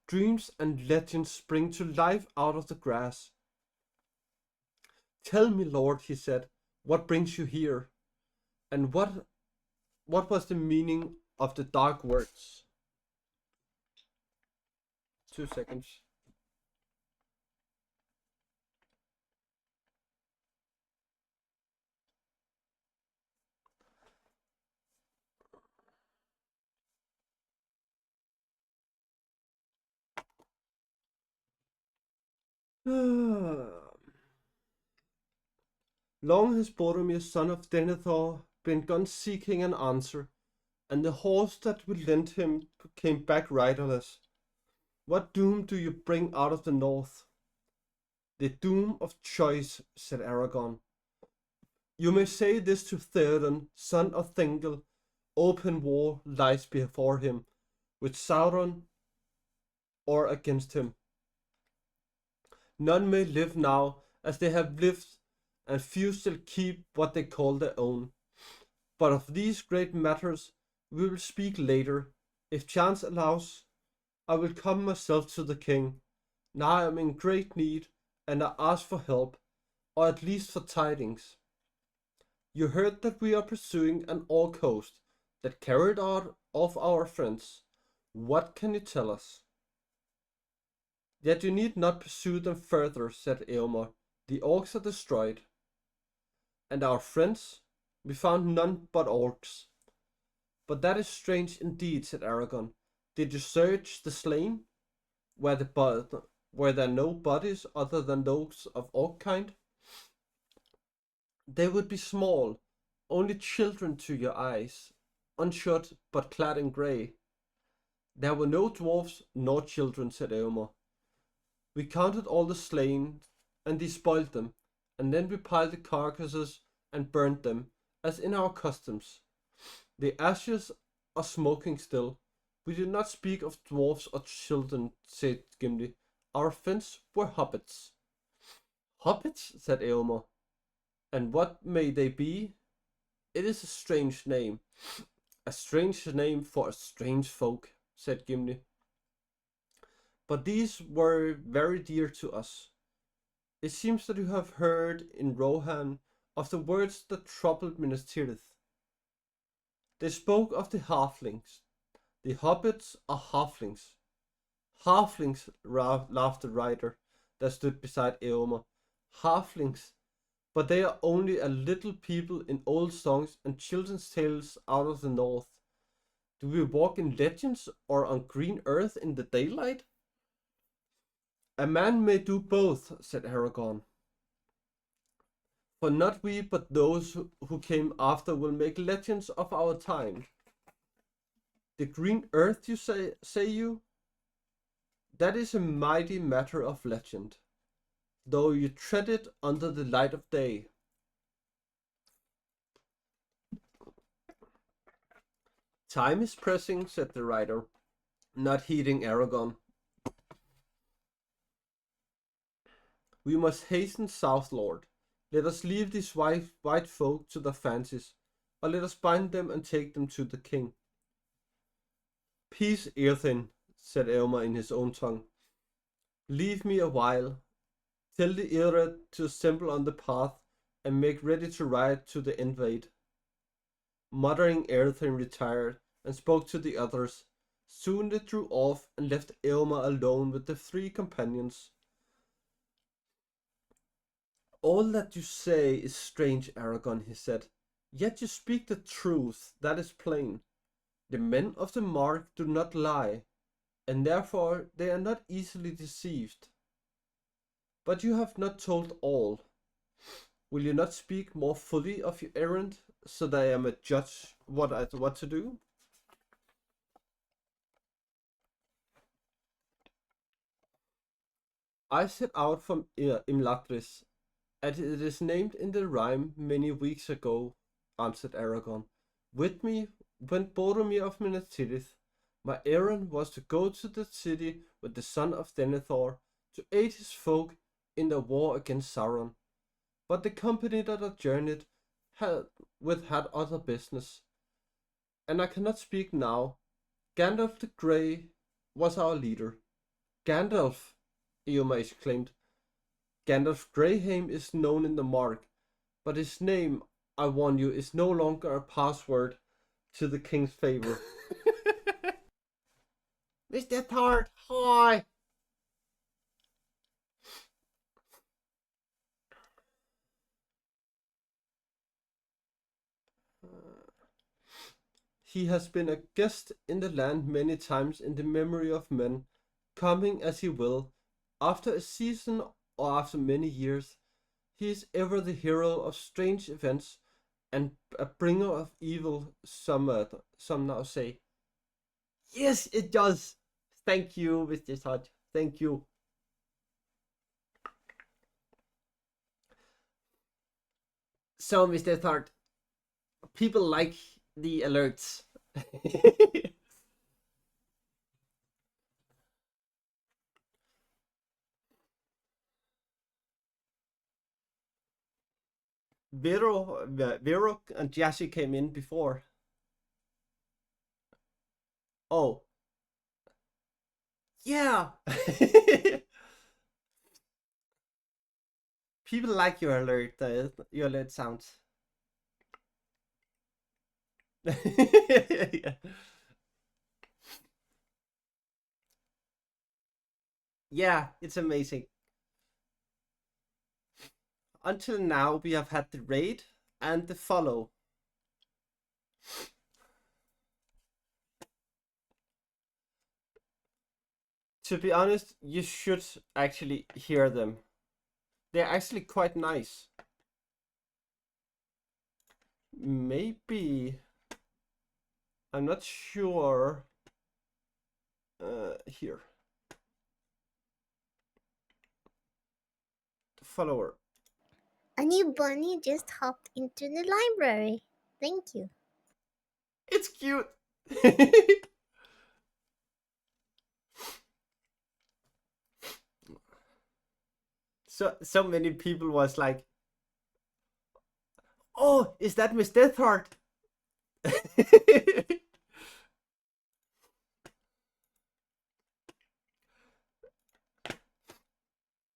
Dreams and legends spring to life out of the grass. Tell me, Lord, he said, what brings you here? And what was the meaning of the dark words? 2 seconds. Long has Boromir, son of Denethor, been gone seeking an answer, and the horse that we lent him came back riderless. What doom do you bring out of the north? The doom of choice, said Aragorn. You may say this to Theoden, son of Thingol. Open war lies before him, with Sauron or against him. None may live now as they have lived, and few shall keep what they call their own. But of these great matters we will speak later. If chance allows, I will come myself to the king. Now I am in great need, and I ask for help. or at least for tidings. You heard that we are pursuing an orc host that carried out of our friends. What can you tell us? Yet you need not pursue them further, said Eomer. The orcs are destroyed. And our friends? We found none but orcs. But that is strange indeed, said Aragorn. Did you search the slain? Were there no bodies other than those of orc kind? They would be small, only children to your eyes, unshod but clad in grey. There were no dwarfs nor children, said Eomer. We counted all the slain, and despoiled them, and then we piled the carcasses and burned them, as in our customs. The ashes are smoking still. We did not speak of dwarfs or children, said Gimli. Our friends were hobbits. Hobbits, said Eomer. And what may they be? It is a strange name. A strange name for a strange folk, said Gimli. But these were very dear to us. It seems that you have heard in Rohan of the words that troubled Minas Tirith. They spoke of the halflings. The hobbits are halflings. Halflings, laughed the rider that stood beside Eomer. Halflings, but they are only a little people in old songs and children's tales out of the north. Do we walk in legends or on green earth in the daylight? A man may do both, said Aragorn. For not we, but those who came after will make legends of our time. The green earth, you say you? That is a mighty matter of legend, though you tread it under the light of day. Time is pressing, said the rider, not heeding Aragorn. We must hasten south, Lord. Let us leave these white folk to their fancies, or let us bind them and take them to the king. Peace, Eärthin, said Eomer in his own tongue. Leave me a while. Tell the Irred to assemble on the path and make ready to ride to the invade. Muttering, Eärthin retired and spoke to the others. Soon they drew off and left Eomer alone with the three companions. All that you say is strange, Aragorn, he said. Yet you speak the truth, that is plain. The men of the mark do not lie, and therefore they are not easily deceived. But you have not told all. Will you not speak more fully of your errand, so that I may judge what to do? I set out from Imladris, and it is named in the rhyme many weeks ago, answered Aragorn. With me went Boromir of Minas Tirith. My errand was to go to the city with the son of Denethor, to aid his folk in the war against Sauron. But the company that I journeyed had other business, and I cannot speak now. Gandalf the Grey was our leader. Gandalf, Eomer exclaimed. Gandalf Greyheim is known in the mark, but his name, I warn you, is no longer a password to the king's favor. Mr. Thard, hi! He has been a guest in the land many times in the memory of men, coming as he will, after a season or after many years. He is ever the hero of strange events and a bringer of evil, some now say. Yes, it does. Thank you, Mr. Thard. Thank you. So, Mr. Thard, people like the alerts. Vero and Jassy came in before. Oh. Yeah. People like your alert sounds. Yeah. Yeah, it's amazing. Until now, we have had the raid and the follow. To be honest, you should actually hear them. They're actually quite nice. Maybe. I'm not sure. Here. The follower. A new bunny just hopped into the library. Thank you. It's cute. So many people was like, "Oh, is that Miss Deathheart?"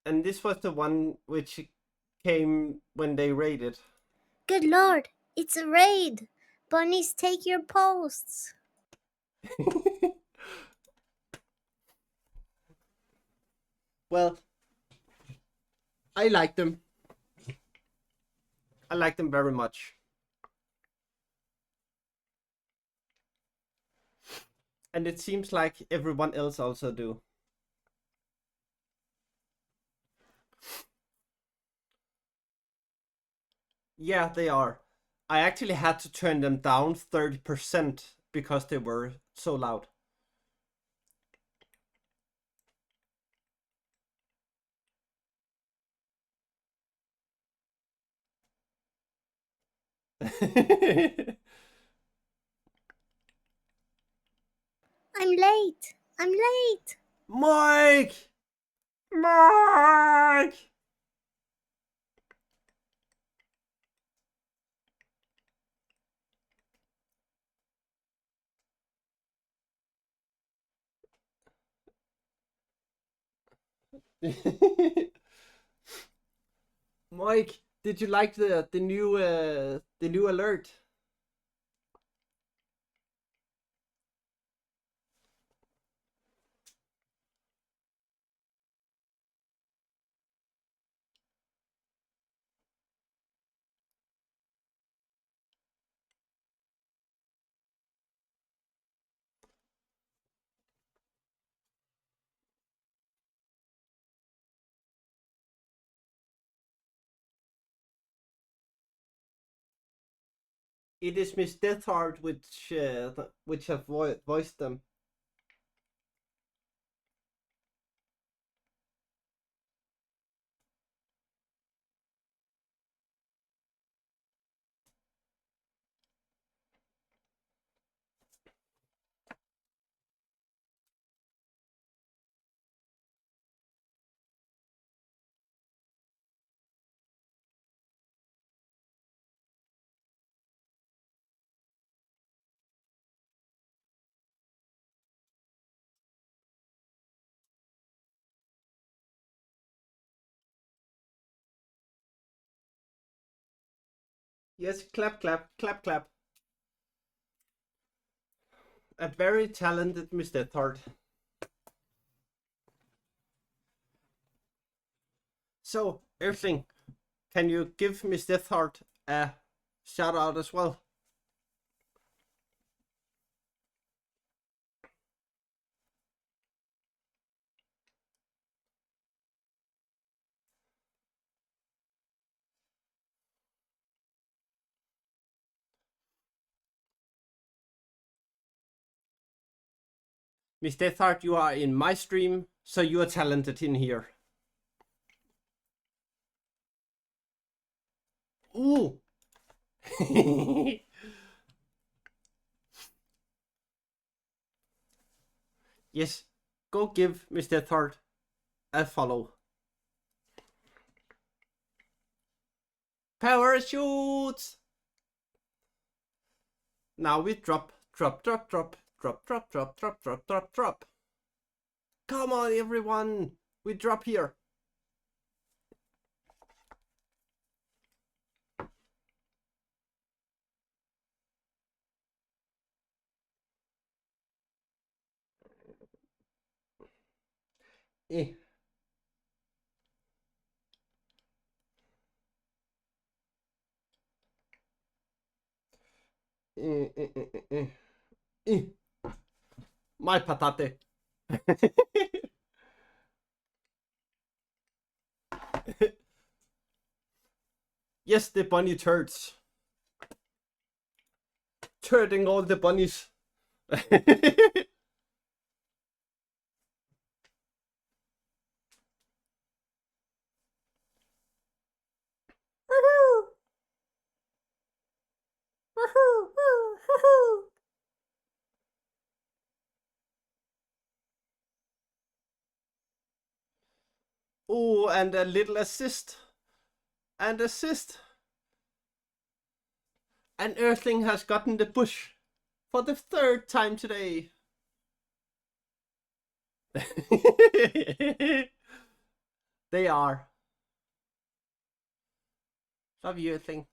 And this was the one which came when they raided. Good lord, it's a raid! Bunnies, take your posts! Well, I like them. I like them very much. And it seems like everyone else also do. Yeah, they are. I actually had to turn them down 30% because they were so loud. I'm late! I'm late! Mike! Mike! Mike, did you like the new alert? It is Miss Deathheart which have voiced them. Yes, clap, clap, clap, clap. A very talented Miss Deathheart. So, Earthling, can you give Miss Deathheart a shout out as well? Miss Deathheart, you are in my stream, so you are talented in here. Ooh! Yes, go give Miss Deathheart a follow. Parachutes! Now we drop, drop, drop, drop, drop, drop, drop, drop, drop, drop, drop. Come on, everyone! We drop here. Eh. My patate. Yes, the bunny turds. Turding all the bunnies. Oh, and a little assist. And assist. An earthling has gotten the bush for the third time today. They are. Love you, earthling.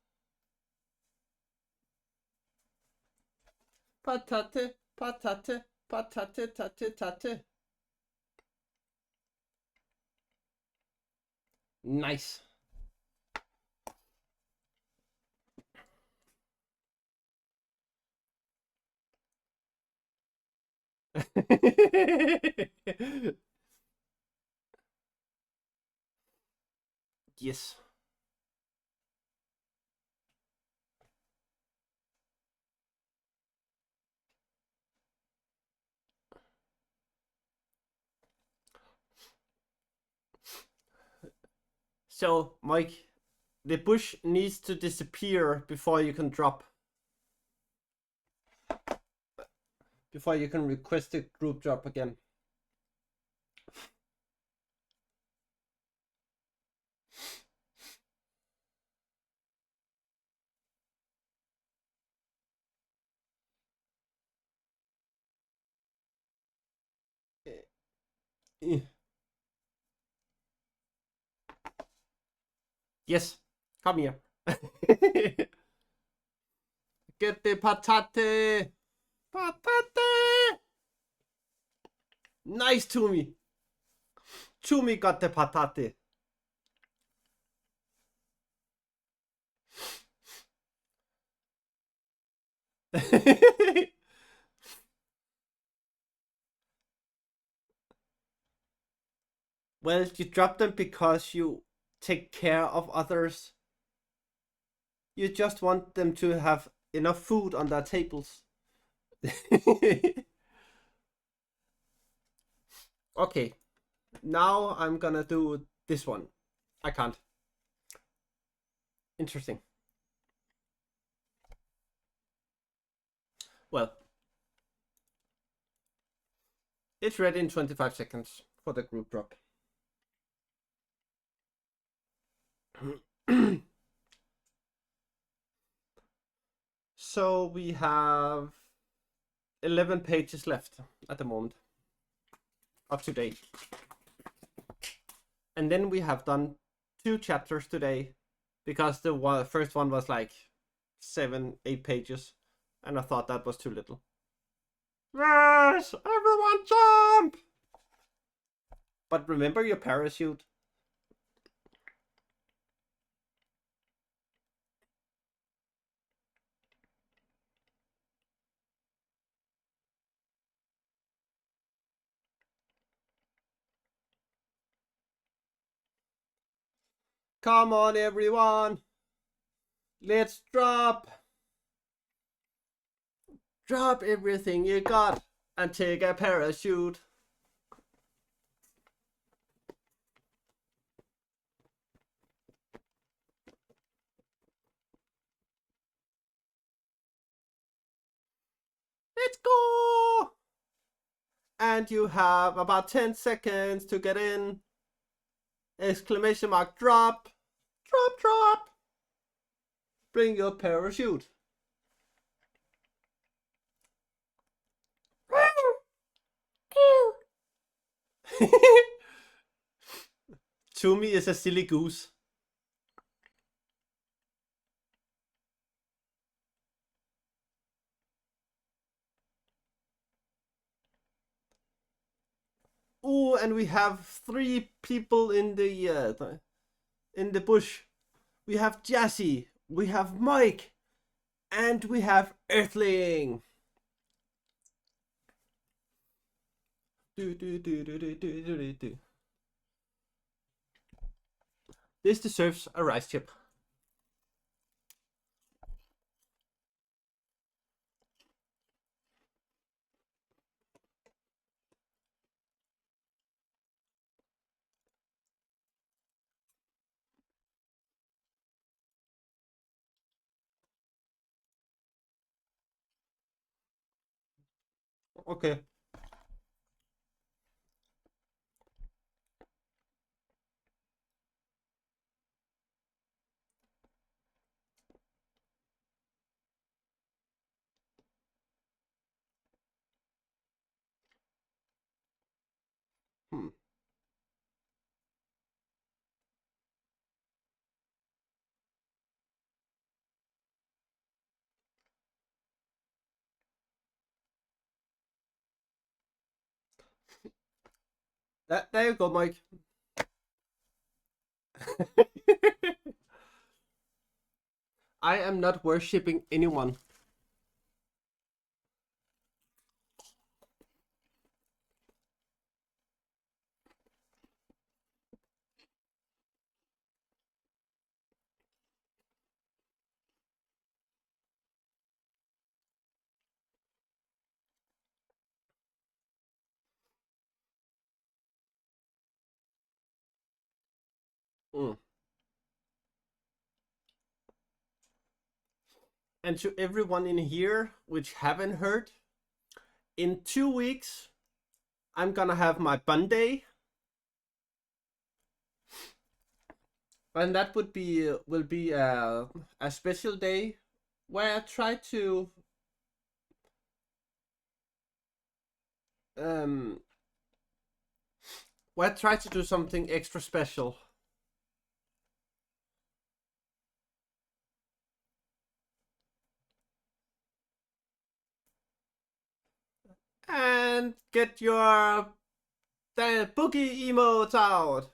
Patate, patate, patate, tate, tate. Nice. Yes. So, Mike, the bush needs to disappear before you can drop. Before you can request a group drop again. Yes, come here. Get the patate. Patate. Nice, Toomey. Toomey got the patate. Well, you drop them because you take care of others. You just want them to have enough food on their tables. Okay, now I'm gonna do this one. I can't. Interesting. Well, it's ready in 25 seconds for the group drop. So we have 11 pages left at the moment of today. And then we have done 2 chapters today because the first one was like 7-8 pages and I thought that was too little. Yes, everyone jump! But remember your parachute. Come on, everyone. Let's drop. Drop everything you got and take a parachute. Let's go. And you have about 10 seconds to get in. Exclamation mark drop. Drop, drop. Bring your parachute. Toomey is a silly goose. Oh, and we have 3 people in the bush. We have Jassy, we have Mike, and we have Earthling. Do. This deserves a rice chip. Okay. Hmm. There you go, Mike. I am not worshipping anyone. Mm. And to everyone in here which haven't heard, in 2 weeks I'm gonna have my bun day, and that will be a special day where I try to um do something extra special. And get your the boogie emotes out.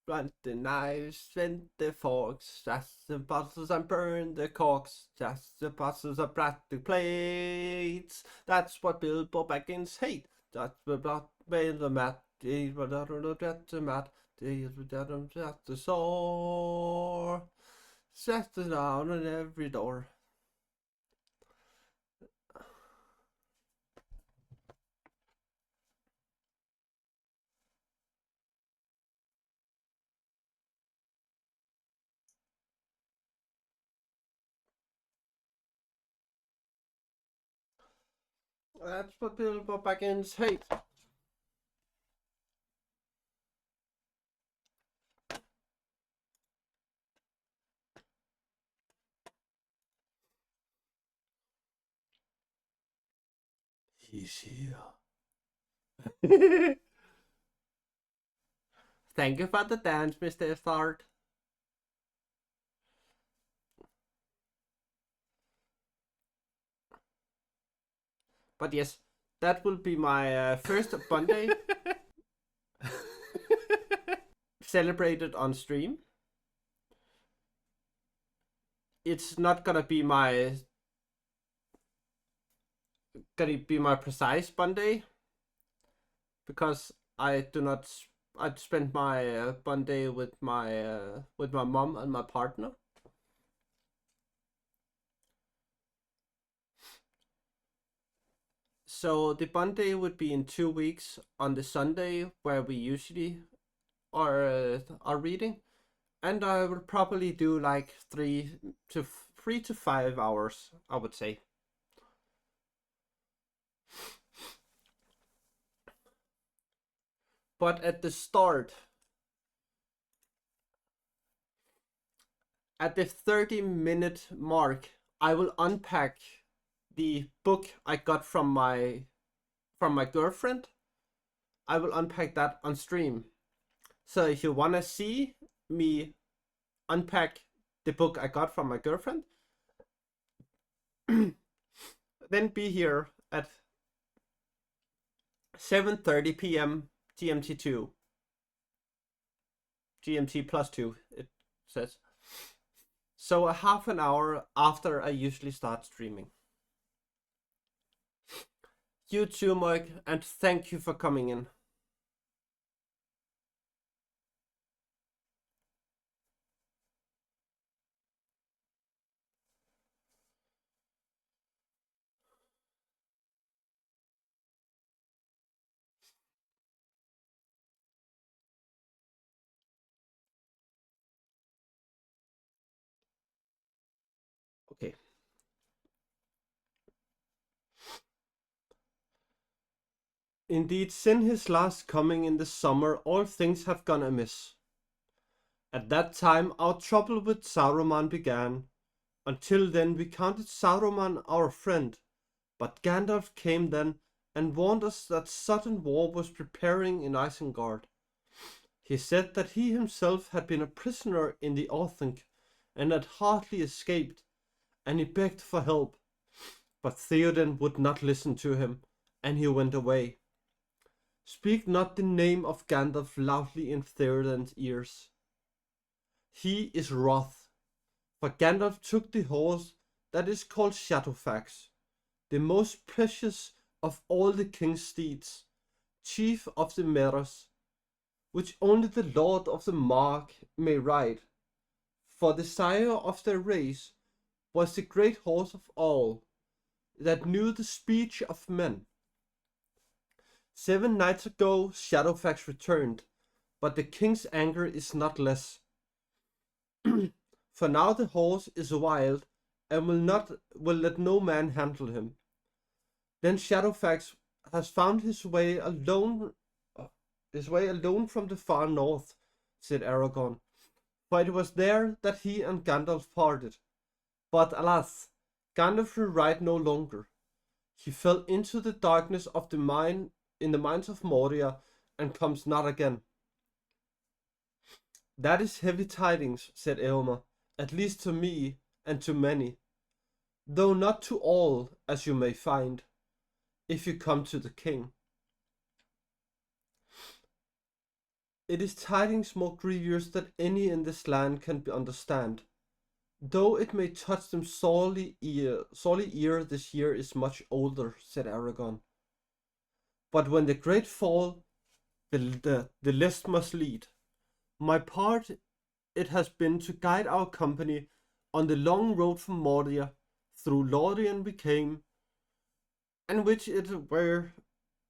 Run the knives, bend the forks, just the bottles and burn the corks, just the bottles of plastic plates. That's what Bilbo Baggins hate. That's the blood made the mat. The mat. The sore. Set it down on every door. That's what Bilbo Baggins hate. He's here. Thank you for the dance, Mr. Thart. But yes, that will be my first Monday celebrated on stream. It's not gonna be my precise Monday because I do not. I spend my Monday with my mom and my partner. So the Monday would be in 2 weeks on the Sunday where we usually are reading, and I will probably do like 3 to 5 hours, I would say. But at the start, at the 30-minute mark, I will unpack the book I got from my girlfriend. I will unpack that on stream. So if you wanna see me unpack the book I got from my girlfriend, then be here at 7:30 p.m. GMT2. GMT plus 2, it says. So a half an hour after I usually start streaming. You too, Mike, and thank you for coming in. Okay. Indeed, since his last coming in the summer, all things have gone amiss. At that time, our trouble with Saruman began. Until then, we counted Saruman our friend, but Gandalf came then and warned us that sudden war was preparing in Isengard. He said that he himself had been a prisoner in the Orthanc and had hardly escaped, and he begged for help. But Theoden would not listen to him, and he went away. Speak not the name of Gandalf loudly in Theoden's ears. He is wroth, for Gandalf took the horse that is called Shadowfax, the most precious of all the king's steeds, chief of the Meres, which only the Lord of the Mark may ride. For the sire of their race was the great horse of all, that knew the speech of men. 7 nights ago Shadowfax returned, but the king's anger is not less. For now the horse is wild, and will let no man handle him. Then Shadowfax has found his way alone from the far north, said Aragorn, for it was there that he and Gandalf parted. But alas, Gandalf will ride no longer. He fell into the darkness of the mine in the mines of Moria and comes not again. That is heavy tidings, said Eomer, at least to me and to many, though not to all, as you may find, if you come to the king. It is tidings more grievous than any in this land can understand, though it may touch them sorely ere this year is much older, said Aragorn. But when the great fall, the list must lead. My part it has been to guide our company on the long road from Moria, through Lorien we came, and which it were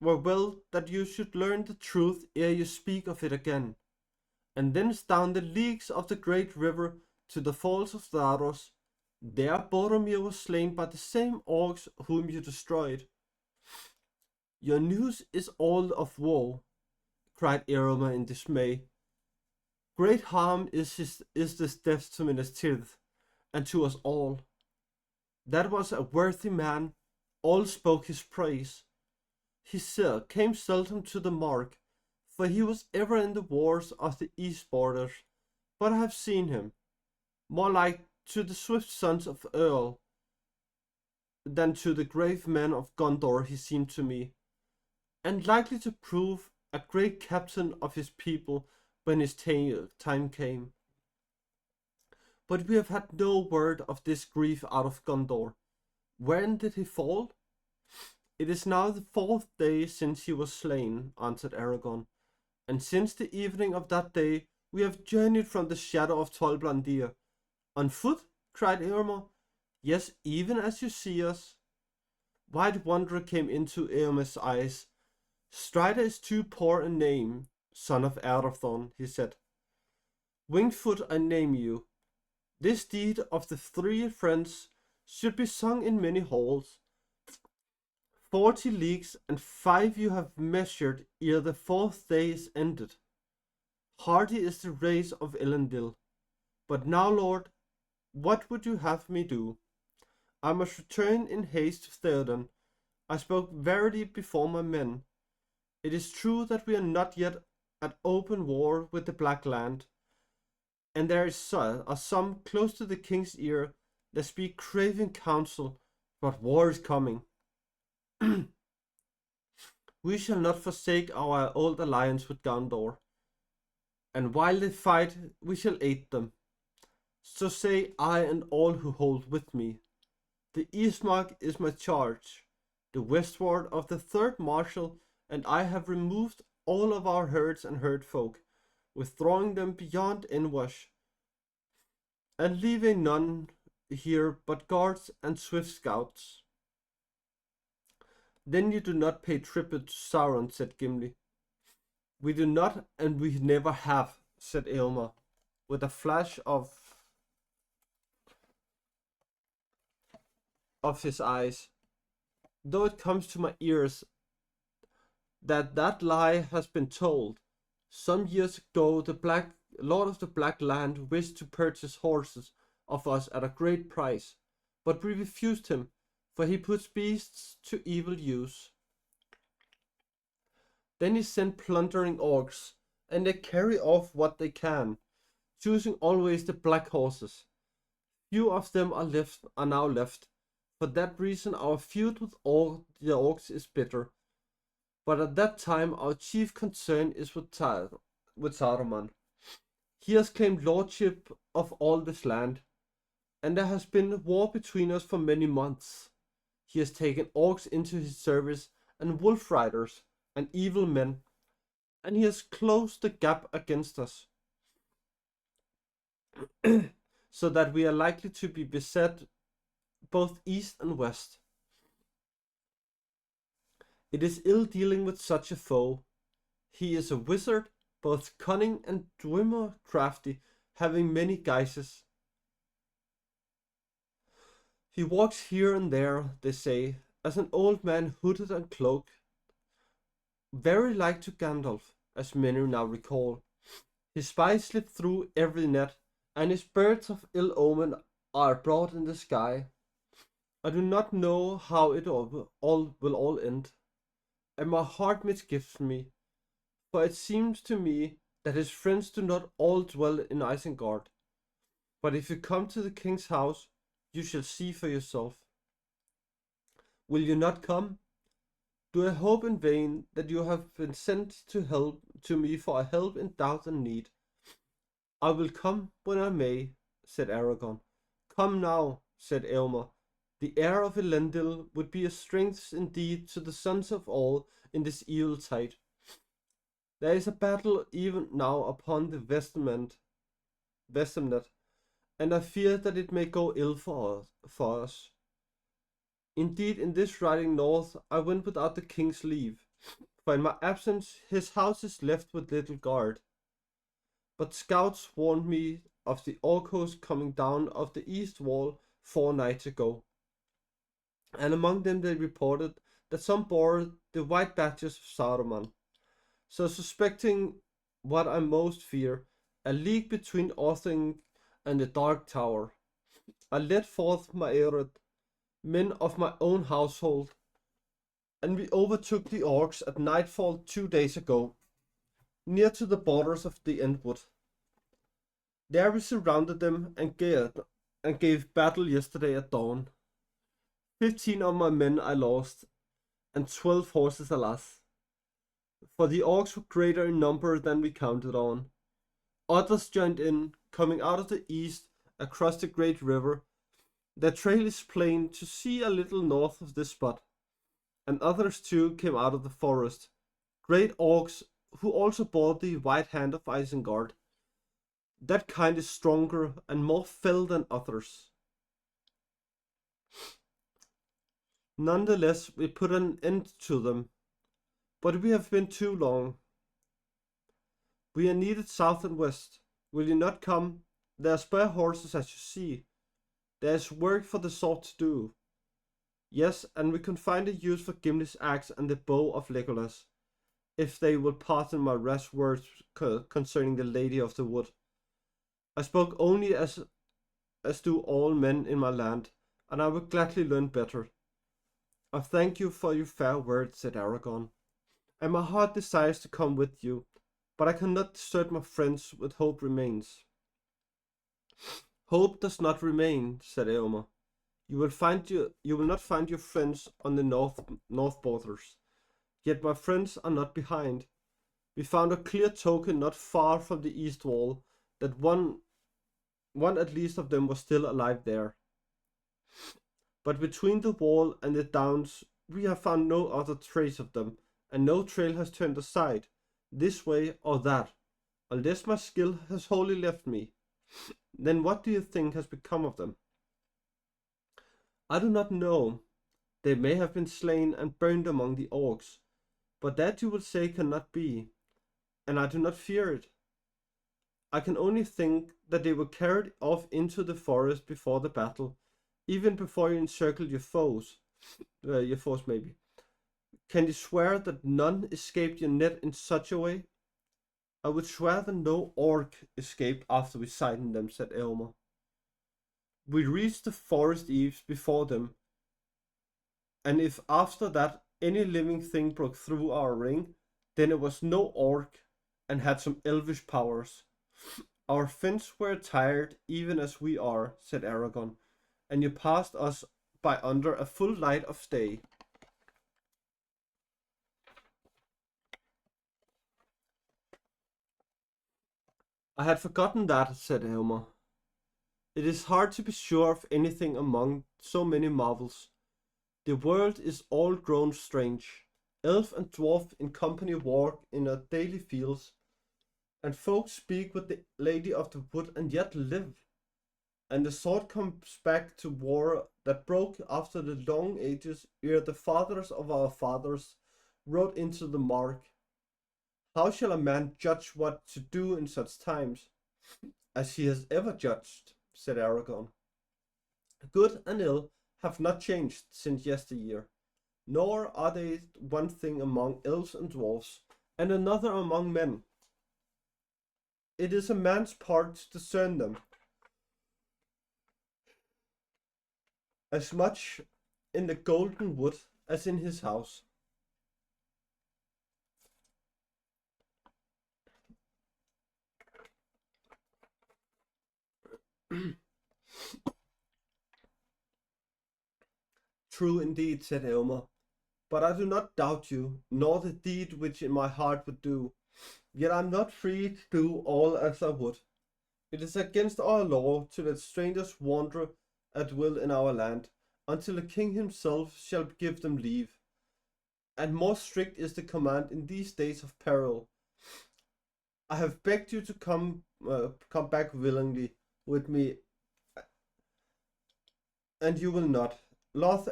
well that you should learn the truth ere you speak of it again, and thence down the leagues of the great river to the falls of Dharos. There Boromir was slain by the same orcs whom you destroyed. Your news is all of woe, cried Eomer in dismay. Great harm is this death to Minas Tirith, and to us all. That was a worthy man, all spoke his praise. He came seldom to the mark, for he was ever in the wars of the east borders, but I have seen him, more like to the swift sons of Earl than to the grave men of Gondor he seemed to me, and likely to prove a great captain of his people when his time came. But we have had no word of this grief out of Gondor. When did he fall? It is now the 4th day since he was slain, answered Aragorn, and since the evening of that day we have journeyed from the shadow of Tol Brandir. On foot? Cried Eomer. Yes, even as you see us. White wonder came into Eomer's eyes. Strider is too poor a name, son of Arathorn, he said. Wingfoot I name you. This deed of the 3 friends should be sung in many halls. 40 leagues and 5 you have measured ere the 4th day is ended. Hardy is the race of Elendil. But now, Lord, what would you have me do? I must return in haste to Theoden. I spoke verily before my men. It is true that we are not yet at open war with the Black Land, and there are some close to the king's ear that speak craving counsel, but war is coming. We shall not forsake our old alliance with Gondor, and while they fight, we shall aid them. So say I and all who hold with me. The Eastmark is my charge, the westward of the third marshal, and I have removed all of our herds and herd folk, withdrawing them beyond Inwash, and leaving none here but guards and swift scouts. Then you do not pay tribute to Sauron, said Gimli. We do not, and we never have, said Eomer, with a flash of his eyes. Though it comes to my ears that lie has been told. Some years ago the Lord of the Black Land wished to purchase horses of us at a great price, but we refused him, for he puts beasts to evil use. Then he sent plundering orcs, and they carry off what they can, choosing always the black horses. Few of them are now left. For that reason our feud with all the orcs is bitter. But at that time our chief concern is with Saruman. He has claimed lordship of all this land, and there has been war between us for many months. He has taken orcs into his service, and wolf riders, and evil men, and he has closed the gap against us, so that we are likely to be beset both east and west. It is ill dealing with such a foe. He is a wizard, both cunning and dwemer crafty, having many guises. He walks here and there, they say, as an old man hooded and cloaked, very like to Gandalf, as many now recall. His spies slip through every net, and his birds of ill omen are abroad in the sky. I do not know how it will all end, and my heart misgives me, for it seems to me that his friends do not all dwell in Isengard. But if you come to the king's house, you shall see for yourself. Will you not come? Do I hope in vain that you have been sent to me for a help in doubt and need? I will come when I may, said Aragorn. Come now, said Eomer. The heir of Elendil would be a strength indeed to the sons of all in this evil tide. There is a battle even now upon the Westernet, and I fear that it may go ill for us. Indeed, in this riding north I went without the king's leave, for in my absence his house is left with little guard. But scouts warned me of the orc host coming down of the east wall 4 nights ago, and among them they reported that some bore the white badges of Saruman. So suspecting what I most fear, a league between Orthanc and the Dark Tower, I led forth my Ered, men of my own household, and we overtook the orcs at nightfall 2 days ago, near to the borders of the Endwood. There we surrounded them and gave battle yesterday at dawn. 15 of my men I lost, and 12 horses alas, for the orcs were greater in number than we counted on. Others joined in, coming out of the east across the great river. Their trail is plain to see a little north of this spot, and others too came out of the forest, great orcs who also bore the white hand of Isengard. That kind is stronger and more fell than others. Nonetheless, we put an end to them, but we have been too long. We are needed south and west. Will you not come? There are spare horses as you see. There is work for the sword to do. Yes, and we can find a use for Gimli's axe and the bow of Legolas, if they will pardon my rash words concerning the Lady of the Wood. I spoke only as do all men in my land, and I will gladly learn better. I thank you for your fair words, said Aragorn, and my heart desires to come with you, but I cannot desert my friends with hope remains. Hope does not remain, said Eomer. You will not find your friends on the north borders. Yet my friends are not behind. We found a clear token not far from the east wall that one at least of them was still alive there. But between the wall and the downs we have found no other trace of them, and no trail has turned aside, this way or that, unless my skill has wholly left me. Then what do you think has become of them? I do not know. They may have been slain and burned among the orcs, but that you will say cannot be, and I do not fear it. I can only think that they were carried off into the forest before the battle, even before you encircled your foes. Maybe. Can you swear that none escaped your net in such a way? I would swear that no orc escaped after we sighted them, said Elmer. We reached the forest eaves before them, and if after that any living thing broke through our ring, then it was no orc and had some elvish powers. Our fins were tired even as we are, said Aragon, and you passed us by under a full light of day. I had forgotten that, said Helmer. It is hard to be sure of anything among so many marvels. The world is all grown strange. Elf and dwarf in company walk in our daily fields, and folk speak with the lady of the wood and yet live. And the sword comes back to war that broke after the long ages ere the fathers of our fathers rode into the mark. How shall a man judge what to do in such times, as he has ever judged, said Aragon. Good and ill have not changed since yesteryear, nor are they one thing among elves and dwarfs, and another among men. It is a man's part to discern them, as much in the golden wood as in his house. True indeed, said Elmer, but I do not doubt you, nor the deed which in my heart would do. Yet I am not free to do all as I would. It is against our law to let strangers wander at will in our land, until the king himself shall give them leave. And more strict is the command in these days of peril. I have begged you to come back willingly with me, and you will not. Loth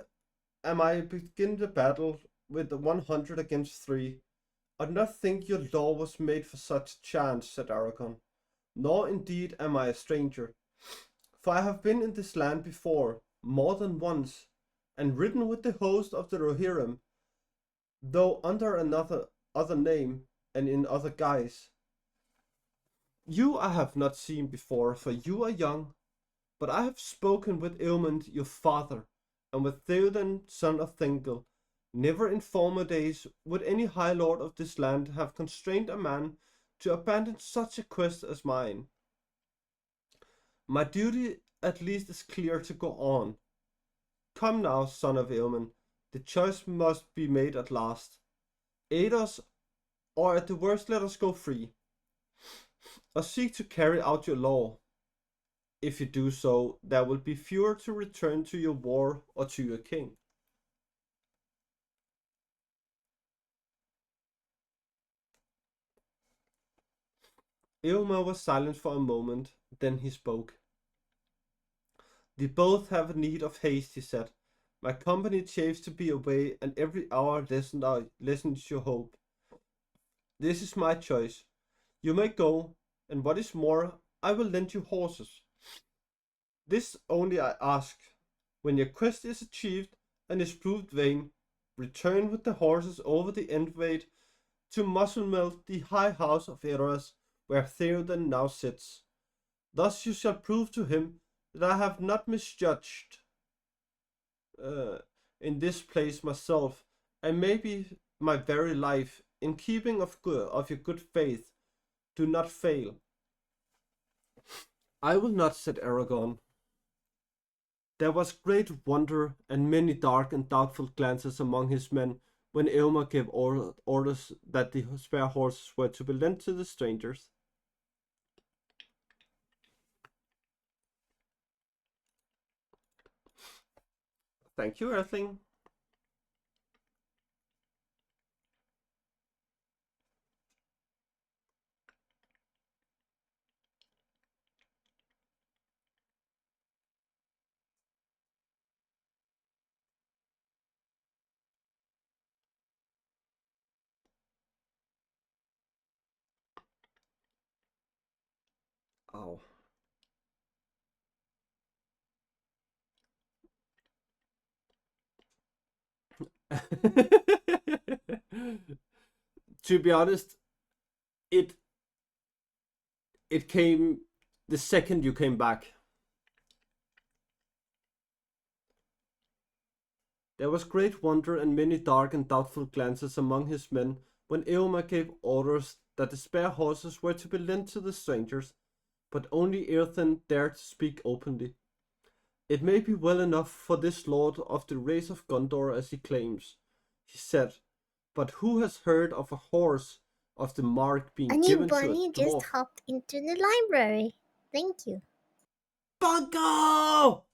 am I begin the battle with the 100 against 3. I do not think your law was made for such a chance, said Aragon. Nor indeed am I a stranger, for I have been in this land before, more than once, and ridden with the host of the Rohirrim, though under other name and in other guise. You I have not seen before, for you are young, but I have spoken with Eomund your father, and with Theoden son of Thengel. Never in former days would any high lord of this land have constrained a man to abandon such a quest as mine. My duty at least is clear to go on. Come now, son of Eomen, the choice must be made at last. Aid us, or at the worst let us go free, or seek to carry out your law. If you do so, there will be fewer to return to your war or to your king. Eomer was silent for a moment, then he spoke. "They both have need of haste," he said. "My company chafes to be away, and every hour lessens your hope. This is my choice. You may go, and what is more, I will lend you horses. This only I ask. When your quest is achieved and is proved vain, return with the horses over the Endwade to Musselmelt, the high house of Eras, where Theoden now sits. Thus you shall prove to him that I have not misjudged in this place myself, and maybe my very life, in keeping of your good faith. Do not fail." "I will not," said Aragorn. There was great wonder and many dark and doubtful glances among his men when Elmer gave orders that the spare horses were to be lent to the strangers. Thank you, Earthling. Oh. To be honest, it came the second you came back. There was great wonder and many dark and doubtful glances among his men when Eomer gave orders that the spare horses were to be lent to the strangers, but only Earthen dared to speak openly. It may be well enough for this lord of the race of Gondor as he claims, he said, but who has heard of a horse of the mark being A new given to a bunny just dwarf? hopped into the library. Thank you. Bungo!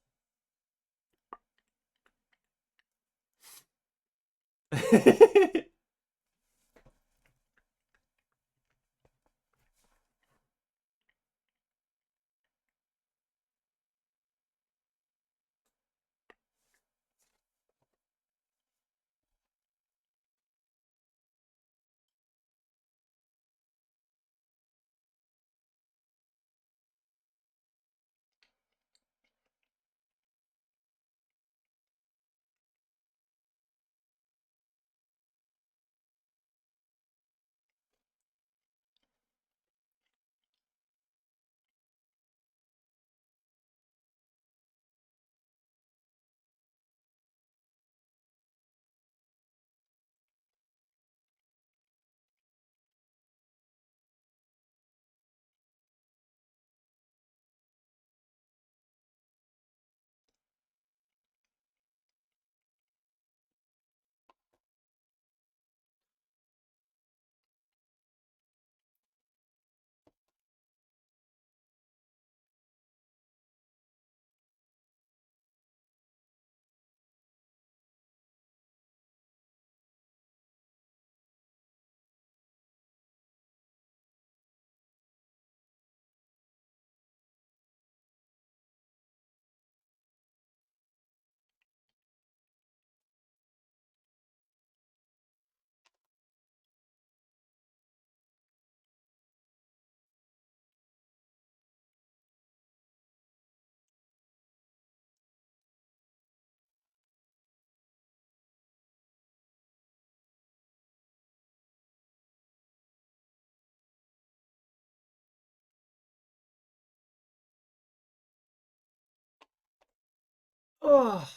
Oh,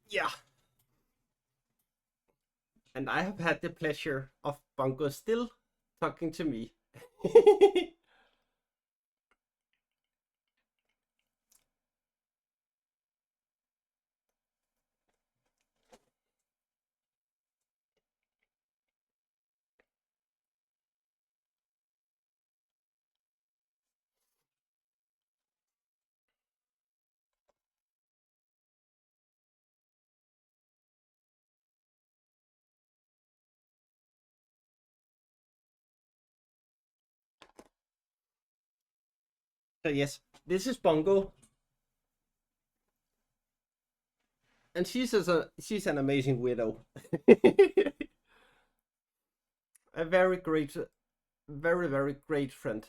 yeah. And I have had the pleasure of Bungo still talking to me. So yes, this is Bungo, and she's an amazing widow. A very great, very great friend.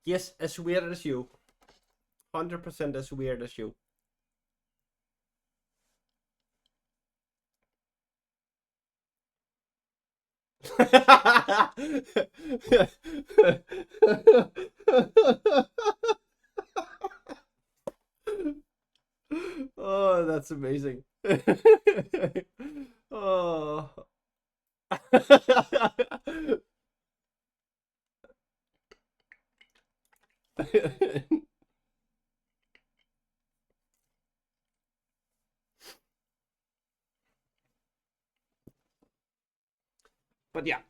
Yes, as weird as you. 100% as weird as you. Oh, that's amazing. Oh. But yeah.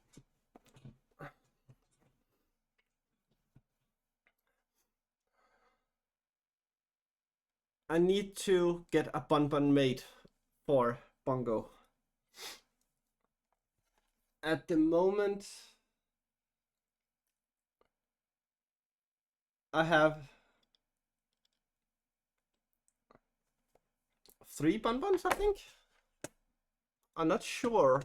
I need to get a bonbon made for Bongo. At the moment, I have 3 bonbons, I think. I'm not sure.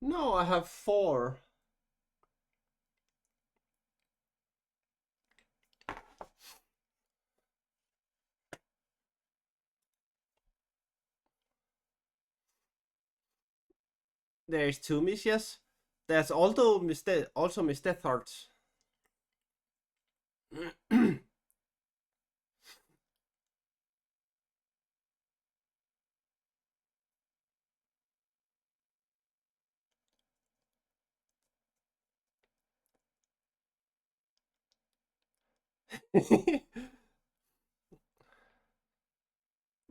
No, I have 4. There's 2 Miss, yes. There's also Miss Death Hearts.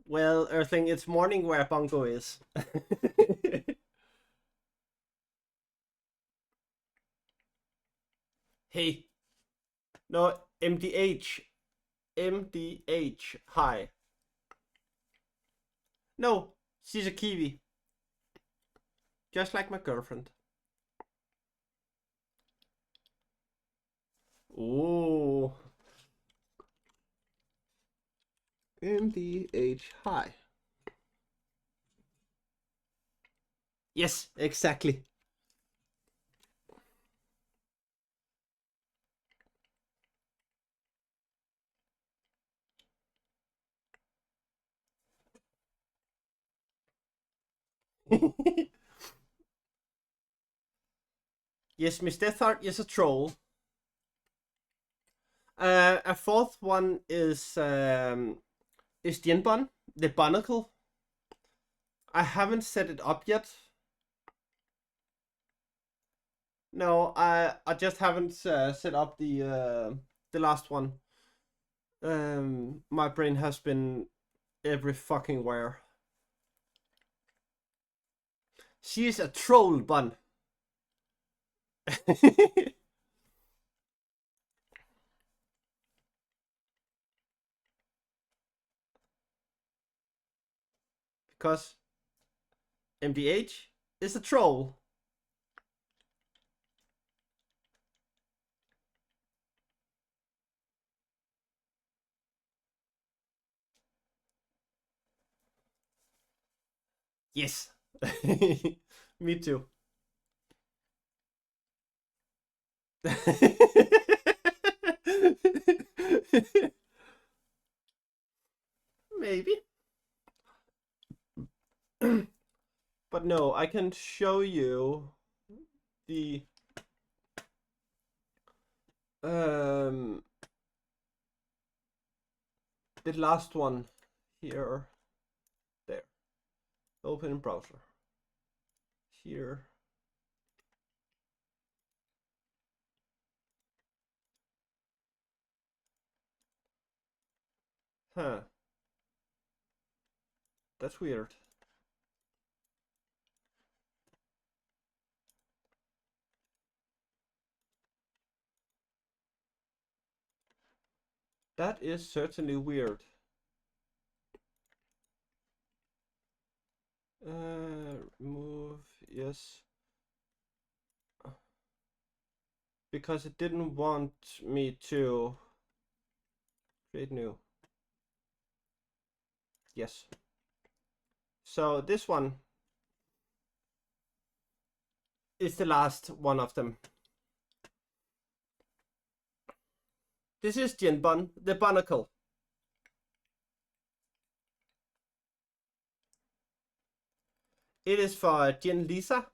Well, Earthling, it's morning where Bongo is. Hey. No, MDH. MDH. Hi. No, she's a Kiwi. Just like my girlfriend. Ooh. MDH. Hi. Yes, exactly. Yes, Miss Deathheart is a troll. A 4th one is Dienbon, the Barnacle. I haven't set it up yet. No, I just haven't set up the last one. My brain has been every fucking where. She is a troll bun. Because MDH is a troll. Yes. Me too. Maybe. But no, I can show you the um the last one here. There. Open in browser. Here. Huh. That's weird. That is certainly weird. Remove, yes. Because it didn't want me to create new. Yes. So this one is the last one of them. This is Jinbun, the barnacle. It is for Jin Lisa.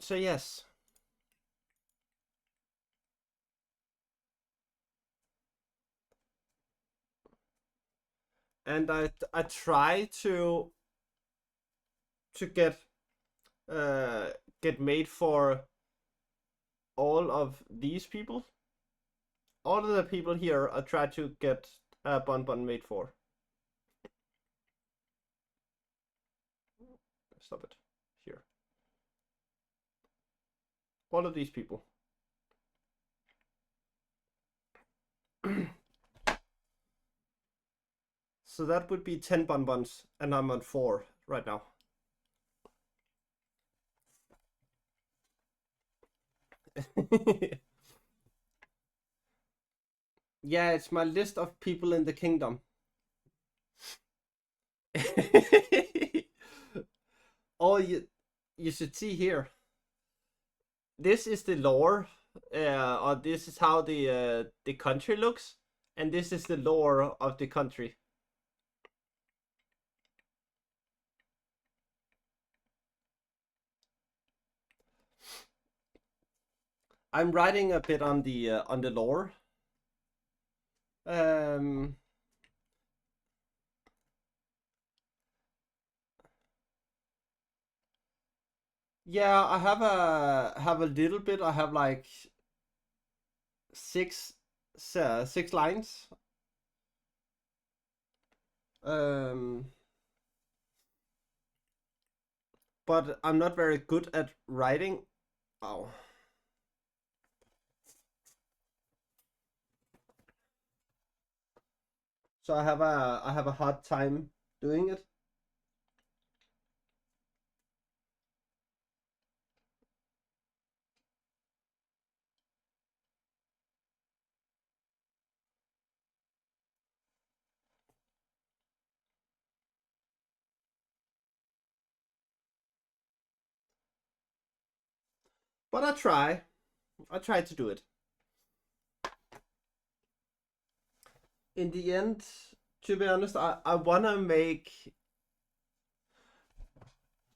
So yes. And I try to get made for all of these people. All of the people here I try to get a Bonbon made for. Stop it. Here. All of these people. So that would be 10 bonbons, and I'm on 4 right now. Yeah, it's my list of people in the kingdom. Oh, you should see here. This is the lore, or this is how the country looks, and this is the lore of the country. I'm writing a bit on the lore. Yeah, I have a little bit. I have like six lines. But I'm not very good at writing. Oh. So I have a hard time doing it. But I try. I try to do it. In the end, to be honest, I wanna make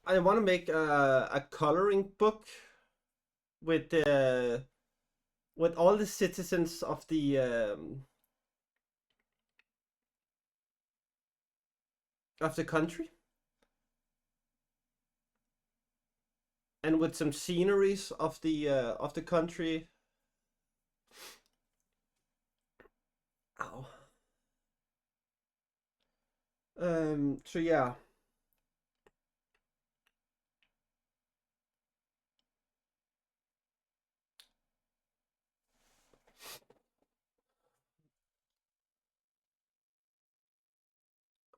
a coloring book with all the citizens of the country, and with some sceneries of the country. Ow. So yeah.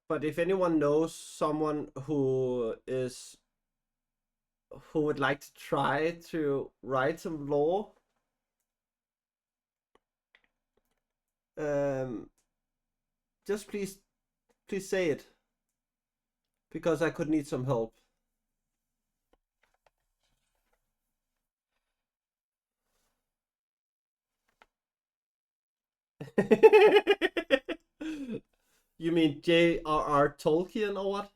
But if anyone knows someone who would like to try to write some law, just please say it, because I could need some help. You mean J.R.R. Tolkien or what?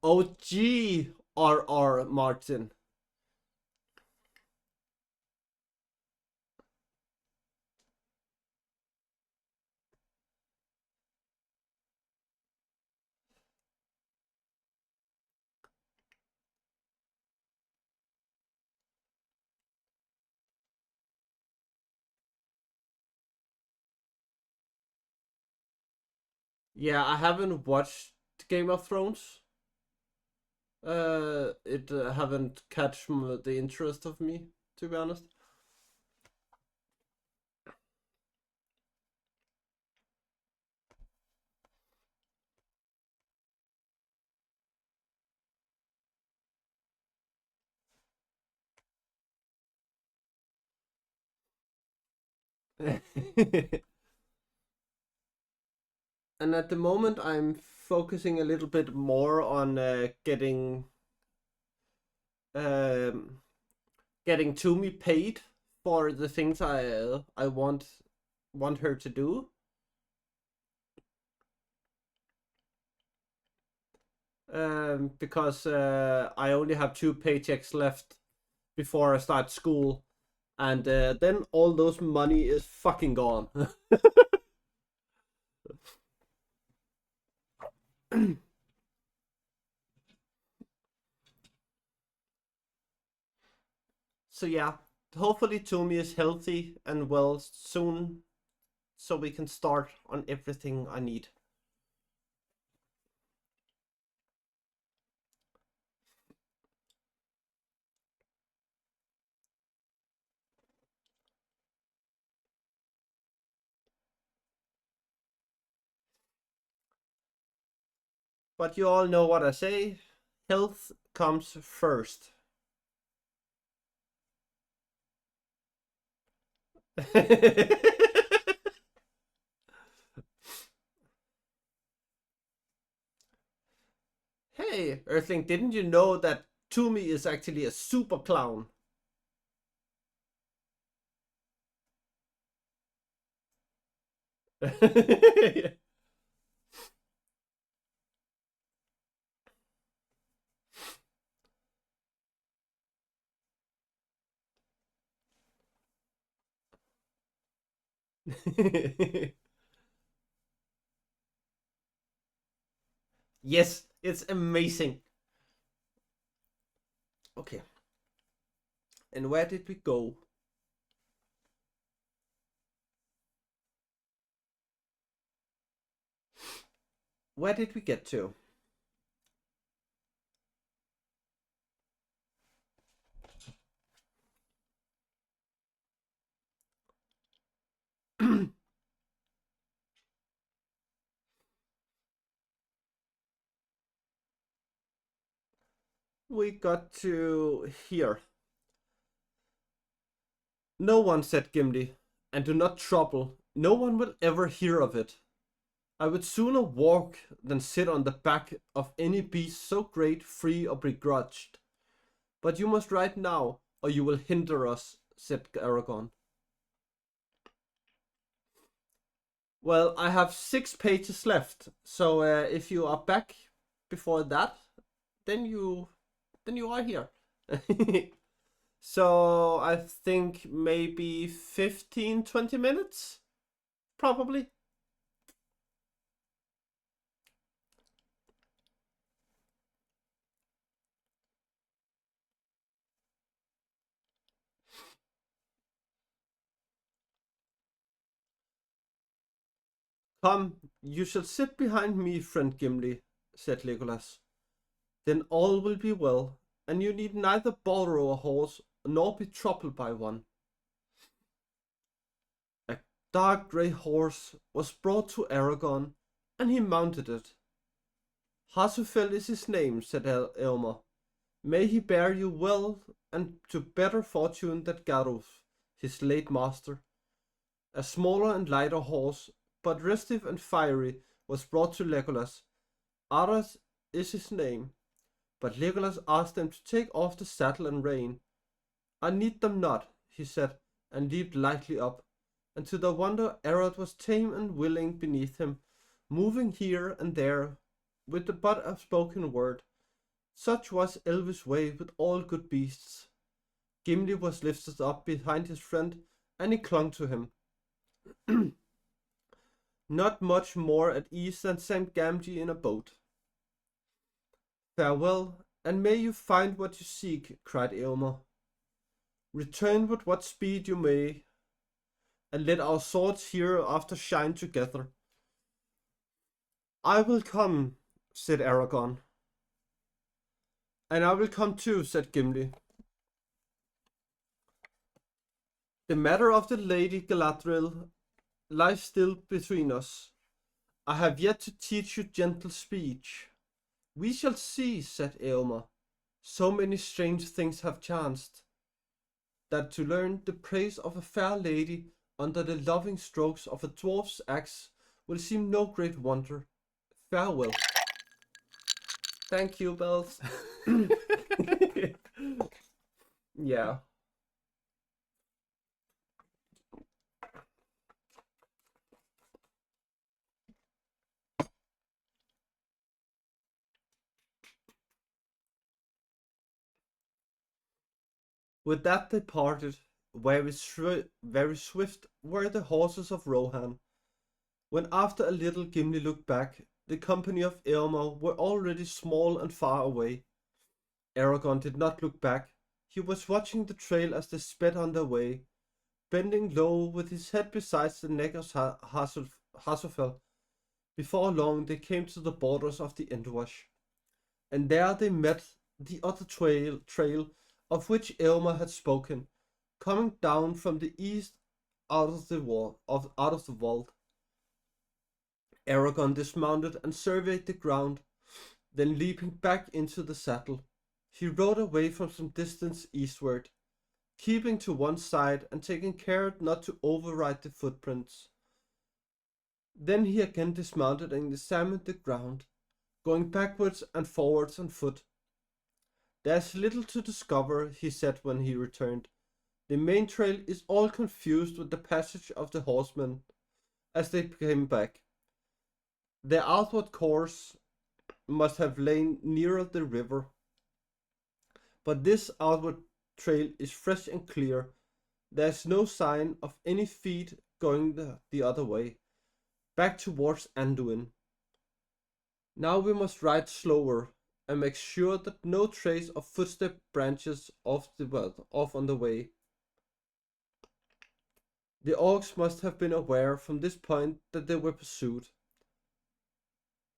Oh, G.R.R. Martin. Yeah, I haven't watched Game of Thrones. It haven't catch the interest of me, to be honest. And at the moment, I'm focusing a little bit more on um, getting Toomey paid for the things I want her to do. Because I only have 2 paychecks left before I start school, and then all those money is fucking gone. So yeah, hopefully Toomey is healthy and well soon, so we can start on everything I need. But you all know what I say, health comes first. Hey, Earthling, didn't you know that Toomey is actually a super clown? Yes, it's amazing. Okay. And where did we go? Where did we get to? We got to here. No one, said Gimli, and do not trouble. No one will ever hear of it. I would sooner walk than sit on the back of any beast so great, free, or begrudged. But you must ride now, or you will hinder us, said Aragorn. Well, I have 6 pages left, so if you are back before that, then you are here. So I think maybe 15-20 minutes, probably. Come, you shall sit behind me, friend Gimli, said Legolas. Then all will be well, and you need neither borrow a horse nor be troubled by one. A dark grey horse was brought to Aragorn, and he mounted it. Hasufel is his name, said Eomer. May he bear you well and to better fortune than Garulf, his late master. A smaller and lighter horse, but restive and fiery, was brought to Legolas. Aras is his name, but Legolas asked them to take off the saddle and rein. I need them not, he said, and leaped lightly up, and to their wonder Arad was tame and willing beneath him, moving here and there with but a spoken word. Such was Elvi's way with all good beasts. Gimli was lifted up behind his friend, and he clung to him. Not much more at ease than Sam Gamgee in a boat. Farewell, and may you find what you seek, cried Eomer. Return with what speed you may, and let our swords hereafter shine together. I will come, said Aragorn. And I will come too, said Gimli. The matter of the Lady Galadriel lies still between us. I have yet to teach you gentle speech. We shall see, said Eomer. So many strange things have chanced, that to learn the praise of a fair lady under the loving strokes of a dwarf's axe will seem no great wonder. Farewell. Thank you, Bells. Yeah. With that they parted. Very swift were the horses of Rohan. When after a little Gimli looked back, the company of Eomer were already small and far away. Aragorn did not look back. He was watching the trail as they sped on their way, bending low with his head beside the neck of Hasufel. Before long they came to the borders of the Endwash, and there they met the other trail of which Eomer had spoken, coming down from the east out of the vault. Aragorn dismounted and surveyed the ground, then leaping back into the saddle, he rode away from some distance eastward, keeping to one side and taking care not to override the footprints. Then he again dismounted and examined the ground, going backwards and forwards on foot. There's little to discover, he said when he returned. The main trail is all confused with the passage of the horsemen as they came back. Their outward course must have lain nearer the river, but this outward trail is fresh and clear. There's no sign of any feet going the other way, back towards Anduin. Now we must ride slower and make sure that no trace of footstep branches off on the way. The orcs must have been aware from this point that they were pursued.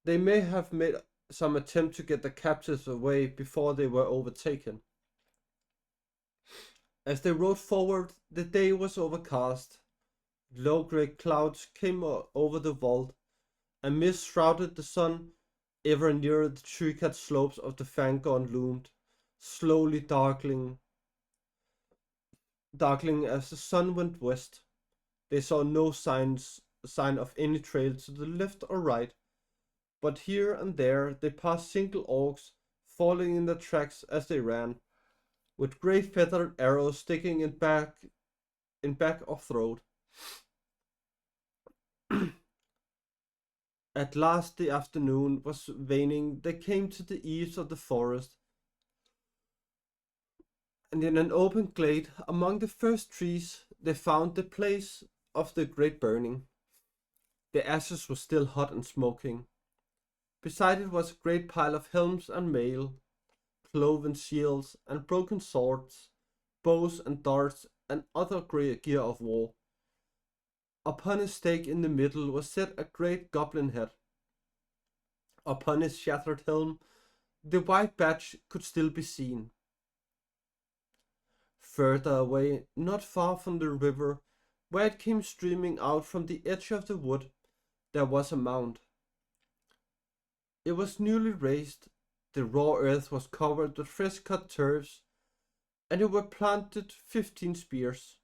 They may have made some attempt to get the captives away before they were overtaken. As they rode forward, the day was overcast. Low grey clouds came over the vault, and mist shrouded the sun. Ever nearer the tree-cut slopes of the Fangorn loomed, slowly darkling as the sun went west. They saw no sign of any trail to the left or right, but here and there they passed single orcs falling in their tracks as they ran, with grey feathered arrows sticking in back or throat. At last the afternoon was waning. They came to the eaves of the forest, and in an open glade among the first trees they found the place of the great burning. The ashes were still hot and smoking. Beside it was a great pile of helms and mail, cloven shields and broken swords, bows and darts and other great gear of war. Upon a stake in the middle was set a great goblin head. Upon his shattered helm the white badge could still be seen. Further away, not far from the river, where it came streaming out from the edge of the wood, there was a mound. It was newly raised, the raw earth was covered with fresh-cut turfs, and it were planted 15 spears.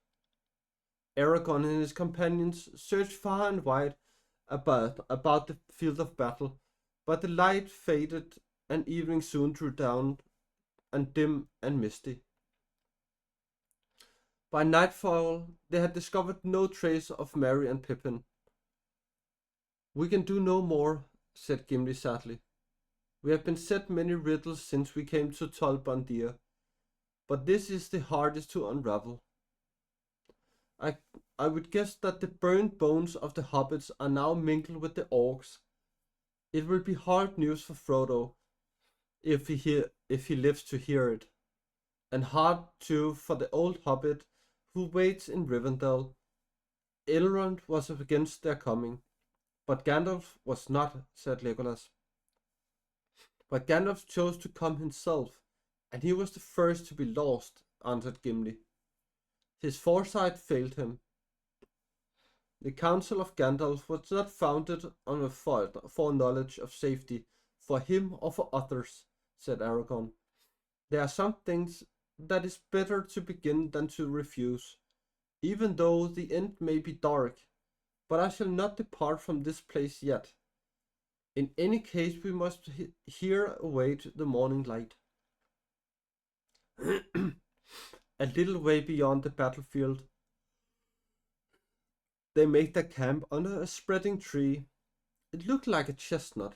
Aragorn and his companions searched far and wide about the field of battle, but the light faded and evening soon drew down, and dim and misty. By nightfall they had discovered no trace of Merry and Pippin. "We can do no more," said Gimli sadly. "We have been set many riddles since we came to Tol Brandir, but this is the hardest to unravel. I would guess that the burned bones of the hobbits are now mingled with the orcs. It will be hard news for Frodo if he lives to hear it, and hard too for the old hobbit who waits in Rivendell. Elrond was against their coming, but Gandalf was not," said Legolas. "But Gandalf chose to come himself, and he was the first to be lost, answered Gimli. His foresight failed him. The counsel of Gandalf was not founded on a foreknowledge of safety for him or for others, said Aragorn. There are some things that is better to begin than to refuse, even though the end may be dark, but I shall not depart from this place yet. In any case, we must here await the morning light. A little way beyond the battlefield, they made their camp under a spreading tree. It looked like a chestnut,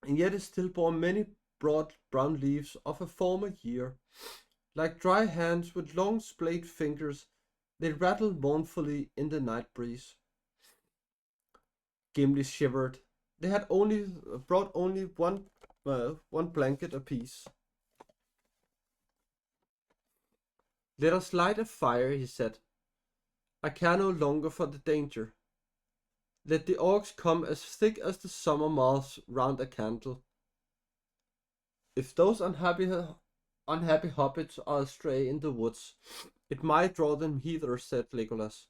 and yet it still bore many broad brown leaves of a former year. Like dry hands with long splayed fingers, they rattled mournfully in the night breeze. Gimli shivered. They had only brought only one blanket apiece. Let us light a fire, he said. I care no longer for the danger. Let the orcs come as thick as the summer moths round a candle. If those unhappy hobbits are astray in the woods, it might draw them hither, said Legolas.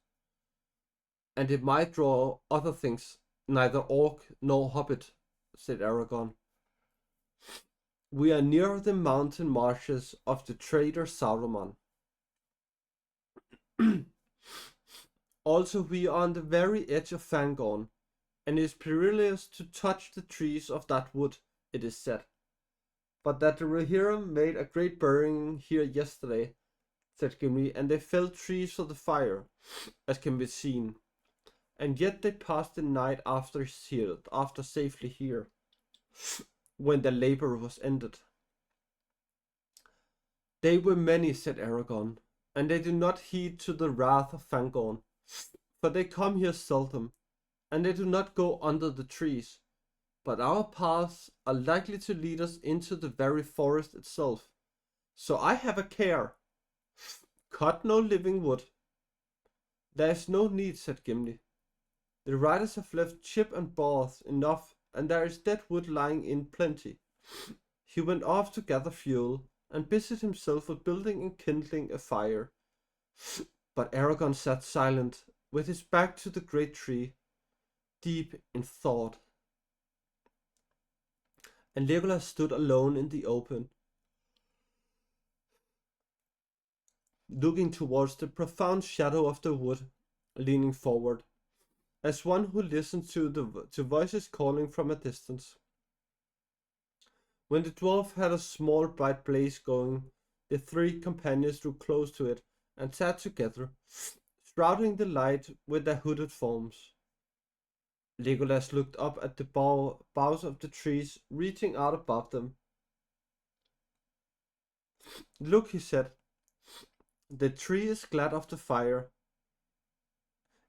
And it might draw other things, neither orc nor hobbit, said Aragorn. We are near the mountain marshes of the traitor Saruman. Also, we are on the very edge of Fangorn, and it is perilous to touch the trees of that wood, it is said. But that the Rohirrim made a great burning here yesterday, said Gimli, and they felled trees for the fire, as can be seen. And yet they passed the night after safely here, when their labor was ended. They were many, said Aragorn, and they do not heed to the wrath of Fangorn, for they come here seldom, and they do not go under the trees, but our paths are likely to lead us into the very forest itself. So I have a care. Cut no living wood. There is no need, said Gimli. The riders have left chip and boughs enough, and there is dead wood lying in plenty. He went off to gather fuel, and busied himself with building and kindling a fire. But Aragorn sat silent, with his back to the great tree, deep in thought. And Legolas stood alone in the open, looking towards the profound shadow of the wood, leaning forward, as one who listens to voices calling from a distance. When the dwarf had a small bright blaze going, the three companions drew close to it and sat together, shrouding the light with their hooded forms. Legolas looked up at the boughs of the trees reaching out above them. Look, he said, the tree is glad of the fire.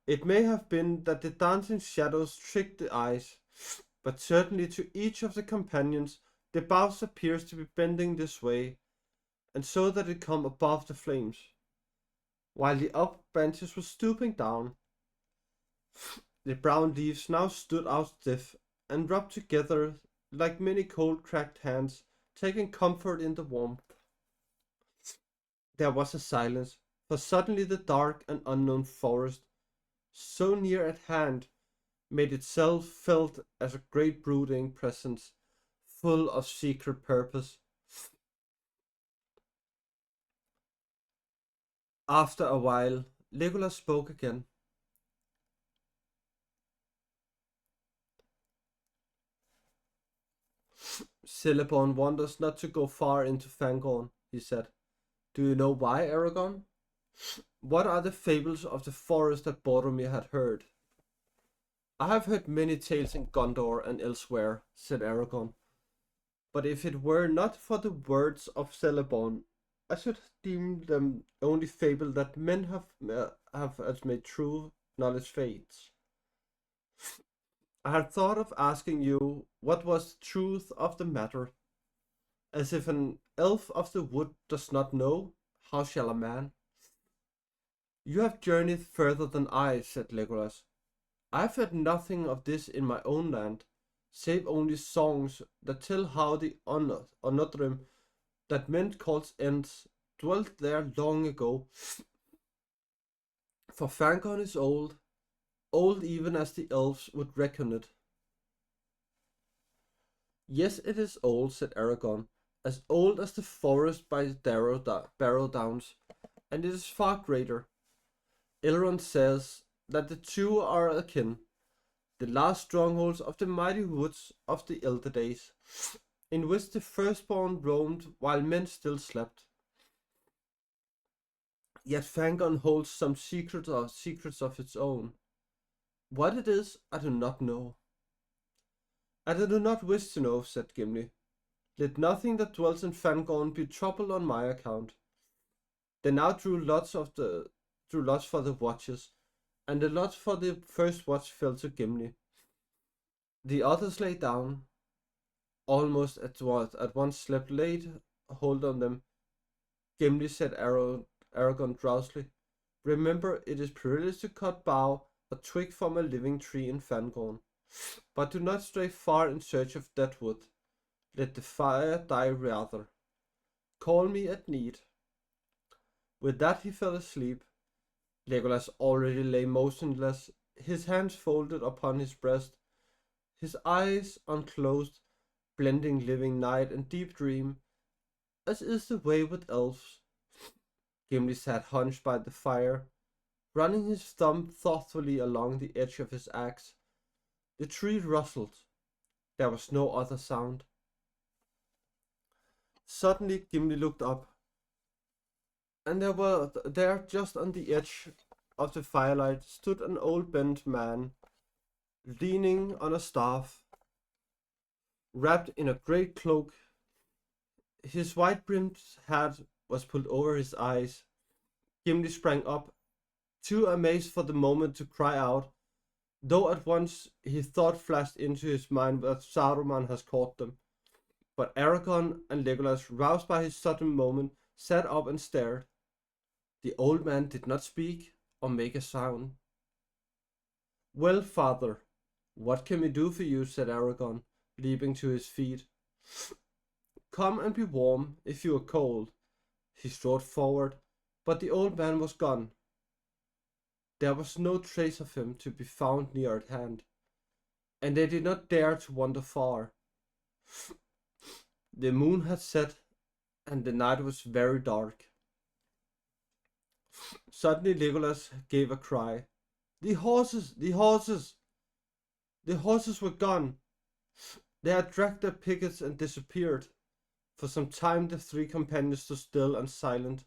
It may have been that the dancing shadows tricked the eyes, but certainly to each of the companions the boughs appears to be bending this way, and so that it come above the flames, while the up branches were stooping down. The brown leaves now stood out stiff and rubbed together like many cold cracked hands, taking comfort in the warmth. There was a silence, for suddenly the dark and unknown forest, so near at hand, made itself felt as a great brooding presence, full of secret purpose. After a while, Legolas spoke again. Celeborn wants not to go far into Fangorn, he said. Do you know why, Aragorn? What are the fables of the forest that Boromir had heard? I have heard many tales in Gondor and elsewhere, said Aragorn. But if it were not for the words of Celeborn, I should deem them only fable that men have as made true knowledge fades. I had thought of asking you what was the truth of the matter. As if an elf of the wood does not know, how shall a man? You have journeyed further than I, said Legolas. I have heard nothing of this in my own land, save only songs that tell how the Onodrim that men called Ents dwelt there long ago. For Fangorn is old, old even as the elves would reckon it. Yes, it is old, said Aragorn, as old as the forest by Barrow Downs, and it is far greater. Elrond says that the two are akin, the last strongholds of the mighty woods of the elder days, in which the firstborn roamed while men still slept. Yet Fangorn holds some secrets of its own. What it is, I do not know. And I do not wish to know, said Gimli. Let nothing that dwells in Fangorn be troubled on my account. They now drew lots for the watches, and the lot for the first watch fell to Gimli. The others lay down, almost at once slept laid hold on them. Gimli said Aragorn drowsily, remember it is perilous to cut bough or twig from a living tree in Fangorn, but do not stray far in search of dead wood. Let the fire die rather. Call me at need. With that he fell asleep. Legolas already lay motionless, his hands folded upon his breast, his eyes unclosed, blending living night and deep dream, as is the way with elves. Gimli sat hunched by the fire, running his thumb thoughtfully along the edge of his axe. The tree rustled. There was no other sound. Suddenly Gimli looked up, and there just on the edge of the firelight stood an old bent man, leaning on a staff, wrapped in a great cloak. His white-brimmed hat was pulled over his eyes. Gimli sprang up, too amazed for the moment to cry out, though at once his thought flashed into his mind that Saruman has caught them. But Aragorn and Legolas, roused by his sudden moment, sat up and stared. The old man did not speak or make a sound. Well, father, what can we do for you? Said Aragorn, leaping to his feet. Come and be warm if you are cold. He strode forward, but the old man was gone. There was no trace of him to be found near at hand, and they did not dare to wander far. The moon had set, and the night was very dark. Suddenly Legolas gave a cry. The horses! The horses! The horses were gone! They had dragged their pickets and disappeared. For some time the three companions stood still and silent,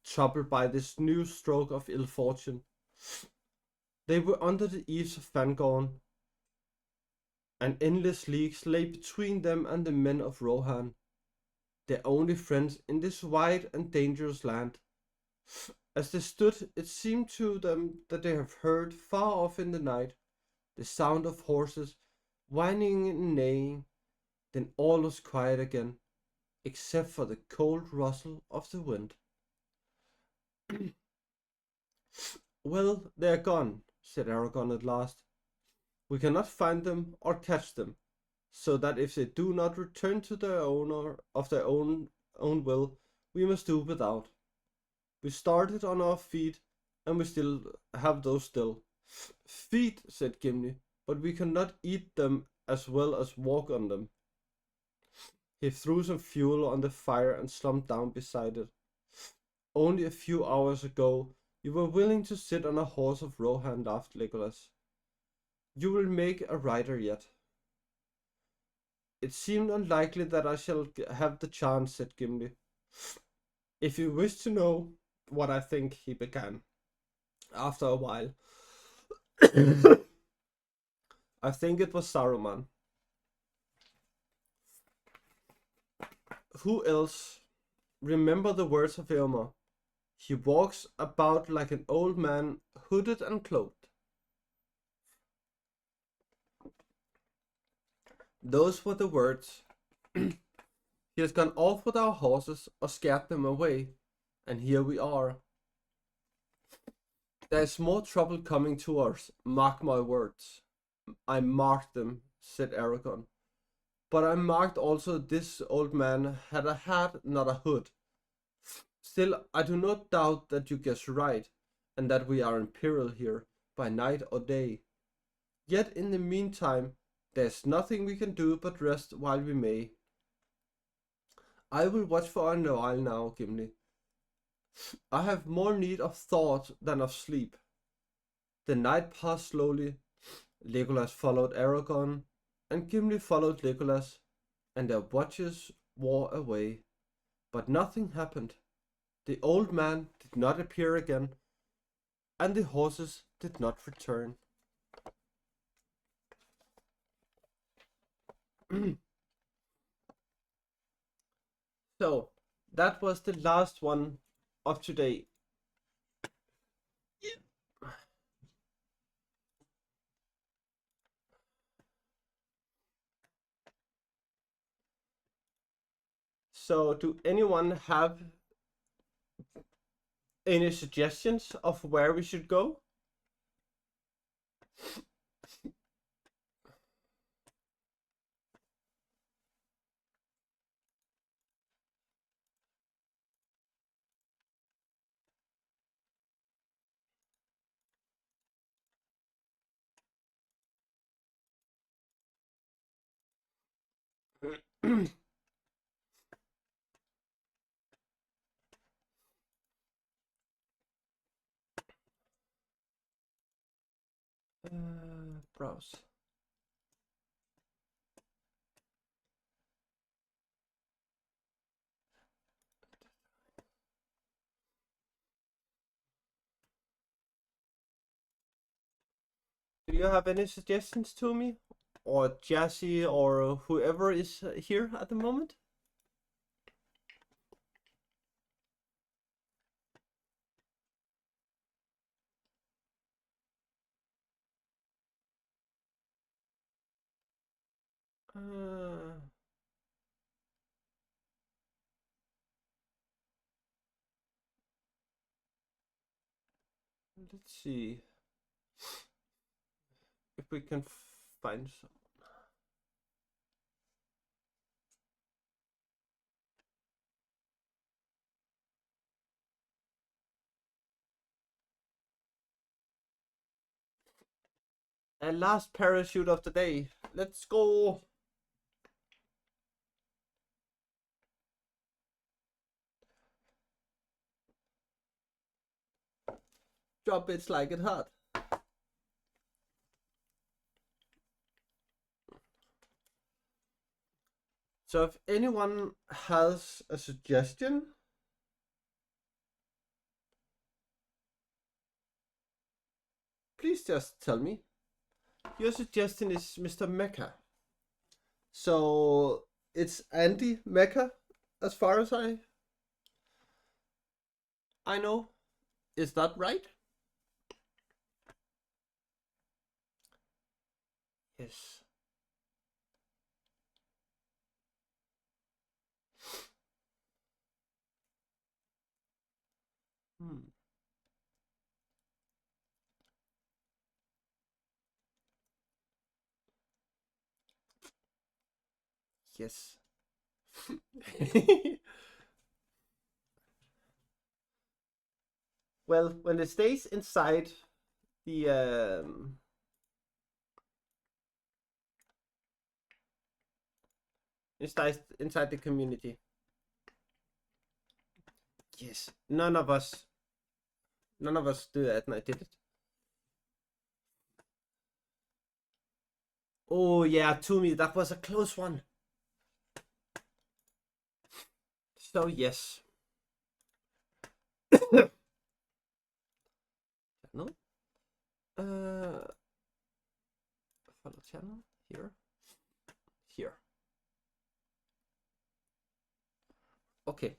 troubled by this new stroke of ill fortune. They were under the eaves of Fangorn, and endless leagues lay between them and the men of Rohan, their only friends in this wide and dangerous land. As they stood, it seemed to them that they had heard, far off in the night, the sound of horses whining and neighing. Then all was quiet again, except for the cold rustle of the wind. Well, they are gone, said Aragorn at last. We cannot find them or catch them, so that if they do not return to their owner of their own will, we must do without. We started on our feet, and we still have those still. Feet, said Gimli, but we cannot eat them as well as walk on them. He threw some fuel on the fire and slumped down beside it. Only a few hours ago you were willing to sit on a horse of Rohan, laughed Legolas. You will make a rider yet. It seemed unlikely that I shall have the chance, said Gimli. If you wish to know what I think, he began, after a while. I think it was Saruman. Who else? Remember the words of Eomer. He walks about like an old man, hooded and cloaked. Those were the words. He has gone off with our horses or scared them away, and here we are. There is more trouble coming to us, mark my words. I marked them, said Aragorn. But I marked also this old man had a hat, not a hood. Still, I do not doubt that you guess right, and that we are in peril here, by night or day. Yet in the meantime, there's nothing we can do but rest while we may. I will watch for a while now, Gimli. I have more need of thought than of sleep. The night passed slowly. Legolas followed Aragorn, and Gimli followed Legolas, and their watches wore away. But nothing happened. The old man did not appear again, and the horses did not return. So, that was the last one of today. So, do anyone have any suggestions of where we should go? Browse. Do you have any suggestions to me? Or Jassy, or whoever is here at the moment? Uh, let's see if we can find some. And last parachute of the day. Let's go. Drop it like it hot. So if anyone has a suggestion, please just tell me. Your suggestion is Mr. Mecha. So it's Andy Mecha, as far as I know. Is that right? Yes. Hmm. Yes. Well, when it stays inside the inside the community. Yes. None of us did that, and I did it. Oh yeah, to me that was a close one. So yes. No. Follow channel here. Here. Okay.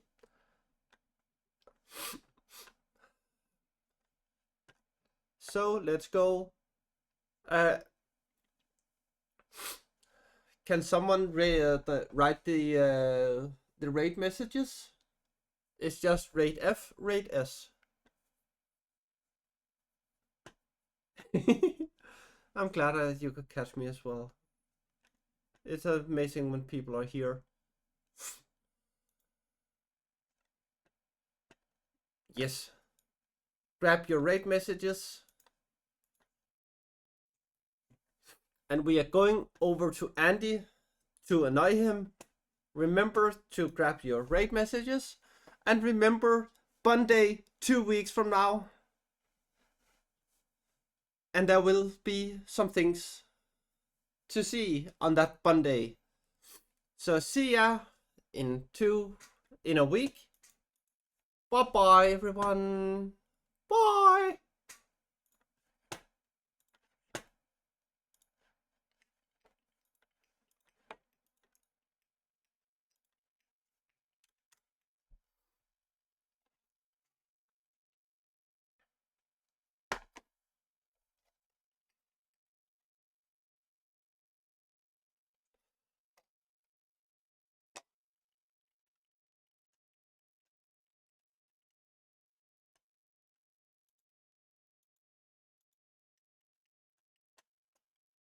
So let's go. Can someone write the rate messages? It's just rate F, rate S. I'm glad you could catch me as well. It's amazing when people are here. Yes. Grab your raid messages. And we are going over to Andy to annoy him. Remember to grab your raid messages. And remember, Monday, 2 weeks from now. And there will be some things to see on that Monday. So see ya in a week. Bye bye everyone. Bye.